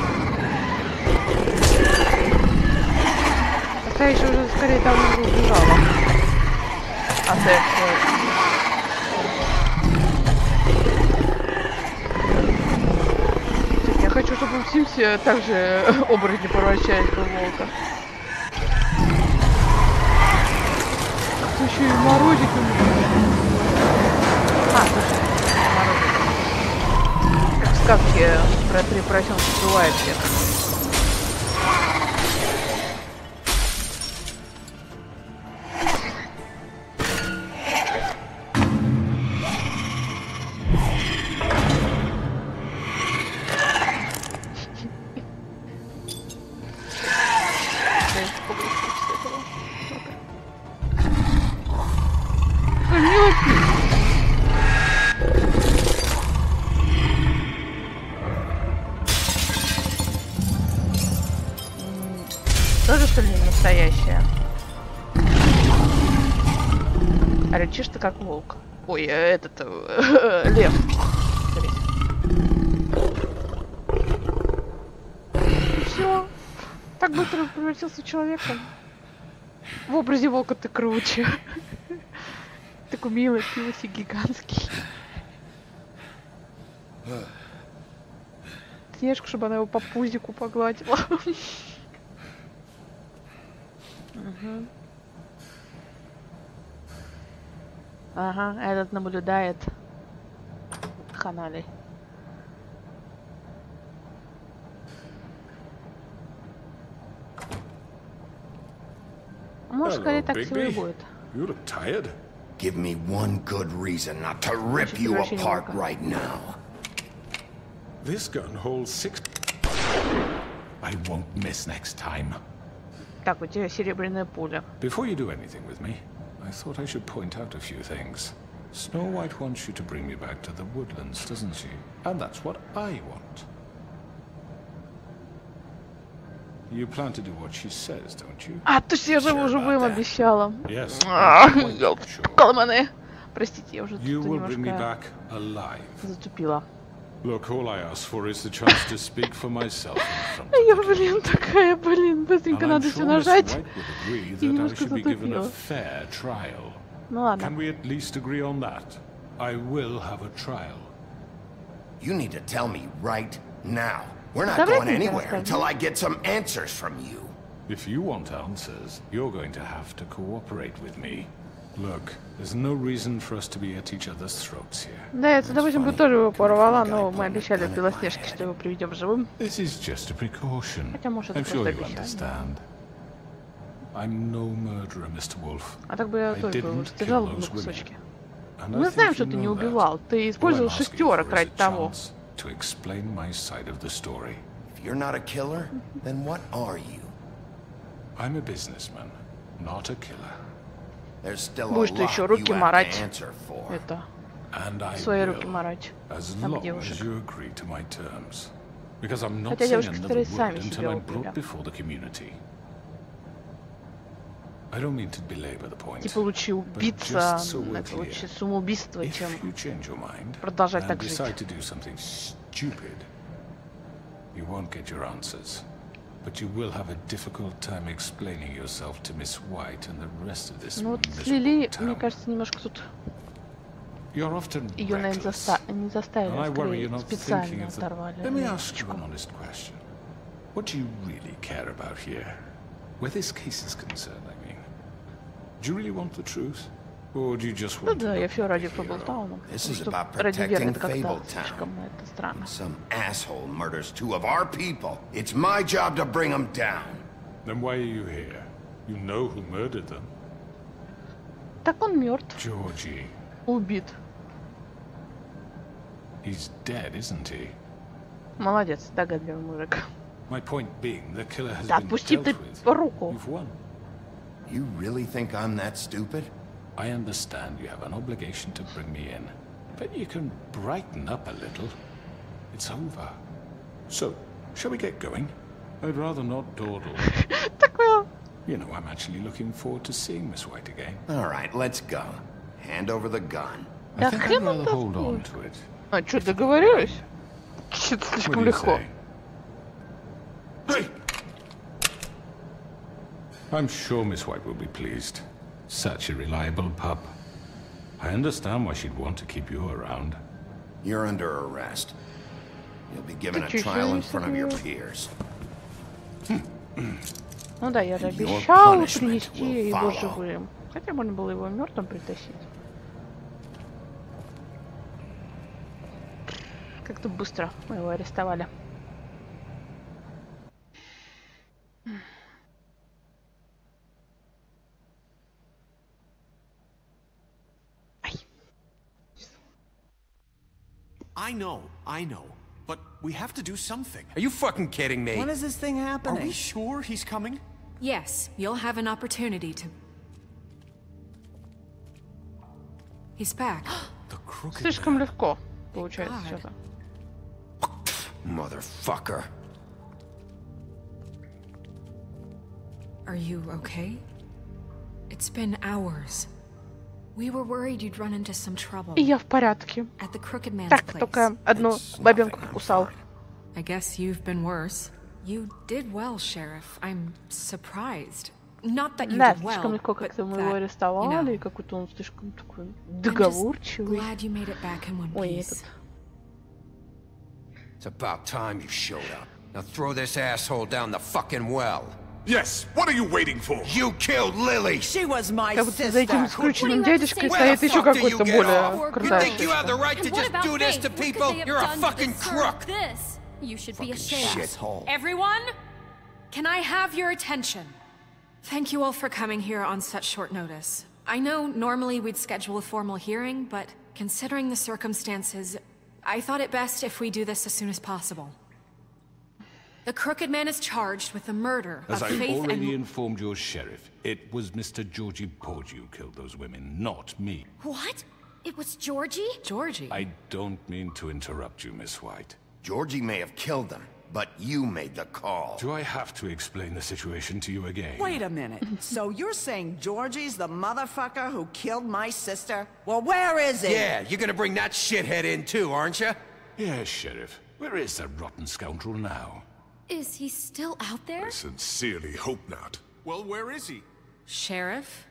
Настоящий уже скорее давно убежала. А ты я хочу, чтобы в Симсе также оборотни превращались в волка. Еще и морозик. А, слушай, морозик. Как в сказке про 3 поросенка бывает всех. Тоже, что ли, не настоящая? А рычишь ты как волк. Ой, этот... лев. Все. Так быстро превратился в человека. В образе волка ты круче. Такой милый, пивоси гигантский. Снежку, чтобы она его по пузику погладила. Угу. Ага, этот наблюдает каналы. Может, скорее так всего и будет. You look tired. Give me one good reason not to rip you apart right now. This gun holds 6. I won't miss next time. Так, у тебя серебряная пуля. Before you do anything with me, I thought I should point out a few things. Snow White wants you to bring me back to the woodlands, doesn't she? And that's what I want. You plan to do what she says, don't you? А, то я же уже им обещала. Yes. Колманы. Простите, я уже тут You will bring me немножко back alive. затупила. Look, all I ask for is the chance to speak for myself in front Я, блин, такая, блин, быстренько надо все нажать. И немножко be given a затупила. fair trial. Ну ладно. Can we at least agree on that? I will have a trial. You need to tell me right now. We're not Давай going ты anywhere расскажи. until I get some answers from you. If you want answers, you're going to have to cooperate with me. Look, there's no reason for us to be at each other's throats here. Да, я с удовольствием бы тоже его порвала, но мы обещали в Белоснежке, что его приведем живым. This is just a precaution. Хотя, может, I'm это sure просто you обещание. understand. I'm no murderer, Mr. Wolf. А так бы я I тоже didn't держал kill бы на those women. кусочки. And I Мы знаем, think что you ты не know that. убивал. Ты использовал All I'm asking шестерок for is ради a того. chance to explain my side of the story. If you're not a killer, then what are you? I'm a businessman, not a killer. There's still a Будешь ты lot еще you руки have to марать. answer for. Это. And I Свои руки will, марать. as Об long as девушек. you agree to my terms. Because I'm not Хотя saying девушки, another которые word сами until себя I'm убили. brought before the community. I don't mean to belabor the point. Типа лучше but убиться, just so we're это clear, лучше самоубийство, чем if you change your mind продолжать and так жить. decide to do something stupid, you won't get your answers. But you will have a difficult time explaining yourself to Miss White and the rest of this Ну вот с miserable Лили, town. мне кажется, немножко тут You're often ее, наверное, reckless. не заставили, And I worry скорее you're not thinking специально of the... оторвали. Let me ask you an honest question. What do you really care about here? Where this case is concerned, I mean. Do you really want the truth? Or do you just Ну want да, to я look все ради like a hero? Фаблтауна. This is Что about ради Веры protecting это как-то Fabletown. слишком это странно. Some asshole murders 2 of our people. It's my job to bring them down. Then why are you here? You know who murdered them. Так он мертв. Georgie. Убит. He's dead, isn't he? Молодец, догадливый мужик. My point being, the killer has Да been отпусти dealt ты with. руку. You've won. You really think I'm that stupid? I understand you have an obligation to bring me in, but you can brighten up a little. It's over. So, shall we get going? I'd rather not dawdle. You know, I'm actually looking forward to seeing Miss White again. All right, let's go. Hand over the gun. Да хрен он такой. А что, договорились? Что-то слишком легко. I'm sure Miss White will be pleased. Such a reliable pup. I understand why she'd want to keep you around. You're under arrest. You'll be given a trial in front of your peers. Ну да, я же обещал принести его живым. Хотя можно было его мертвым притащить. Как-то быстро мы его арестовали. I know. But we have to do something. Are you fucking kidding me? When is this thing happening? Are we sure he's coming? Yes, you'll have an opportunity to... He's back. Слишком легко получается что-то. Motherfucker. Are you okay? It's been hours. We were worried you'd run into some trouble. И я в порядке. At the crooked man's Так, place. только одну бабенку покусал. I guess you've been worse. You did well, Sheriff. I'm surprised. Not that you Да, did well, слишком легко как-то мы его арестовали, какой-то он слишком такой договорчивый. Glad you made it back in one piece. It's about time you showed up. Now throw this asshole down the fucking well. Yes, what are you waiting for? You killed Lily! She was my Как будто за этим sister. скрученным дядечкой стоит еще какой-то более крутая. You think you have the right to just do this to people? You're a fucking crook! You should be Fucking ashamed. shithole. Everyone, can I have your attention? Thank you all for coming here on such short notice. I know normally we'd schedule a formal hearing, but considering the circumstances, I thought it best if we do this as soon as possible. The crooked man is charged with the murder As of I've Faith already and... informed your sheriff, it was Mr. Georgie Porgy who killed those women, not me. What? It was Georgie? Georgie? I don't mean to interrupt you, Miss White. Georgie may have killed them, but you made the call. Do I have to explain the situation to you again? Wait a minute. So you're saying Georgie's the motherfucker who killed my sister? Well, where is he? Yeah, you're gonna bring that shithead in too, aren't you? Yes, Sheriff. Where is that rotten scoundrel now? Is he still out there? I sincerely hope not. Well, where is he? Sheriff?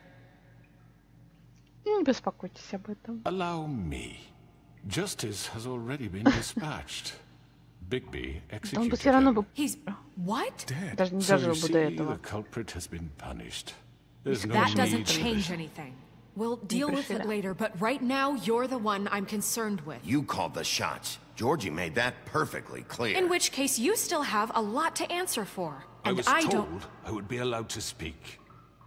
Не беспокойтесь об этом. Allow me. Justice has already been dispatched. Bigby Он бы executed все равно бы... He's... What? Даже не So дожил you бы до see, этого. the culprit has been punished. There's no That doesn't need to- change anything. We'll deal with it later, but right now you're the one I'm concerned with. You called the shots. Georgie made that perfectly clear. In which case, you still have a lot to answer for. I And was I told don't... I would be allowed to speak.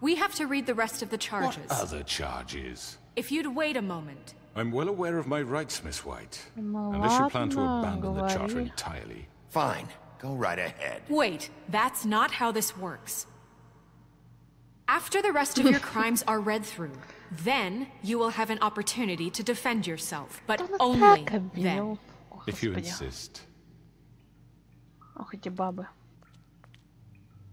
We have to read the rest of the charges. What other charges? If you'd wait a moment. I'm well aware of my rights, Miss White. Unless you plan to abandon the charter entirely. Fine. Go right ahead. Wait, that's not how this works. After the rest of your crimes are read through, then you will have an opportunity to defend yourself, but only then. If you insist. Ох, эти бабы.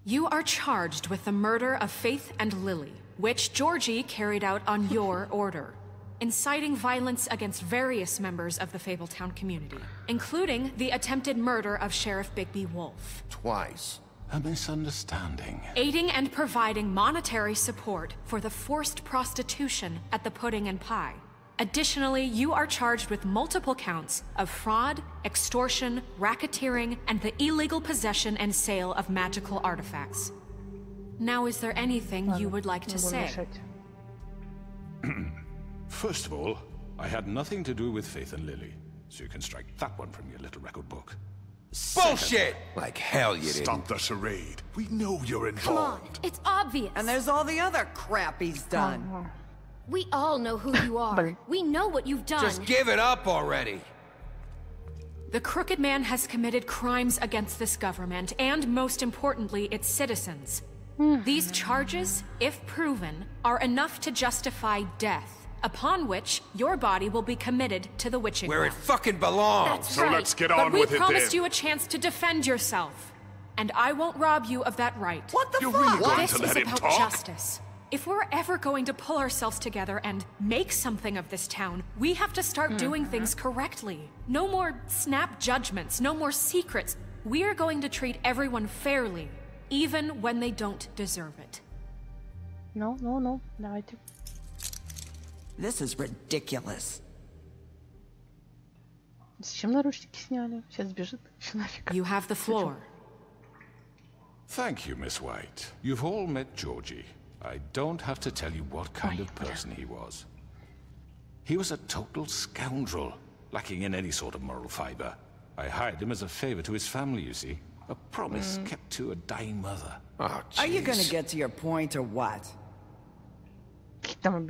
You are charged with the murder of Faith and Lily, which Georgie carried out on your order, inciting violence against various members of the Fabletown community, including the attempted murder of Sheriff Bigby Wolf. Twice. A misunderstanding. Aiding and providing monetary support for the forced prostitution at the Pudding and Pie. Additionally, you are charged with multiple counts of fraud, extortion, racketeering, and the illegal possession and sale of magical artifacts. Now, is there anything you would like to say? First of all, I had nothing to do with Faith and Lily, so you can strike that one from your little record book. Bullshit! Like hell you didn't. Stop the charade. We know you're Come on, involved. it's obvious. And there's all the other crap he's done. We all know who you are. We know what you've done. Just give it up already. The Crooked Man has committed crimes against this government, and most importantly, its citizens. These charges, if proven, are enough to justify death, upon which your body will be committed to the witching Where it well. fucking belongs. That's So right. let's get on but with we it promised then. you a chance to defend yourself, and I won't rob you of that right. What the You're fuck? really going This to is let him about talk? justice. If we're ever going to pull ourselves together and make something of this town, we have to start doing things correctly. No more snap judgments, no more secrets. We are going to treat everyone fairly, even when they don't deserve it. No, давайте. This is ridiculous. Зачем наручники сняли? Сейчас сбежит. You have the floor. Thank you, Miss White. You've all met Georgie. I don't have to tell you what kind of person he was. He was a total scoundrel, lacking in any sort of moral fiber. I hired him as a favor to his family, you see. A promise kept to a dying mother. Oh, are you gonna get to your point or what?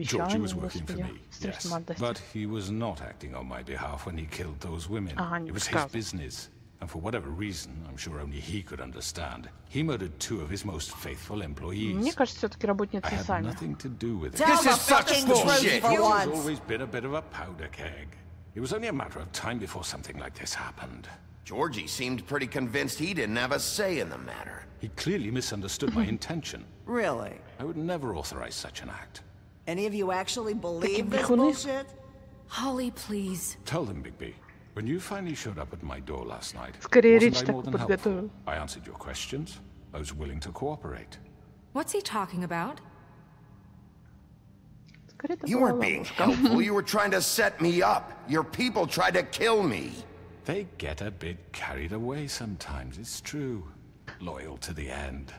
Georgie was working for me, yes. But he was not acting on my behalf when he killed those women. It was his business. And for whatever reason, I'm sure only he could understand, he murdered 2 of his most faithful employees. Мне кажется, все-таки работницы I had сами. nothing to do with it. This is such bullshit. He has always been a bit of a powder keg. It was only a matter of time before something like this happened. Georgie seemed pretty convinced he didn't have a say in the matter. He clearly misunderstood my intention. Really? I would never authorize such an act. Any of you actually believe this bullshit? Holly, please. Tell them, Bigby. When you finally showed up at my door last night, Скорее wasn't речь I more так than helpful? подготовил. I answered your questions. I was willing to cooperate. What's he talking about? You weren't being helpful. You were trying to set me up. Your people tried to kill me. They get a bit carried away sometimes, it's true. Loyal to the end.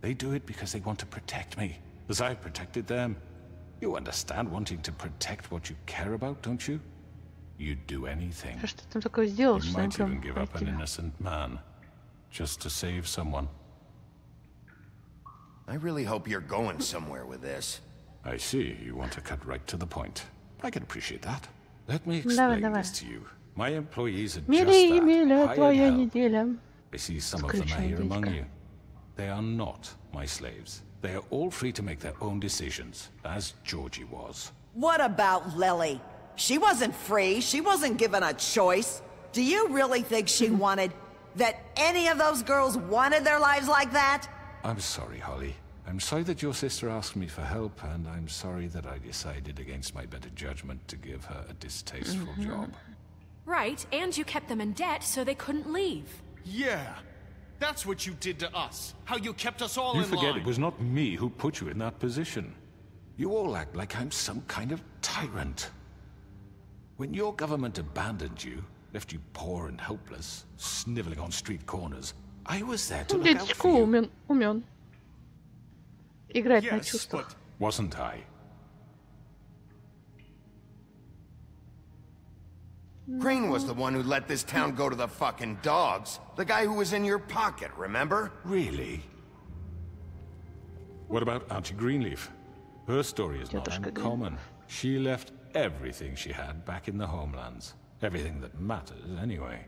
They do it because they want to protect me, as I've protected them. You understand wanting to protect what you care about, don't you? You'd do anything. Что ты такое сделал, You что might прям even give up an innocent man, just to save someone. I really hope you're going somewhere with this. I see. You want to cut right to the point. I can appreciate that. Let me explain this to you. My employees are just that, hired help. I see some of them are here among you. They are not my slaves. They are all free to make their own decisions, as Georgie was. What about Lily? She wasn't free. She wasn't given a choice. Do you really think she wanted... that any of those girls wanted their lives like that? I'm sorry, Holly. I'm sorry that your sister asked me for help, and I'm sorry that I decided against my better judgment to give her a distasteful job. Right, and you kept them in debt so they couldn't leave. Yeah, that's what you did to us. How you kept us all You in line. forget it was not me who put you in that position. You all act like I'm some kind of tyrant. When your government abandoned you, left you poor and helpless, sniveling on street corners, I was there to look out for you. Умен. Играть на чувствах. Wasn't I? Crane was the one who let this town go to the fucking dogs. The guy who was in your pocket, remember? Really? What about Auntie Greenleaf? Her story is not uncommon. She left everything she had back in the homelands. Everything that matters, anyway.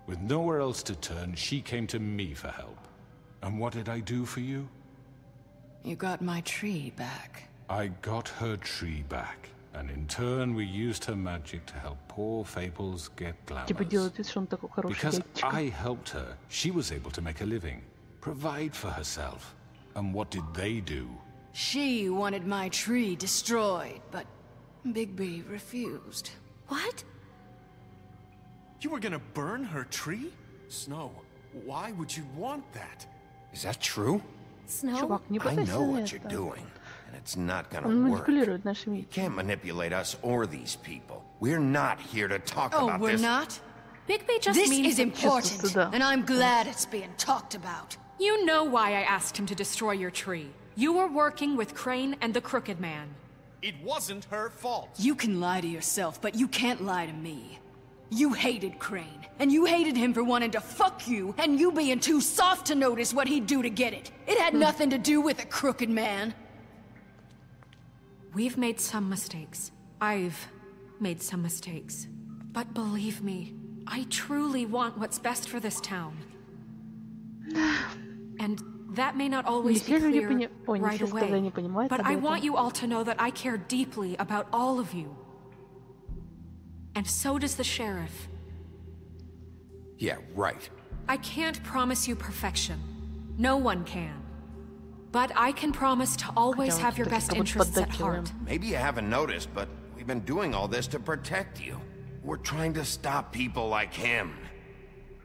With nowhere else to turn, she came to me for help. And what did I do for you? You got my tree back. I got her tree back. And in turn, we used her magic to help poor Fables get glamours. Because I helped her, she was able to make a living, provide for herself. And what did they do? She wanted my tree destroyed, but Bigby refused. What? You were gonna burn her tree? Snow, why would you want that? Is that true? Snow? I know what you're doing, and it's not gonna work. You can't manipulate us or these people. We're not here to talk about this. Oh, we're not? Bigby just This means is important, and I'm glad it's being talked about. You know why I asked him to destroy your tree. You were working with Crane and the Crooked Man. It wasn't her fault. You can lie to yourself, but you can't lie to me. You hated Crane, and you hated him for wanting to fuck you, and you being too soft to notice what he'd do to get it. It had nothing to do with the Crooked Man. We've made some mistakes. I've made some mistakes. But believe me, I truly want what's best for this town. And that may not always be clear right away, but I want you all to know that I care deeply about all of you. And so does the sheriff. Yeah, right. I can't promise you perfection. No one can. But I can promise to always have your best interests at heart. Maybe you haven't noticed, but we've been doing all this to protect you. We're trying to stop people like him.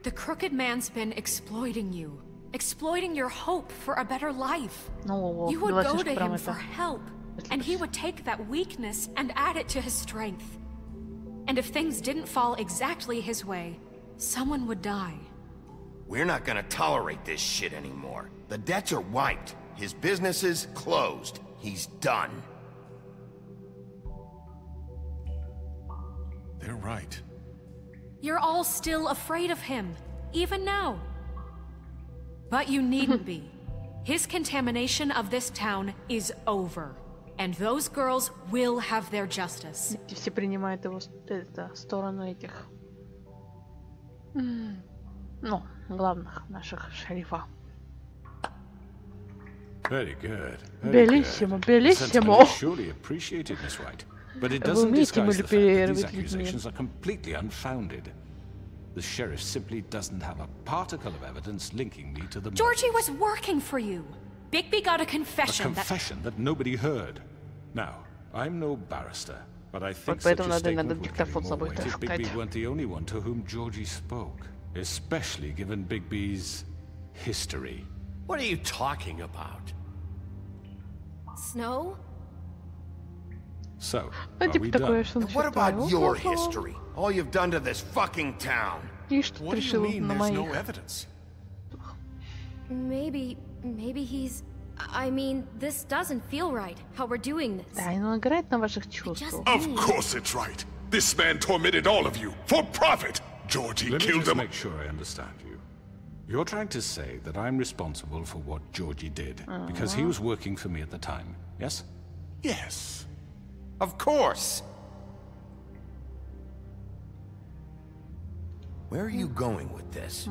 The crooked man's been exploiting you. Exploiting your hope for a better life. You would go to him for help, and he would take that weakness and add it to his strength. And if things didn't fall exactly his way, someone would die. We're not gonna tolerate this shit anymore. The debts are wiped. His business is closed. He's done. They're right. You're all still afraid of him, even now. But you needn't be. His contamination of this town is over. And those girls will have their justice. Все принимают его сторону этих, ну, главных наших шерифа. Very good. Bellissimo, bellissimo. Surely appreciated, Miss White. But it doesn't disguise the fact that these accusations are completely unfounded. The sheriff simply doesn't have a particle of evidence linking me to the Georgie was working for you. Bigby got a confession. A confession that nobody heard. Now, I'm no barrister, but I think Вот such a statement надо would carry диктофон more собой weight if Bigby weren't the only one to whom Georgie spoke, especially given Bigby's history. What are you talking about? Snow? So, are we done? What about your history? All you've done to this fucking town. What do you mean there's no evidence? Maybe he's... I mean, this doesn't feel right, how we're doing this. Да, он играет на ваших чувствах. Of course it's right. This man tormented all of you for profit. Georgie killed them. Let me just make sure I understand you. You're trying to say that I'm responsible for what Georgie did because he was working for me at the time, yes? Yes. Of course. Where are you going with this?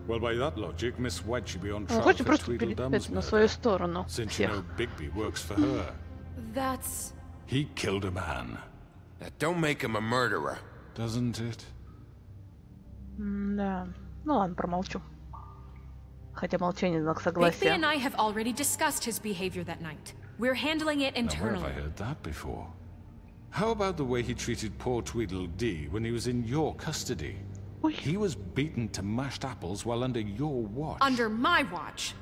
Well, by that logic, Miss White should be on Он trial хочет for просто Tweedledum's на свою murder, сторону since you know всех. Bigby works for her. That's... He killed a man. That don't make him a murderer. Doesn't it? Да. Ну ладно, промолчу. Хотя молчание знак Bigby согласия. and I have already discussed his behavior that night. We're handling it Now, where internally. have I heard that before? How about the way he treated poor Tweedledee when he was in your custody? He was beaten to mashed apples while under your watch. Under my watch.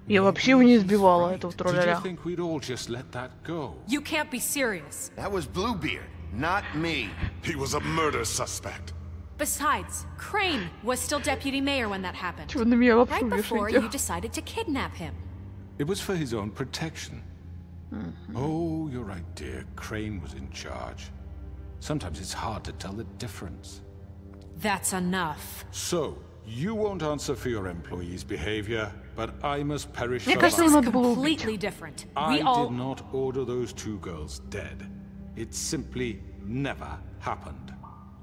Я вообще его не избивала, этого Did you тролля. think we'd all just let that go? You can't be serious. That was Bluebeard, not me. He was a murder suspect. Besides, Crane was still deputy mayor when that happened. Чего на меня лапшу Right before вешаете? you decided to kidnap him. It was for his own protection. Oh, you're right, dear. Crane was in charge. Sometimes it's hard to tell the difference. That's enough. So, you won't answer for your employees' behavior, but I must perish Мне for кажется, mine. его надо было убить. Completely different. I We all... did not order those two girls dead. It simply never happened.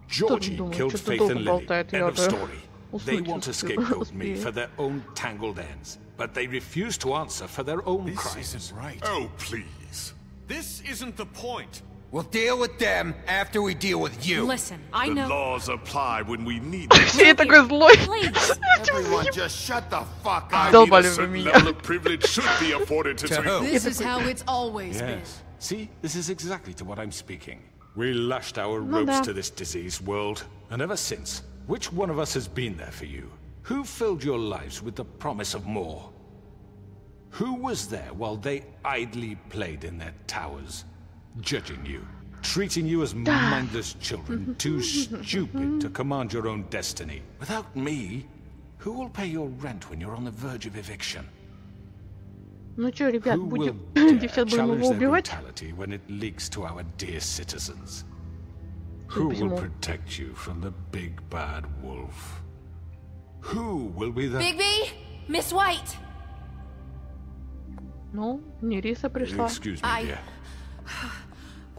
Georgie killed Faith and Lily. End of story. They want to scapegoat me for their own tangled ends, but they refuse to answer for their own crimes. This isn't right. Oh, please. This isn't the point. We'll deal with them after we deal with you. Listen, I The know... laws apply when we need them. Я такой злой. Please. Everyone just shut the fuck up. I mean, a certain level of privilege should be afforded to who? This is how it's always been. Yes. See, this is exactly to what I'm speaking. We lashed our ropes to this diseased world, and ever since, which one of us has been there for you? Who filled your lives with the promise of more? Who was there while they idly played in their towers, judging you, treating you as mindless children, too stupid to command your own destiny? Without me, who will pay your rent when you're on the verge of eviction? Ну что, ребят, Who will будем... dare Сейчас будем challenge его their убивать? brutality when it leaks to our dear citizens? Who will protect you from the big bad wolf? Who will be the... Bigby? Miss White! Ну, Нериса пришла. Excuse me, dear.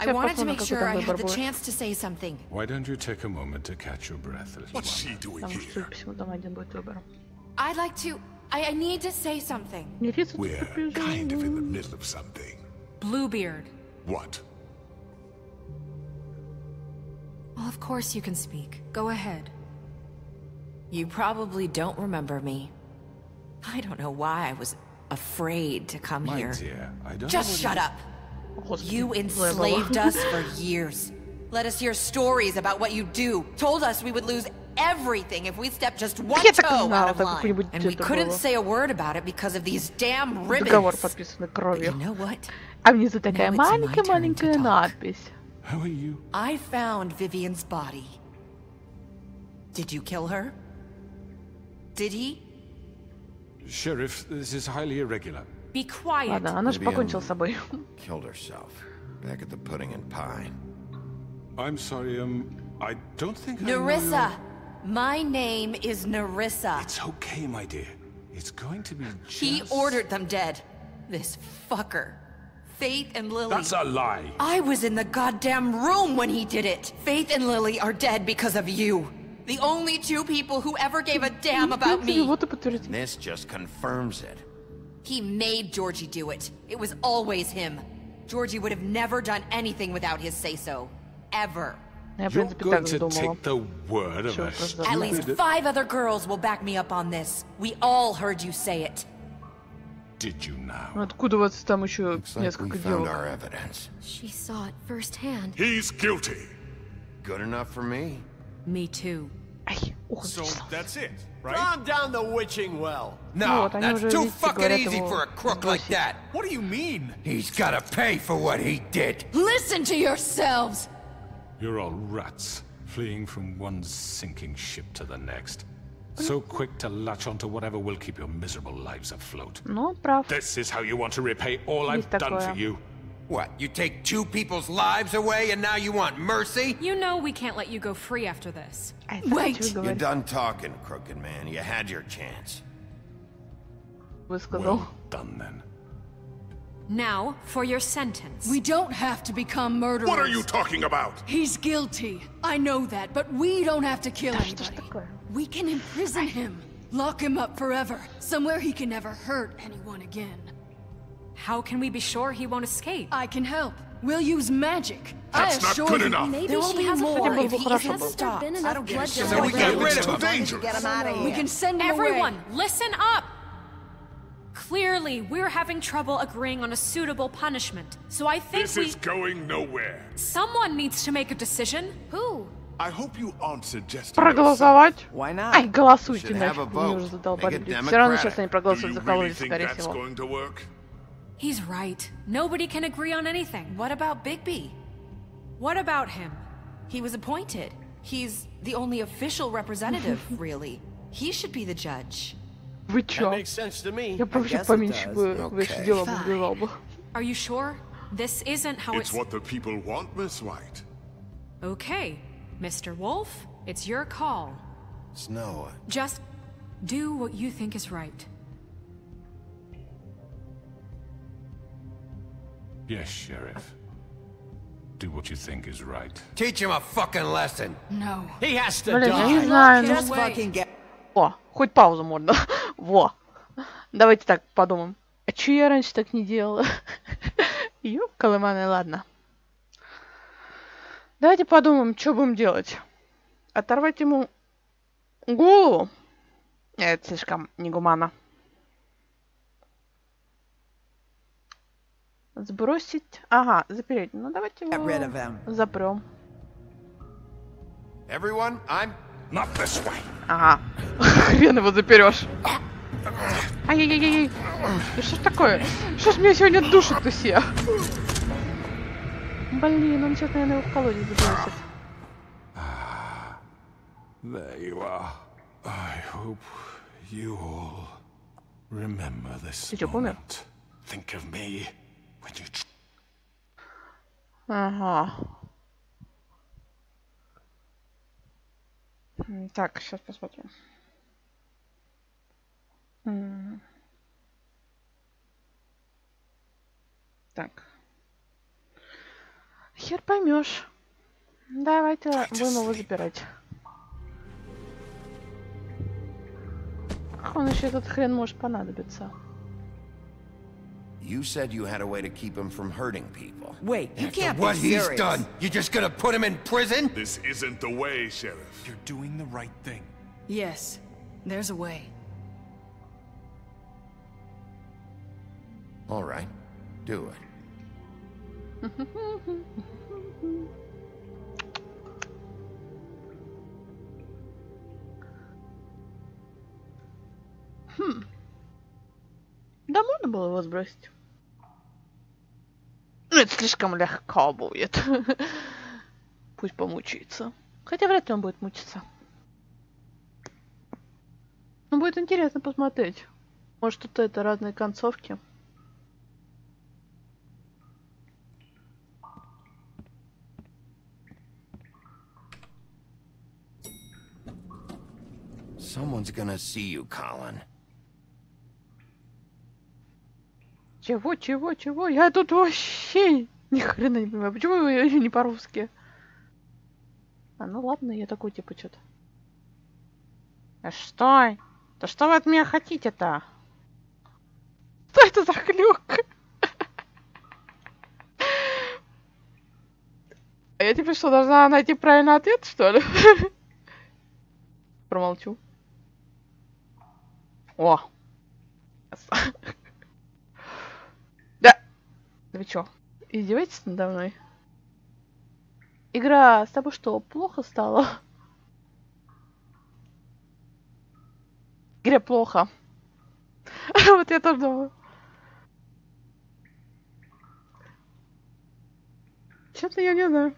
I wanted to make sure I had the chance to say something. Why don't you take a moment to catch your breath, little What's one? she doing Потому что, here? всего там один будет выбор. I'd like to... I need to say something. Нериса тут We're прибежала. kind of in the middle of something. Bluebeard. What? Well, of course you can speak. Go ahead. You probably don't remember me. I don't know why I was afraid to come here. Dear, I don't Just shut up. You enslaved us for years. Let us hear stories about what you do. Told us we would lose everything if we stepped just one toe out of line. And we couldn't say a word about it because of these damn ribbons. But you know what? А внизу такая маленькая-маленькая надпись. How are you? I found Vivian's body. Did you kill her? Did he? Sheriff, this is highly irregular. Be quiet. Ладно, она же покончила с собой. Killed herself. Back at the pudding and pie. I'm sorry, I don't think Nerissa! My name is Nerissa. It's okay, my dear. It's going to be just... He ordered them dead. This fucker. Faith and Lily. That's a lie. I was in the goddamn room when he did it. Faith and Lily are dead because of you. The only two people who ever gave a damn about me. This just confirms it. He made Georgie do it. It was always him. Georgie would have never done anything without his say-so. Ever. You're going to take the word of a stupid... At least 5 other girls will back me up on this. We all heard you say it. Did you now? Откуда у вас там еще несколько девок? She saw it firsthand. He's guilty. Good enough for me. Me too. So that's it, right? Calm down the witching well. No, that's too fucking easy for a crook like that. What do you mean? He's gotta pay for what he did. Listen to yourselves! You're all rats, fleeing from one sinking ship to the next. So quick to latch onto whatever will keep your miserable lives afloat. Ну, прав. This is how you want to repay all I've done for you. What, you take 2 people's lives away and now you want mercy? You know we can't let you go free after this. Wait! You're done talking, crooked man. You had your chance. Well done, then. Now, for your sentence. We don't have to become murderers. What are you talking about? He's guilty. I know that, but we don't have to kill anybody. We can imprison him. Lock him up forever. Somewhere he can never hurt anyone again. How can we be sure he won't escape? I can help. We'll use magic. That's not good enough. Maybe there will be more if he isn't stopped. I don't get it. So we get rid of him. We can send him Everyone, away. listen up! Clearly, we're having trouble agreeing on a suitable punishment. So I think this is going nowhere. Someone needs to make a decision. Who? I hope you aren't suggesting Проголосовать? Why not? Ай, голосуйте, нафиг, мне уже задолбали. Все равно сейчас они проголосуют за кого-нибудь, скорее всего. He's right. Nobody can agree on anything. What about Bigby? What about him? He was appointed. He's the only official representative, really. He should be the judge. Вы чё? Я вообще поменьше бы вещи дела бы убивал бы. Are you sure? This isn't how it's what the people want, Miss White. Okay, Mr. Wolf, it's your call. Snow. Just do what you think is right. Yes, Sheriff. Do what you think is right. Teach him a fucking lesson. No. He has to Блин, я не die. знаю, Just ну... fucking get... О, хоть паузу можно. Во. Давайте так подумаем. А чё я раньше так не делала? Ёб-калыманы, ладно. Давайте подумаем, что будем делать. Оторвать ему голову? Это слишком негуманно. Сбросить. Ага, запереть. Ну давайте его запрем. Everyone, I'm not this way. Ага. Хрен его заперешь. Ай-яй-яй-яй. Да что ж такое? Что ж меня сегодня душит-то все? Блин, он сейчас, наверное, его в колодец забросит. There you are. I hope you all remember this moment. Think of me when you... Ага. Так, сейчас посмотрим. Так. Хер поймешь. Давайте будем его запирать. Он еще этот хрен может понадобиться. You said you had a way to keep him from hurting people. Wait, you can't be serious. What he's done, you're just gonna put him in prison? This isn't the way, Sheriff. You're doing the right thing. Yes, there's a way. All right, do it. Да, можно было его сбросить. Ну, это слишком легко будет. Пусть помучается. Хотя вряд ли он будет мучиться. Но будет интересно посмотреть. Может, тут это разные концовки. Someone's gonna see you, Colin. Чего? Я тут вообще ни хрена не понимаю. Почему вы не по-русски? А, ну ладно, я такой типа что-то. А что? Да что вы от меня хотите-то? Что это за хлюк? А я типа что, должна найти правильный ответ, что ли? Промолчу. О! Да! Да вы чё, издеваетесь надо мной? Игра, с тобой что, плохо стало? Игре плохо. Вот я тоже думаю. Чё-то я не знаю.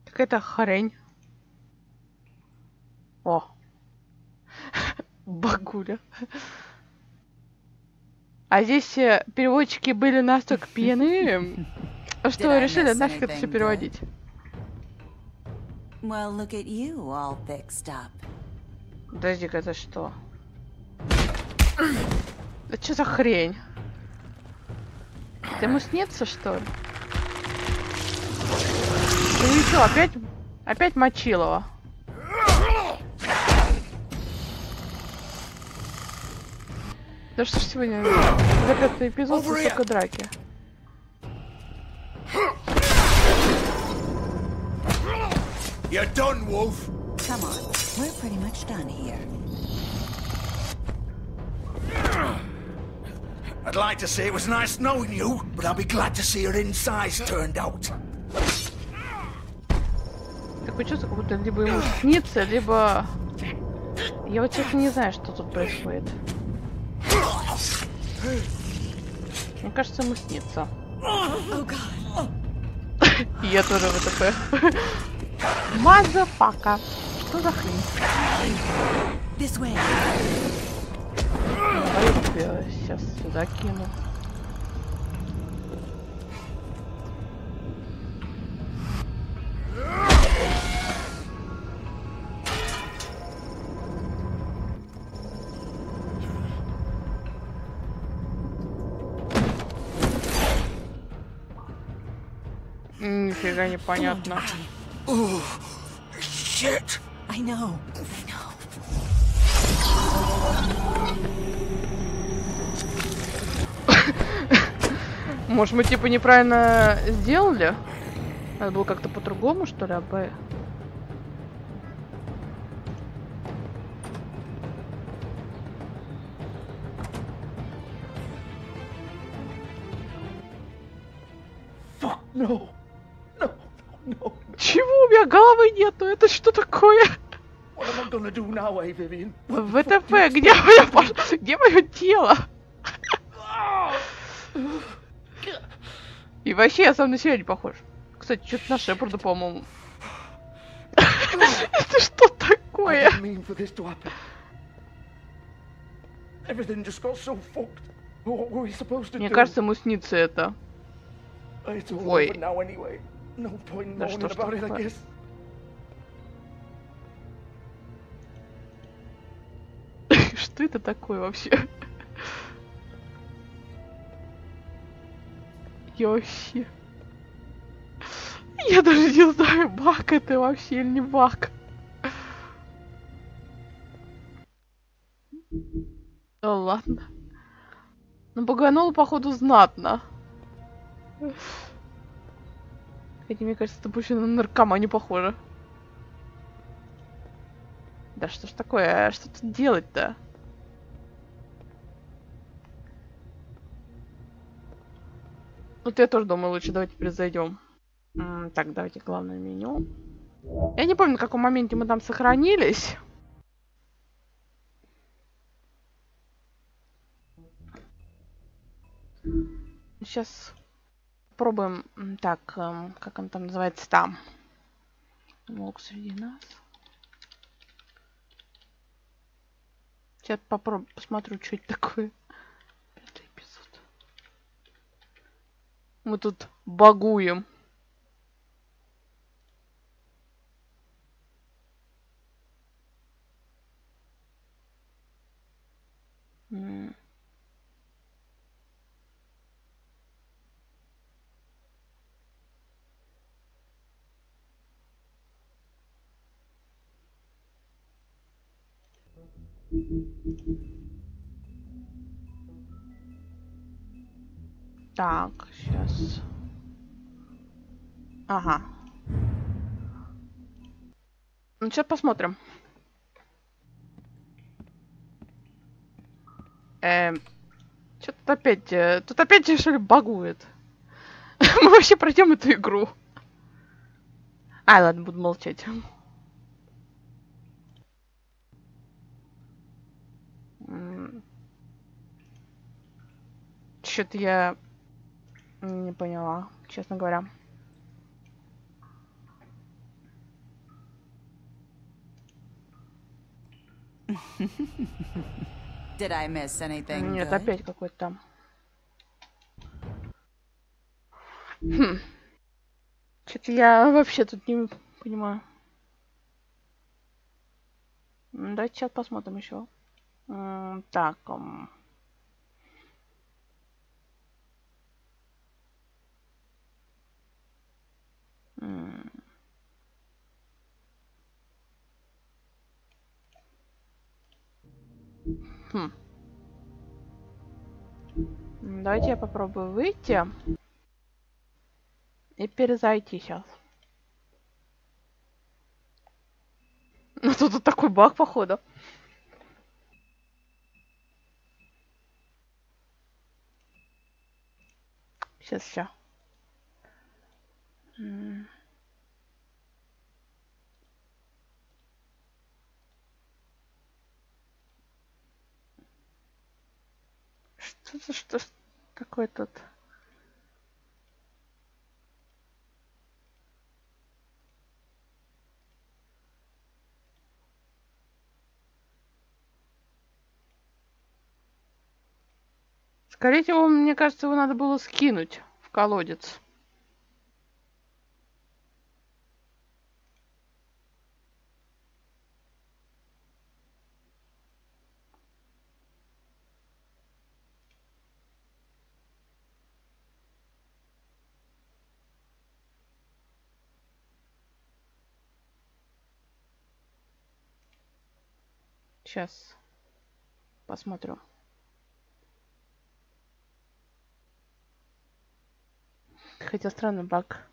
Какая-то хрень. О. Багуля. А здесь переводчики были настолько пьяны, что решили нафиг это все переводить. Well, look at you, all fixed up. Подожди-ка, это что? Это что за хрень? Это ему снится, что ли? Ну и что, опять Мочилова? Да что ж сегодня за 5-й эпизод столько драки. You're done, Wolf. Come on, we're pretty much done here. I'd like to say it was nice knowing you, but I'll be glad to see your insides turned out. Такое чувство, как будто либо ему снится, либо... Я вот честно не знаю, что тут происходит. Мне кажется, ему снится. Я тоже ВТП. Мазафака. Что за хрень? Давай я тебя сейчас сюда кину. Нифига непонятно. Oh, shit! I know. Может, мы типа неправильно сделали? Надо было как-то по-другому, что ли, No. Чего? У меня головы нету. Это что такое? What am I gonna do now, eh, Vivian? ВТП, где мое тело? И вообще я сам на себя не похож. Кстати, что-то на Шепарда, по-моему. Это что такое? Мне кажется, ему снится это. Ой. Да что ж такое? Что это такое вообще? Я вообще... Я даже не знаю, баг это вообще или не баг. Ну ладно. Ну багануло, походу, знатно. Хотя, мне кажется, это больше на наркоманию похоже. Да что ж такое? А что тут делать-то? Вот я тоже думаю, лучше давайте перезайдем. Так, давайте главное меню. Я не помню, в каком моменте мы там сохранились. Сейчас попробуем. Так, как он там называется там? Волк среди нас. Сейчас попробую, посмотрю, что это такое. 5-й эпизод. Мы тут багуем. Так, сейчас. Ага. Ну, сейчас посмотрим. Что-то опять... Тут опять, что ли, багует. Мы вообще пройдем эту игру. Ай, ладно, буду молчать. Что-то я не поняла, честно говоря. Did I miss anything? Нет, good? опять какой-то там. Что-то я вообще тут не понимаю. Давайте сейчас посмотрим еще. Так. Давайте я попробую выйти и перезайти сейчас. Ну тут такой баг, походу. Сейчас. Что такое тут? Скорее всего, мне кажется, его надо было скинуть в колодец. Сейчас посмотрю. Хотя странный баг.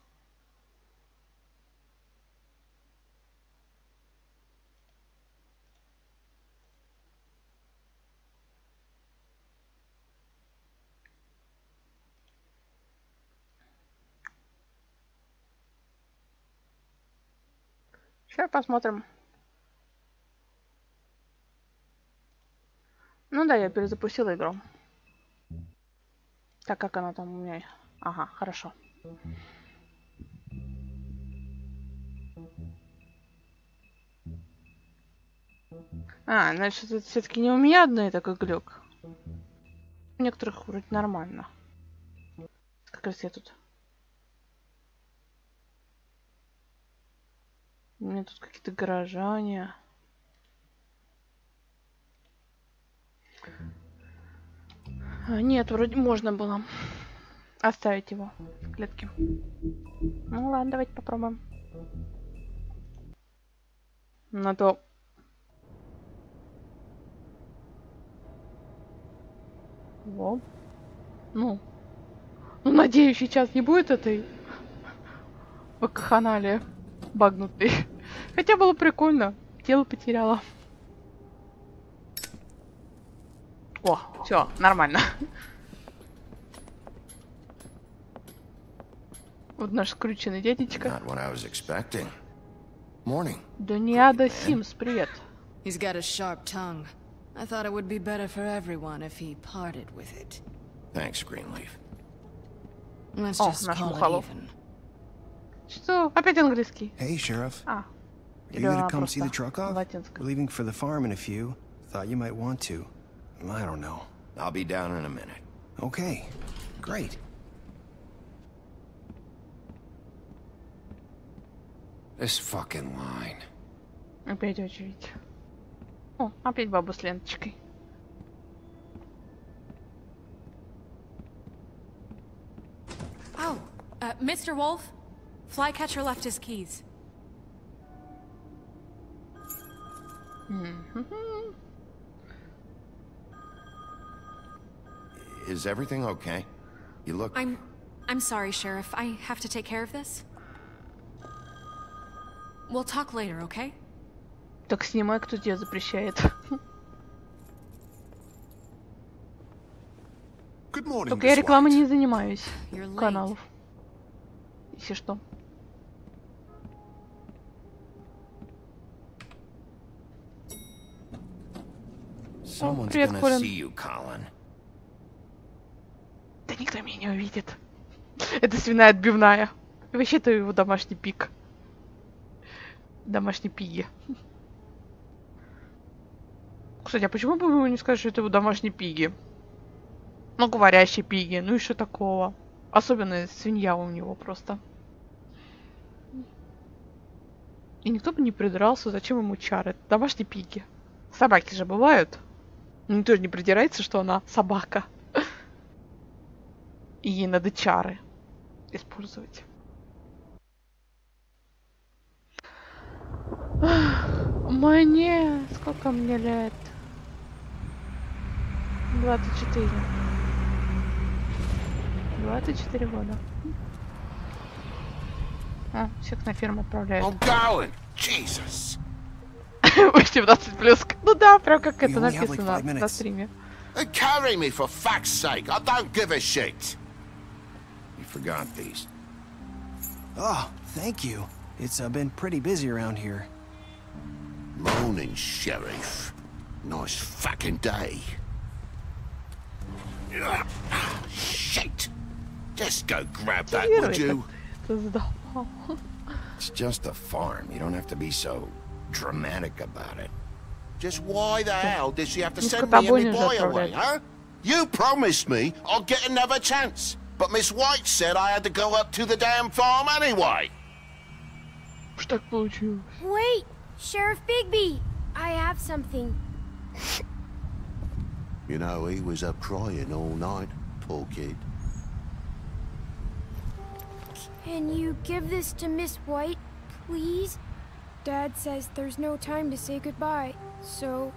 Сейчас посмотрим. Ну да, я перезапустила игру. Так, как она там у меня? Ага, хорошо. Значит, это все-таки не у меня одна такой глюк. У некоторых вроде нормально. Как раз я тут. У меня тут какие-то горожане. Нет, вроде можно было оставить его в клетке. Ну ладно, давайте попробуем. На то... Во. Ну, надеюсь, сейчас не будет этой вакханалии багнутой. Хотя было прикольно. Тело потеряла. О, все, нормально. Вот наш скрюченный дядечка. Not what I was expecting. Morning. Дуниада Симс, привет. He's got a sharp tongue. I thought it would be better for everyone if he parted with it. Thanks, Greenleaf. Let's О, just наш call it Мухолов. even. Что? Опять английский? Hey, Sheriff. А. Are you gonna come see the truck off? We're leaving for the farm in a few. Thought you might want to. I don't know. I'll be down in a minute. Okay. Great. This fucking line. Опять очередь. О, опять баба с ленточкой. Oh, Mr. Wolf, Flycatcher left his keys. Is everything okay? You look... I'm sorry, Sheriff. I have to take care of this. We'll talk later, okay? Так снимай, кто тебе запрещает. Только я рекламой не занимаюсь. Каналов. Если что. Someone's gonna see you, Colin. Да никто меня не увидит. Это свиная отбивная. Вообще-то его домашний пик. Домашний пиги. Кстати, а почему бы ему не сказать, что это его домашний пиги? Ну, говорящий пиги, ну и что такого? Особенно свинья у него просто. И никто бы не придрался, зачем ему чары. Домашние пиги. Собаки же бывают. Никто же не придирается, что она собака. И ей надо чары использовать. Мне... Сколько мне лет? 24. 24 года. А, всех на ферму отправляют. 18+. Ну да, прям как это написано на стриме. Carry me for fuck's sake. I don't give a shit. You forgot these. Oh, thank you. It's been pretty busy around here. Morning, Sheriff. Nice fucking day. Shit. Just go grab that, would you? It's just a farm. You don't have to be so dramatic about it. Just why the hell did she have to send me and my boy away, huh? You promised me I'll get another chance. But Miss White said I had to go up to the damn farm anyway. Что так получилось? Wait, Sheriff Bigby, I have something. You know, he was up crying all night, poor kid. Can you give this to Miss White, please? Dad says there's no time to say goodbye, so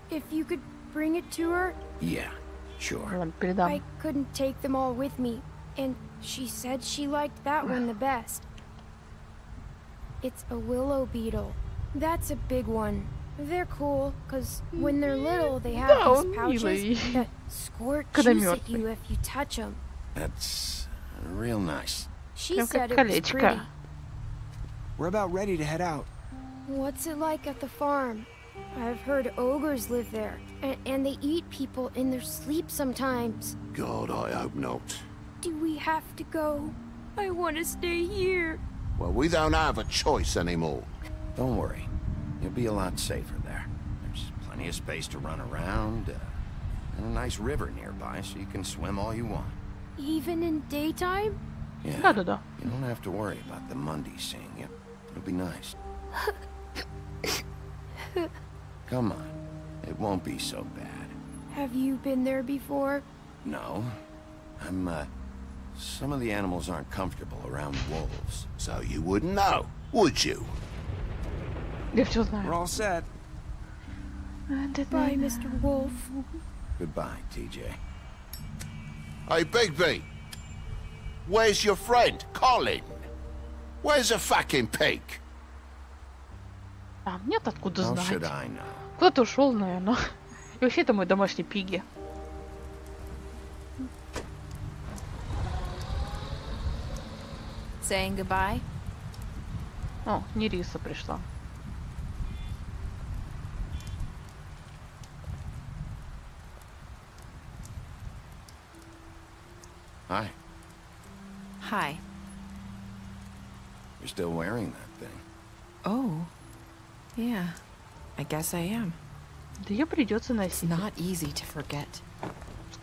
if you could bring it to her. Yeah, sure. I couldn't take them all with me, and she said she liked that one the best. It's a willow beetle. That's a big one. They're cool, because when they're little, they have these pouches that squirt juice at you if you touch them. That's real nice. She said it was pretty. We're about ready to head out. What's it like at the farm? I've heard ogres live there, and they eat people in their sleep sometimes. God, I hope not. Do we have to go? I want to stay here. Well, we don't have a choice anymore. Don't worry. You'll be a lot safer there. There's plenty of space to run around, and a nice river nearby, so you can swim all you want. Even in daytime? Yeah. You don't have to worry about the Monday seeing you. It'll be nice. Come on. It won't be so bad. Have you been there before? No. Some of the animals aren't comfortable around wolves, so you wouldn't know, would you? We're all set. Bye, Mr. Wolf. Goodbye, TJ. Hey, Bigby. Where's your friend, Colin? Where's the fucking pig? А мне-то откуда How знать? should I know? Куда-то ушел, наверное. И вообще это мой домашний пиги. Saying goodbye? О, Нериса пришла. Hi. Hi. You're still wearing that thing. Oh. Yeah. I guess I am. Да ее придется It's носить. not easy to forget.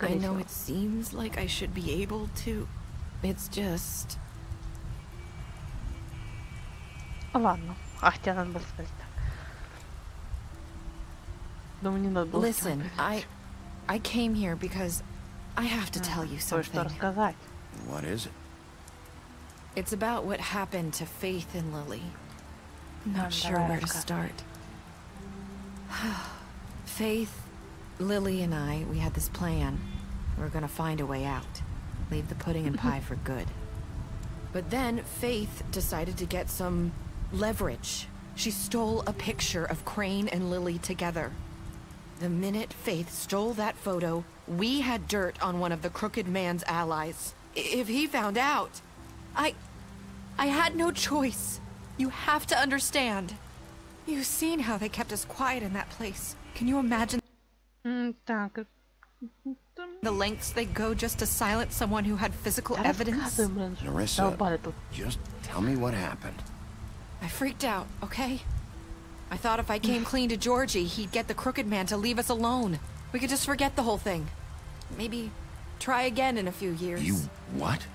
I know it seems like I should be able to. It's just... Ладно. Ах, тебя надо было сказать так. Думаю, не надо было. Listen, I came here because I have to tell you something. Рассказать. What is it? It's about what happened to Faith and Lily. I'm not sure where to start. Faith, Lily, and I, we had this plan. We were gonna find a way out. Leave the pudding and pie for good. But then Faith decided to get some leverage. She stole a picture of Crane and Lily together. The minute Faith stole that photo, we had dirt on one of the Crooked Man's allies. If he found out, I had no choice. You have to understand. You've seen how they kept us quiet in that place. Can you imagine the lengths they go just to silence someone who had physical evidence? Nerissa, just tell me what happened. I freaked out, okay? I thought if I came clean to Georgie, he'd get the Crooked Man to leave us alone. We could just forget the whole thing. Maybe try again in a few years. You what?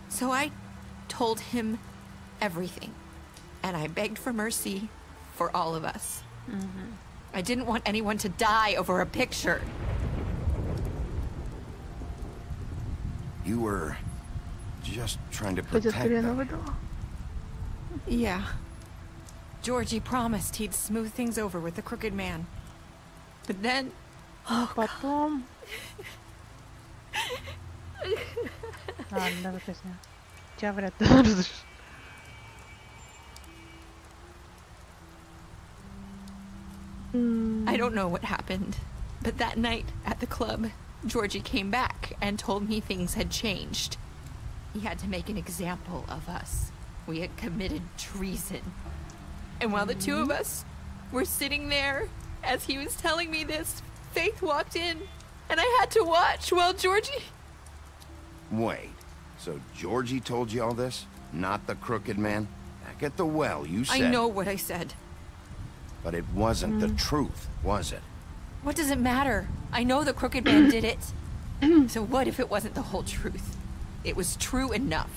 So I told him everything. And I begged for mercy for all of us. I didn't want anyone to die over a picture. You were just trying to protect them. Yeah. Georgie promised he'd smooth things over with the Crooked Man. But then... Потом... Ладно, давай песня. Тебя вряд ли разрешишь. I don't know what happened, but that night at the club, Georgie came back and told me things had changed. He had to make an example of us. We had committed treason. And while the two of us were sitting there, as he was telling me this, Faith walked in, and I had to watch while Georgie... Wait, so Georgie told you all this? Not the Crooked Man? Back at the well, you said... I know what I said. But it wasn't the truth, was it? What does it matter? I know the Crooked Man did it. So what if it wasn't the whole truth? It was true enough.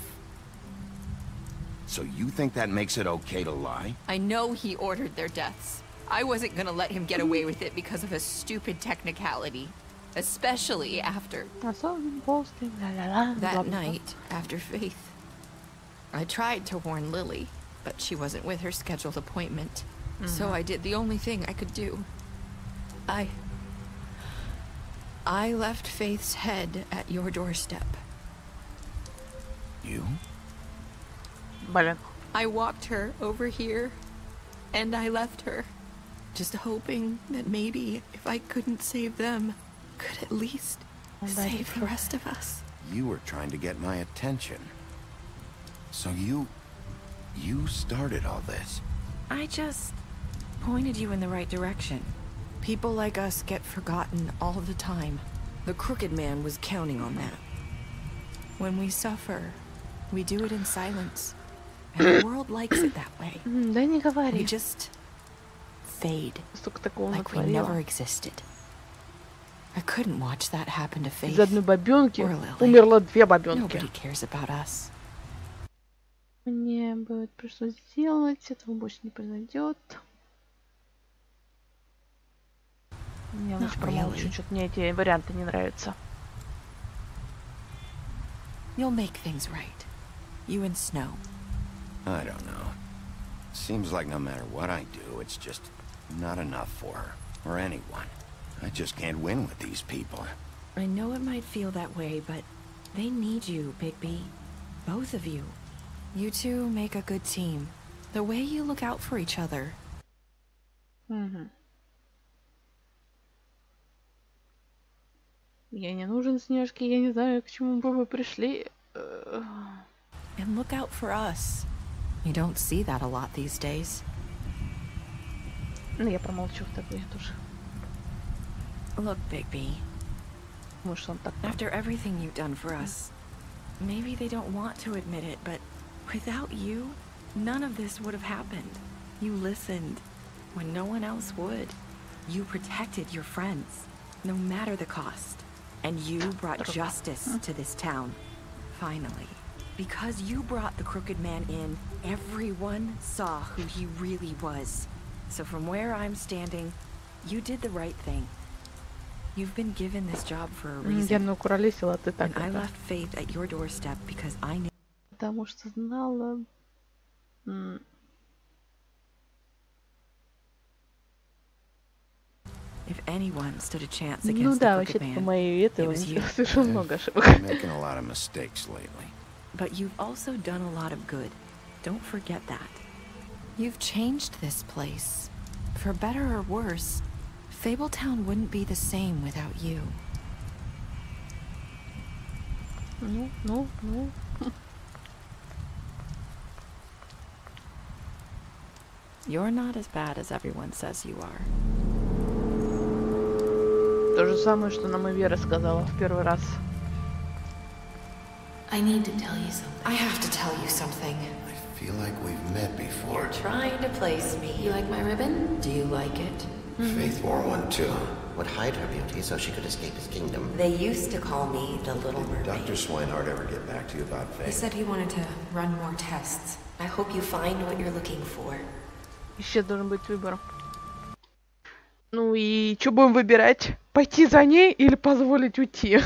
So you think that makes it okay to lie? I know he ordered their deaths. I wasn't gonna let him get away with it because of a stupid technicality. Especially after... that night, after Faith. I tried to warn Lily, but she wasn't with her scheduled appointment. So I did the only thing I could do. I left Faith's head at your doorstep. You? I walked her over here, and I left her. Just hoping that maybe if I couldn't save them, could at least save the rest of us. You were trying to get my attention. So you started all this. I just pointed you in the right direction. People like us get forgotten all the time. The Crooked Man was counting on that. When we suffer, we do it in silence. And the world likes it that way. We just fade, like we never existed. I couldn't watch that happen to Faith. Из одной бабёнки умерло две бабёнки. Nobody cares about us. Мне будет пришлось сделать, этого больше не произойдет. Мне лучше промолчу, что-то мне эти варианты не нравятся. You'll make things right. You and Snow. I don't know. Seems like no matter what I do, it's just not enough for her, or anyone. I just can't win with these people. I know it might feel that way, but they need you, Bigby. Both of you. You two make a good team. The way you look out for each other. Я не нужен, Снежки, я не знаю, к чему бы вы пришли. And and look out for us. You don't see that a lot these days. Ну, я промолчу в такой тоже. Look, Bigby. Может, он так... After everything you've done for us, maybe they don't want to admit it, but without you, none of this would have happened. You listened when no one else would. You protected your friends, no matter the cost. And you brought justice to this town, finally. Because you brought the crooked man in, everyone saw who he really was. So from where I'm standing, you did the right thing. You've been given this job for a reason. And I left faith at your doorstep because I knew. Потому что знала. If anyone stood a chance against the crooked man, it was you. Making a lot of mistakes lately. But you've also done a lot of good. Don't forget that. You've changed this place. For better or worse, Fabletown wouldn't be the same without you. No. You're not as bad as everyone says you are. То же самое, что нам Вера сказала в первый раз. I need to tell you something. I have to tell you something. I feel like we've met before. You're trying to place me. You like my ribbon? Do you like it? Faith wore one too. Would hide her beauty so she could escape his kingdom. They used to call me the Little Mermaid. Did Dr. Swinehart ever get back to you about Faith? He said he wanted to run more tests. I hope you find what you're looking for. Еще должен быть выбор. Ну и что будем выбирать? Пойти за ней или позволить уйти?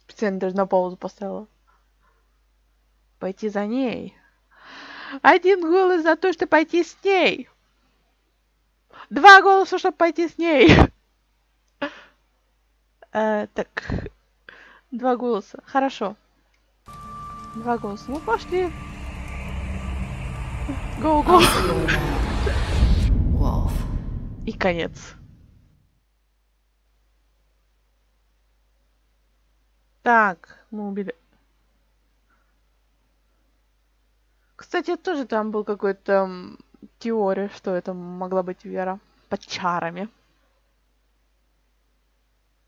Специально даже на паузу поставила. Пойти за ней. Один голос за то, чтобы пойти с ней. 2 голоса, чтобы пойти с ней. Так. 2 голоса. Хорошо. 2 голоса. Ну, пошли. Go. И конец. Так, мы убили. Кстати, тоже там был какой-то теория, что это могла быть Вера под чарами.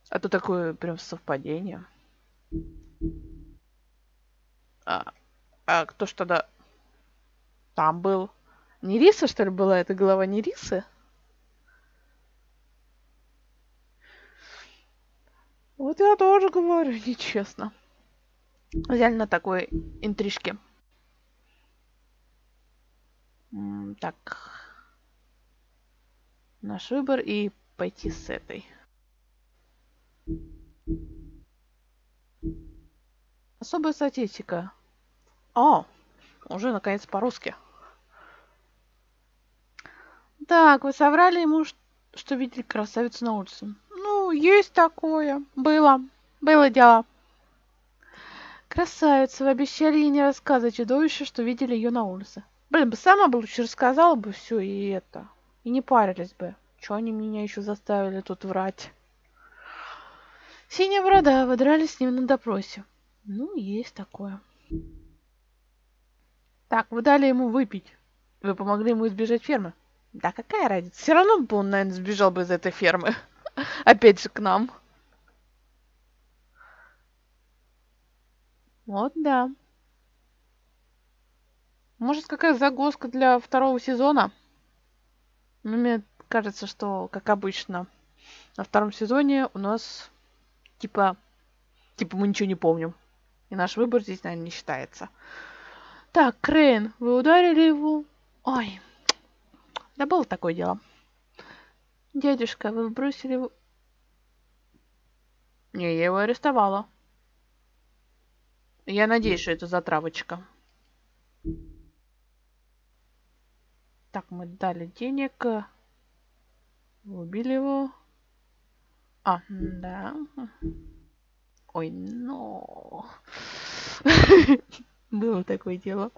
А то такое прям совпадение. А кто ж тогда там был? Нериса, что ли, была? Это голова Нерисы? Вот я тоже говорю, нечестно. Взяли на такой интрижке. Так. Наш выбор и пойти с этой. Особая статистика. О, уже наконец по-русски. Так, вы соврали ему, что видели красавицу на улице. Ну, есть такое. Было дело. Красавица, вы обещали ей не рассказывать чудовище, что видели ее на улице. Блин, бы сама бы лучше рассказала бы все и это. И не парились бы. Чё они меня еще заставили тут врать? Синяя борода, вы дрались с ним на допросе. Ну, есть такое. Так, вы дали ему выпить. Вы помогли ему избежать фермы. Да какая разница? Все равно бы он, наверное, сбежал бы из этой фермы. Опять же к нам. Вот да. Может, какая загвоздка для 2-го сезона? Ну, мне кажется, что, как обычно, на 2-м сезоне у нас типа мы ничего не помним. И наш выбор здесь, наверное, не считается. Так, Крейн, вы ударили его? Ой, да было такое дело. Дядюшка, вы бросили его... Не, я его арестовала. Я надеюсь, что это затравочка. Так, мы дали денег. Убили его. А, да. Ой, ну. Было такое дело.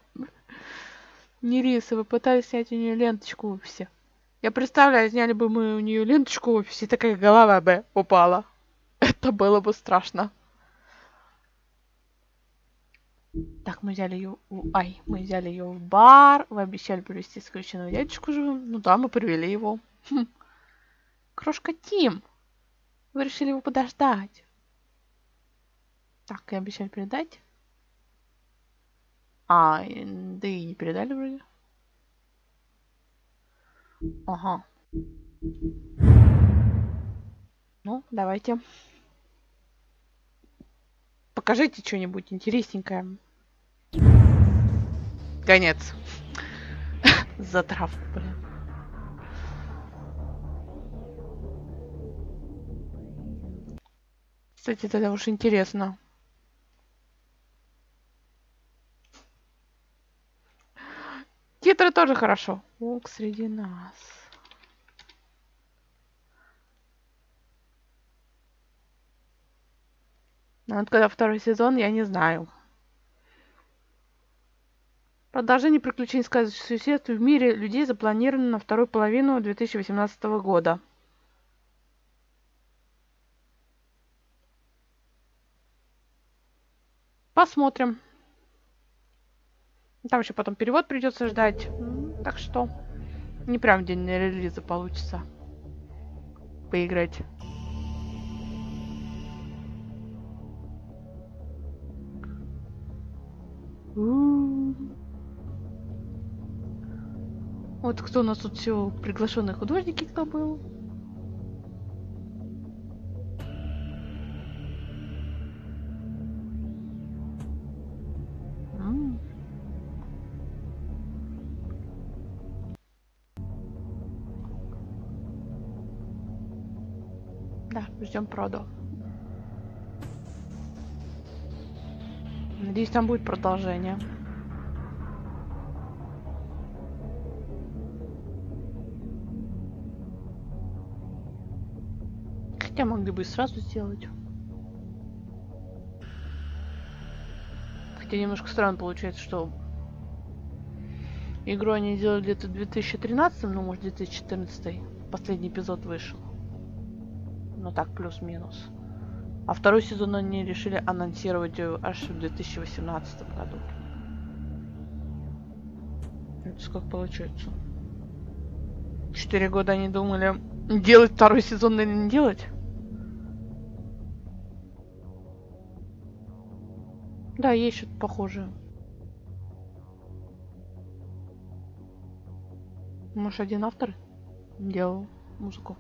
Нериса, вы пытались снять у нее ленточку в офисе. Я представляю, сняли бы мы у нее ленточку в офисе, такая голова бы упала. Это было бы страшно. Так, мы взяли ее... мы взяли ее в бар. Вы обещали привезти скрюченного дядюшку живым. Ну да, мы привели его. Крошка Тим. Вы решили его подождать. Так, я обещали передать. Да и не передали вроде. Ага. Ну, давайте. Покажите что-нибудь интересненькое. Конец. Затравка, блин. Кстати, тогда уж интересно. Титры тоже хорошо. Волк среди нас. Но вот когда второй сезон, я не знаю. Продолжение приключений сказочных существ в мире людей запланировано на вторую половину 2018 года. Посмотрим. Там еще потом перевод придется ждать. Так что не прям в день релиза получится поиграть. Вот кто у нас тут все приглашенные художники, кто был. Да, ждем проду. Надеюсь, там будет продолжение. Хотя могли бы и сразу сделать. Хотя немножко странно получается, что игру они сделали где-то в 2013, ну может 2014. Последний эпизод вышел. Ну так, плюс-минус. А второй сезон они решили анонсировать аж в 2018 году. Это сколько получается? 4 года они думали, делать второй сезон или не делать? Да, есть что-то похожее. Может, один автор делал музыку?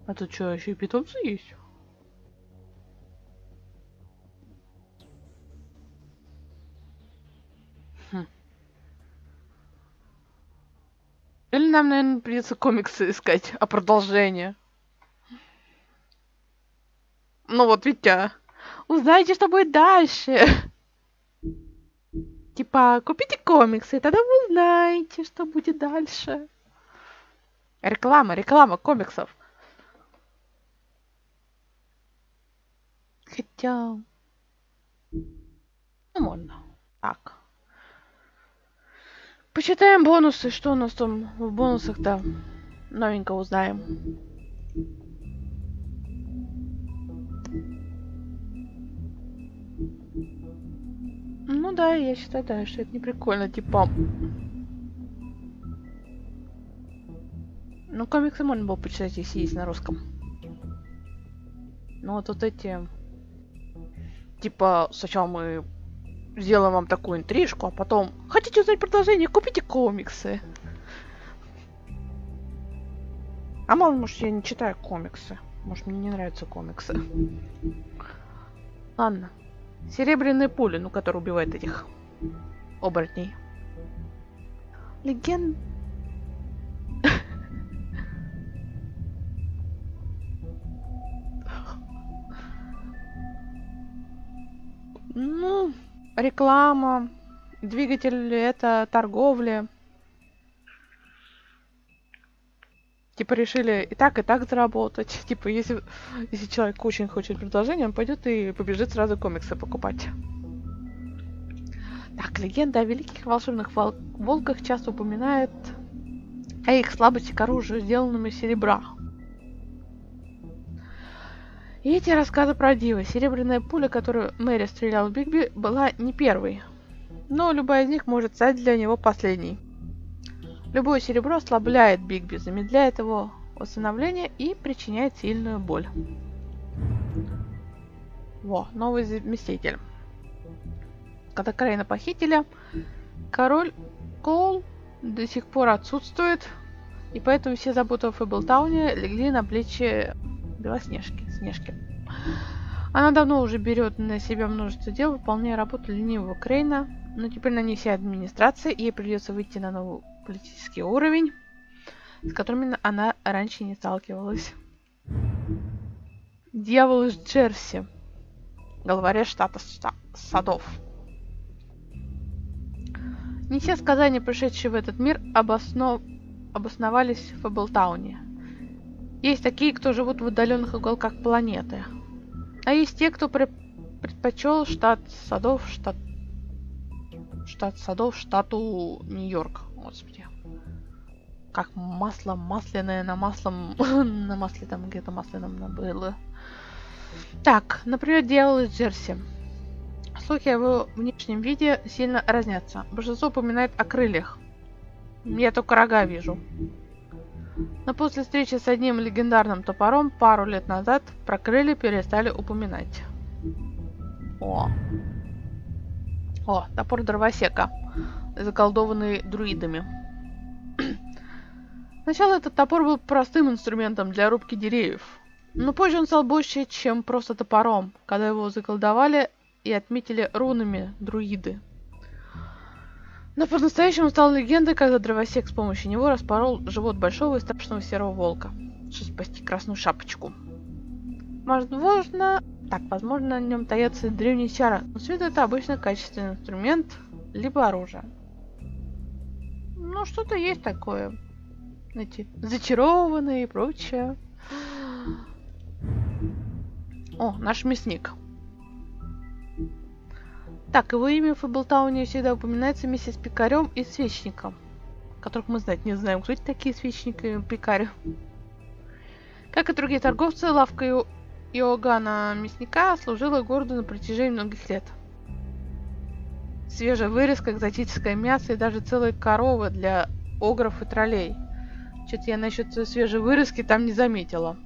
А тут что, еще и питомцы есть? Или нам, наверное, придется комиксы искать, а продолжение. Ну вот, видите, узнайте, что будет дальше. Типа, купите комиксы, и тогда вы узнаете, что будет дальше. Реклама комиксов. Хотя... Ну, можно. Так. Почитаем бонусы. Что у нас там в бонусах-то? Новенького узнаем. Ну да, я считаю, да, что это не прикольно, типа... Ну, комиксы можно было почитать, если есть на русском. Ну, вот эти... Типа, сначала мы сделаем вам такую интрижку, а потом... Хотите узнать продолжение? Купите комиксы. А мало, может, я не читаю комиксы. Может, мне не нравятся комиксы. Ладно. Серебряные пули, ну, которые убивают этих оборотней. Легенд... Ну, реклама, двигатель это торговля. Типа решили и так заработать. Типа, если человек очень хочет продолжения, он пойдет и побежит сразу комиксы покупать. Так, легенда о великих волшебных волках часто упоминает о их слабости к оружию, сделанному из серебра. И эти рассказы правдивы. Серебряная пуля, которую Мэри стрелял в Бигби, была не первой. Но любая из них может стать для него последней. Любое серебро ослабляет Бигби, замедляет его восстановление и причиняет сильную боль. Во, новый заместитель. Когда Крейна похитили, король Коул до сих пор отсутствует, и поэтому все заботы о Фэблтауне легли на плечи Снежки. Она давно уже берет на себя множество дел, выполняя работу ленивого Крейна, но теперь на ней вся администрация, и ей придется выйти на новый политический уровень, с которыми она раньше не сталкивалась. Дьявол из Джерси. Главаря штата Садов. Не все сказания, пришедшие в этот мир, обосновались в Фэблтауне. Есть такие, кто живут в отдаленных уголках планеты. А есть те, кто предпочел штат Садов штату Нью-Йорк. Господи. Как масло масляное на маслом... на масле там где-то масляном было. Так, например, дьявол из Джерси. Слухи о его внешнем виде сильно разнятся. Большинство упоминает о крыльях. Я только рога вижу. Но после встречи с одним легендарным топором пару лет назад про крылья перестали упоминать. О, топор дровосека, заколдованный друидами. Сначала этот топор был простым инструментом для рубки деревьев, но позже он стал больше, чем просто топором, когда его заколдовали и отметили рунами друиды. Но по-настоящему стал легендой, когда дровосек с помощью него распорол живот большого и страшного серого волка, чтобы спасти красную шапочку. Возможно, на нем таятся древние чары, но с виду это обычно качественный инструмент, либо оружие. Ну, что-то есть такое. Эти зачарованные и прочее. О, наш мясник. Так, его имя в Фэблтауне всегда упоминается вместе с пекарем и свечником, которых мы знать не знаем, кто эти такие свечник и пекарь. Как и другие торговцы, лавка Иоганна мясника служила городу на протяжении многих лет. Свежая вырезка, экзотическое мясо и даже целые коровы для огров и троллей. Что-то я насчет свежей вырезки там не заметила.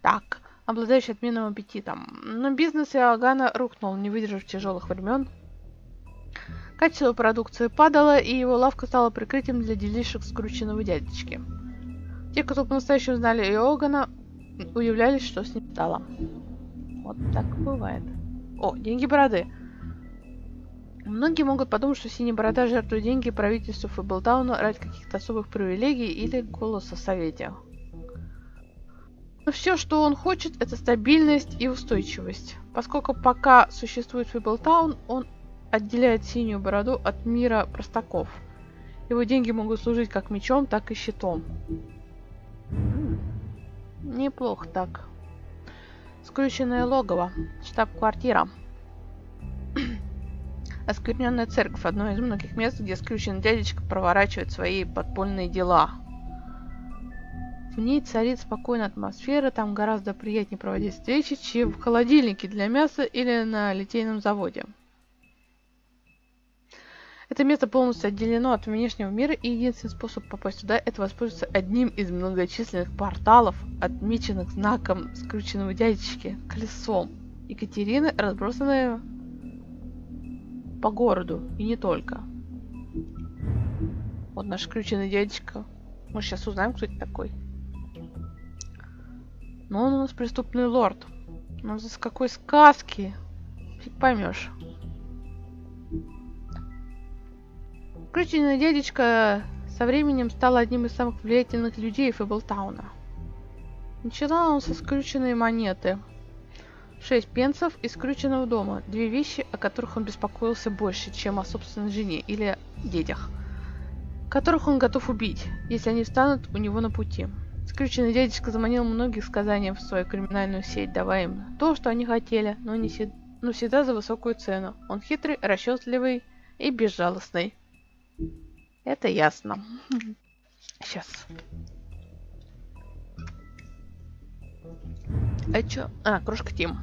Так, обладающий отменным аппетитом. Но бизнес Иоганна рухнул, не выдержав тяжелых времен. Качество продукции падало, и его лавка стала прикрытием для делишек скрученного дядечки. Те, кто по-настоящему знали Иоганна, удивлялись, что с ним стало. Вот так бывает. О, деньги бороды. Многие могут подумать, что синяя борода жертвует деньги правительству Фэблтауна ради каких-то особых привилегий или голоса в совете. Но все, что он хочет, это стабильность и устойчивость. Поскольку пока существует Фэблтаун, он отделяет синюю бороду от мира простаков. Его деньги могут служить как мечом, так и щитом. Неплохо так. Скрюченное логово. Штаб-квартира. Оскверненная церковь. Одно из многих мест, где скрюченный дядечка проворачивает свои подпольные дела. В ней царит спокойная атмосфера, там гораздо приятнее проводить встречи, чем в холодильнике для мяса или на литейном заводе. Это место полностью отделено от внешнего мира, и единственный способ попасть туда – это воспользоваться одним из многочисленных порталов, отмеченных знаком скрюченного дядечки, колесом Екатерины, разбросанные по городу, и не только. Вот наш скрюченный дядечка. Мы сейчас узнаем, кто это такой. Но он у нас преступный лорд. Но с какой сказки? Фиг поймешь. Скрюченный дядечка со временем стал одним из самых влиятельных людей Фэблтауна. Начинал он со скрюченной монеты. 6 пенсов и скрюченного дома. 2 вещи, о которых он беспокоился больше, чем о собственной жене или детях, которых он готов убить, если они встанут у него на пути. Скрюченный дядечка заманил многих сказанием в свою криминальную сеть, давая им то, что они хотели, но всегда за высокую цену. Он хитрый, расчетливый и безжалостный. Это ясно. Сейчас. А чё? А, кружка Тим.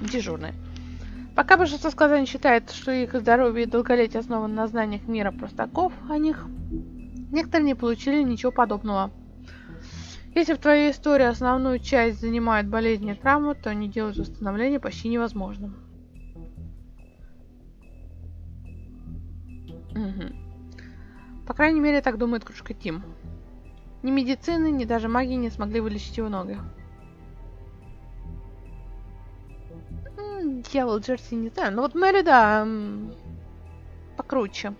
Дежурный. Пока большинство сказаний считает, что их здоровье и долголетие основаны на знаниях мира простаков о них, некоторые не получили ничего подобного. Если в твоей истории основную часть занимают болезни и травмы, то не делать восстановление почти невозможным. Угу. По крайней мере, так думает кружка Тим. Ни медицины, ни даже магии не смогли вылечить его ноги. Дьявол Джерси не знаю, но вот Мэри, да, покруче.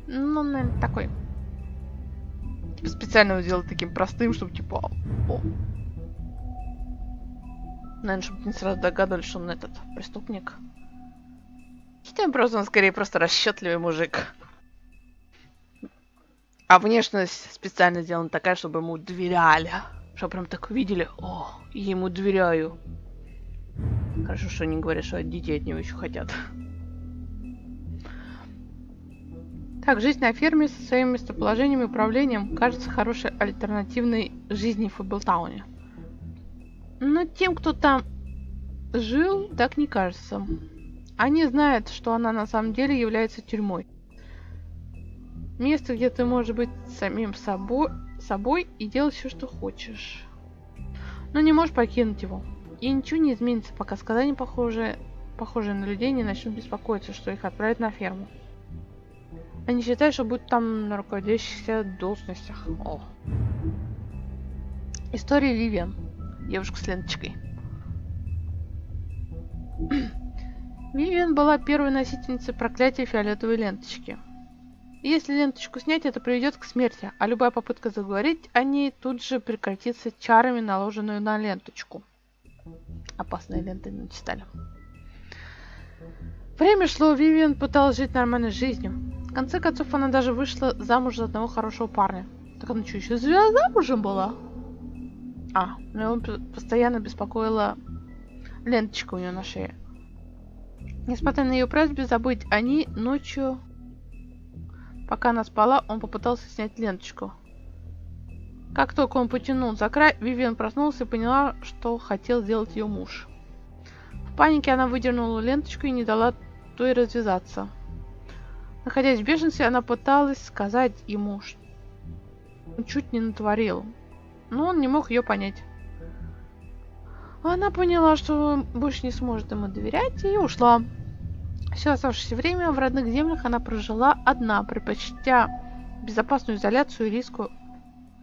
Ну, наверное, такой. Типа специально его сделал таким простым, чтобы типа... О. Наверное, чтобы не сразу догадывались, что он этот преступник. Хотя просто он скорее просто расчетливый мужик. А внешность специально сделана такая, чтобы ему доверяли. Чтобы прям так увидели, о, я ему доверяю. Хорошо, что не говорят, что детей от него еще хотят. Так, жизнь на ферме со своим местоположением и управлением кажется хорошей альтернативной жизни в Фэблтауне. Но тем, кто там жил, так не кажется. Они знают, что она на самом деле является тюрьмой. Место, где ты можешь быть самим собой и делать все, что хочешь. Но не можешь покинуть его. И ничего не изменится, пока сказания, похожие на людей, не начнут беспокоиться, что их отправят на ферму. Они считают, что будут там на руководящихся должностях. О. История Вивиан. Девушка с ленточкой. Вивиан была первой носительницей проклятия фиолетовой ленточки. И если ленточку снять, это приведет к смерти, а любая попытка заговорить о ней тут же прекратится чарами, наложенную на ленточку. Опасные ленты не читали. Время шло, Вивиан пыталась жить нормальной жизнью. В конце концов, она даже вышла замуж за одного хорошего парня. Так она что, еще замужем была? А, но его постоянно беспокоила ленточка у нее на шее. Несмотря на ее просьбы забыть о ней, ночью, пока она спала, он попытался снять ленточку. Как только он потянул за край, Вивиан проснулась и поняла, что хотел сделать ее муж. В панике она выдернула ленточку и не дала той развязаться. Находясь в бешенстве, она пыталась сказать ему, что он чуть не натворил, но он не мог ее понять. Она поняла, что больше не сможет ему доверять, и ушла. Все оставшееся время в родных землях она прожила одна, предпочтя безопасную изоляцию и риску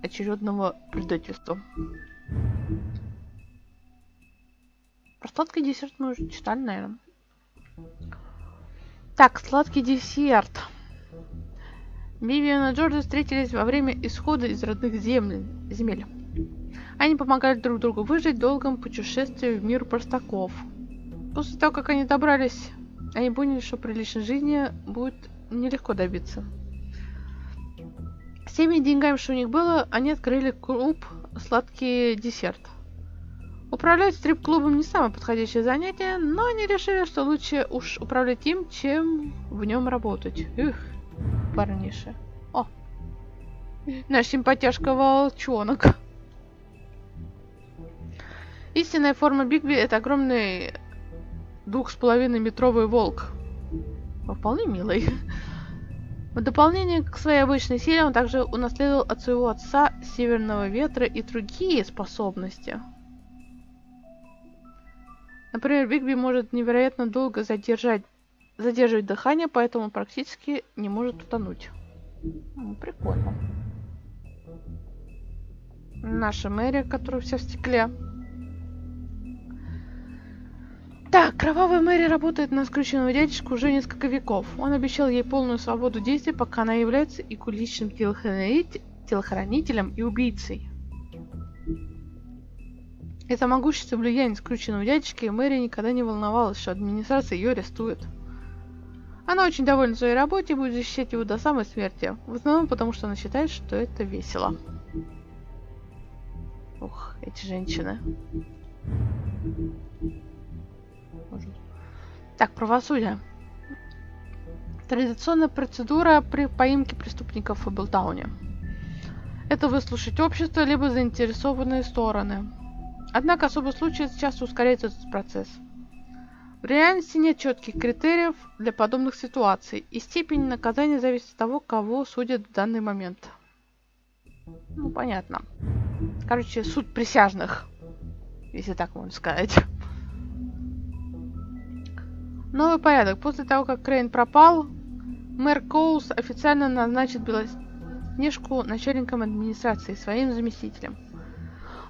очередного предательства. Про сладкий десерт мы уже читали, наверное. Так, сладкий десерт. Вивиан и Джорджи встретились во время исхода из родных земель. Они помогали друг другу выжить в долгом путешествии в мир простаков. После того, как они добрались, они поняли, что приличной жизни будет нелегко добиться. С теми деньгами, что у них было, они открыли клуб «Сладкий десерт». Управлять стрип-клубом не самое подходящее занятие, но они решили, что лучше уж управлять им, чем в нем работать. Эх, парниша. О, наш симпатяшка-волчонок. Истинная форма Бигби — это огромный 2,5-метровый волк. Вполне милый. В дополнение к своей обычной силе он также унаследовал от своего отца северного ветра и другие способности. Например, Бигби может невероятно долго задерживать дыхание, поэтому практически не может утонуть. Прикольно. Наша Мэри, которая вся в стекле. Так, кровавая Мэри работает на скрюченного дядюшку уже несколько веков. Он обещал ей полную свободу действий, пока она является икуличным телохранителем и убийцей. Из-за могущества влияния скрюченного дядюшки Мэри никогда не волновалась, что администрация ее арестует. Она очень довольна своей работой и будет защищать его до самой смерти. В основном потому, что она считает, что это весело. Ух, эти женщины. Так, правосудие. Традиционная процедура при поимке преступников в Фэблтауне. это выслушать общество, либо заинтересованные стороны. Однако особый случай часто ускоряет этот процесс. В реальности нет четких критериев для подобных ситуаций, и степень наказания зависит от того, кого судят в данный момент. Ну, понятно. Короче, суд присяжных, если так можно сказать. Новый порядок. После того, как Крейн пропал, мэр Коулс официально назначит Белоснежку начальником администрации, своим заместителем.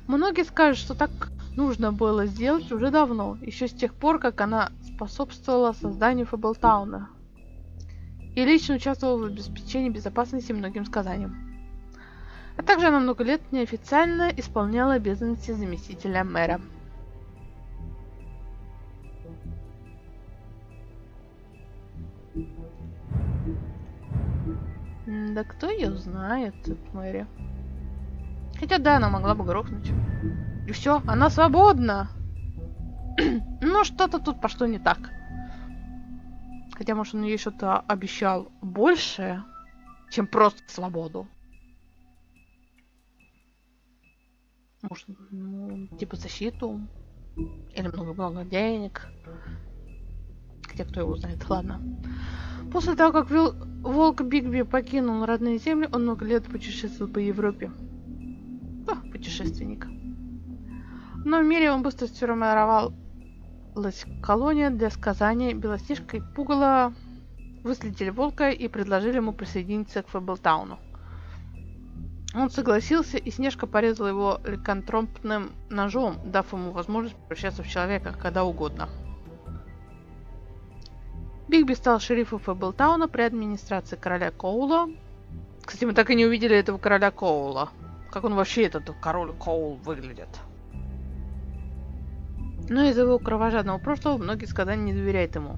Многие скажут, что так нужно было сделать уже давно, еще с тех пор, как она способствовала созданию Фэблтауна и лично участвовала в обеспечении безопасности многим сказаниям. А также она много лет неофициально исполняла обязанности заместителя мэра. Да кто ее знает, Мэри? Хотя да, она могла бы грохнуть. И все, она свободна. Но что-то тут пошло не так. Хотя, может, он ей что-то обещал большее, чем просто свободу. Может, ну, типа защиту. Или много-много денег. Хотя, кто его знает, ладно. После того, как Волк Бигби покинул родные земли, он много лет путешествовал по Европе. Путешественник. Но в мире он быстро сформировалась колония для сказаний. Белоснежка и Пугало выследили Волка и предложили ему присоединиться к Фэблтауну. Он согласился, и Снежка порезала его ликантропным ножом, дав ему возможность превращаться в человека когда угодно. Бигби стал шерифом Фэблтауна при администрации короля Коула. Кстати, мы так и не увидели этого короля Коула. Как он вообще, этот король Коул, выглядит. Но из-за его кровожадного прошлого многие сказания не доверяют ему.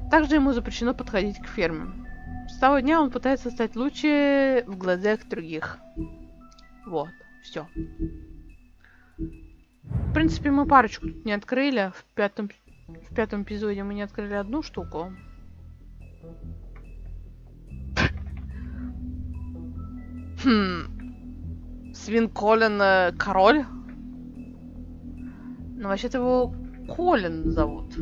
Также ему запрещено подходить к ферме. С того дня он пытается стать лучше в глазах других. Вот, все. В принципе, мы парочку тут не открыли. В пятом эпизоде мы не открыли одну штуку. Свин Колин король? Ну, вообще-то его Колин зовут.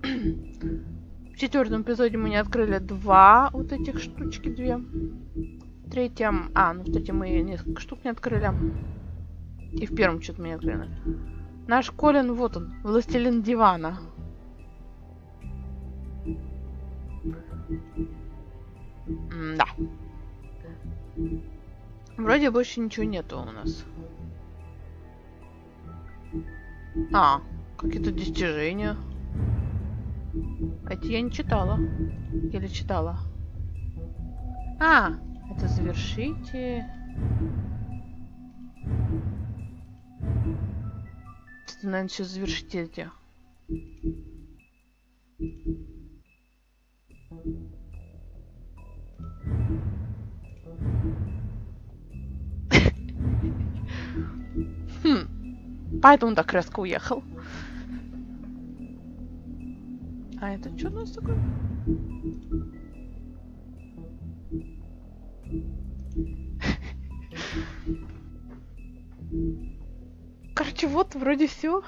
В четвертом эпизоде мы не открыли два вот этих штучки, две. В третьем... в третьем мы несколько штук не открыли. И в первом что-то мы не открыли. Наш Колин, вот он, властелин дивана. Да. Вроде больше ничего нету у нас. Какие-то достижения. Эти я не читала. Или читала? Это завершите. Это, наверное, сейчас завершите эти. Поэтому так резко уехал. А это что у нас такое? Короче, вот вроде все.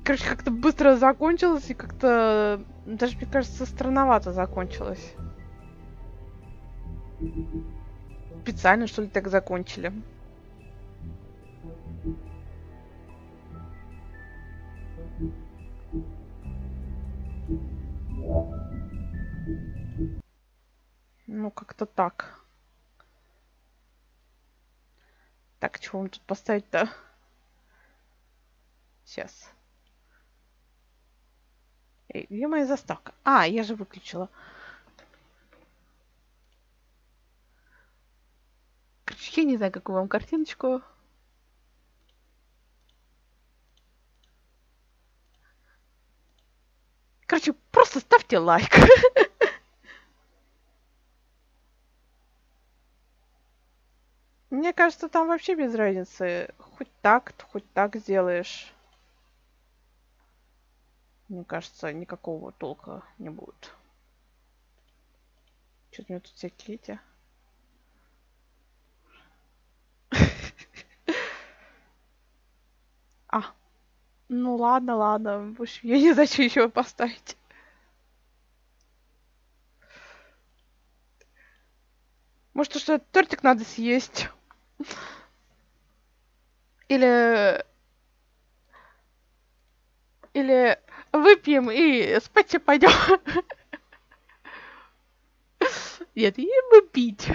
Короче, как-то быстро закончилось и как-то даже, мне кажется, странновато закончилось. Специально, что ли, так закончили? Ну, как-то так. Так, чего вам тут поставить-то? Сейчас. Эй, где моя заставка? Я же выключила. Короче, я не знаю, какую вам картиночку. Короче, просто ставьте лайк. Мне кажется, там вообще без разницы. Хоть так сделаешь. Мне кажется, никакого толка не будет. Что-то у меня тут всякие эти... Ну ладно, ладно. В общем, я не знаю, что еще поставить. Может, что тортик надо съесть? Или выпьем и спать все пойдем. Нет, и мы пить.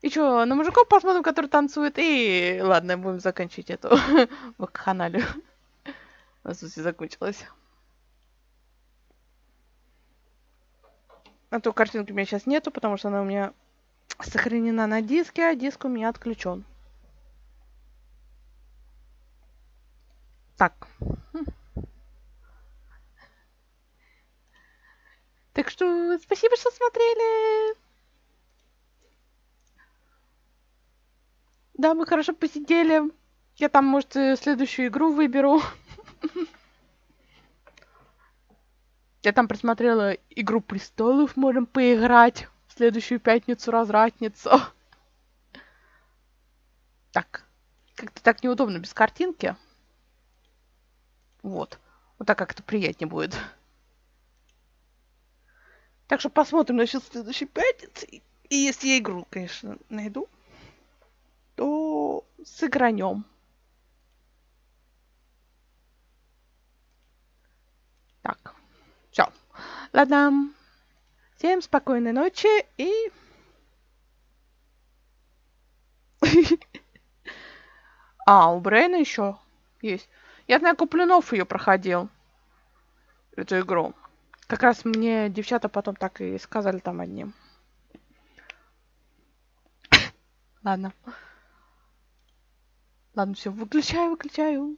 И что, на мужиков посмотрим, которые танцуют, и ладно, будем заканчивать эту вакханалию. У нас все закончилось. А то картинки у меня сейчас нету, потому что она у меня сохранена на диске, а диск у меня отключен. Так. Так что спасибо, что смотрели. Да, мы хорошо посидели. Я там, может, следующую игру выберу. Я там просмотрела «Игру престолов», можем поиграть в следующую пятницу-развратницу. Так. Как-то так неудобно без картинки. Вот. Вот так как-то приятнее будет. Так что посмотрим насчет следующей пятницы. И если я игру, конечно, найду, то сыгранем. Так. Все. Ладно. Всем спокойной ночи и... У Брейна еще есть. Я знаю, Куплинов ее проходил. Эту игру. Как раз мне девчата потом так и сказали там одним. Ладно. Ладно, все, выключаю.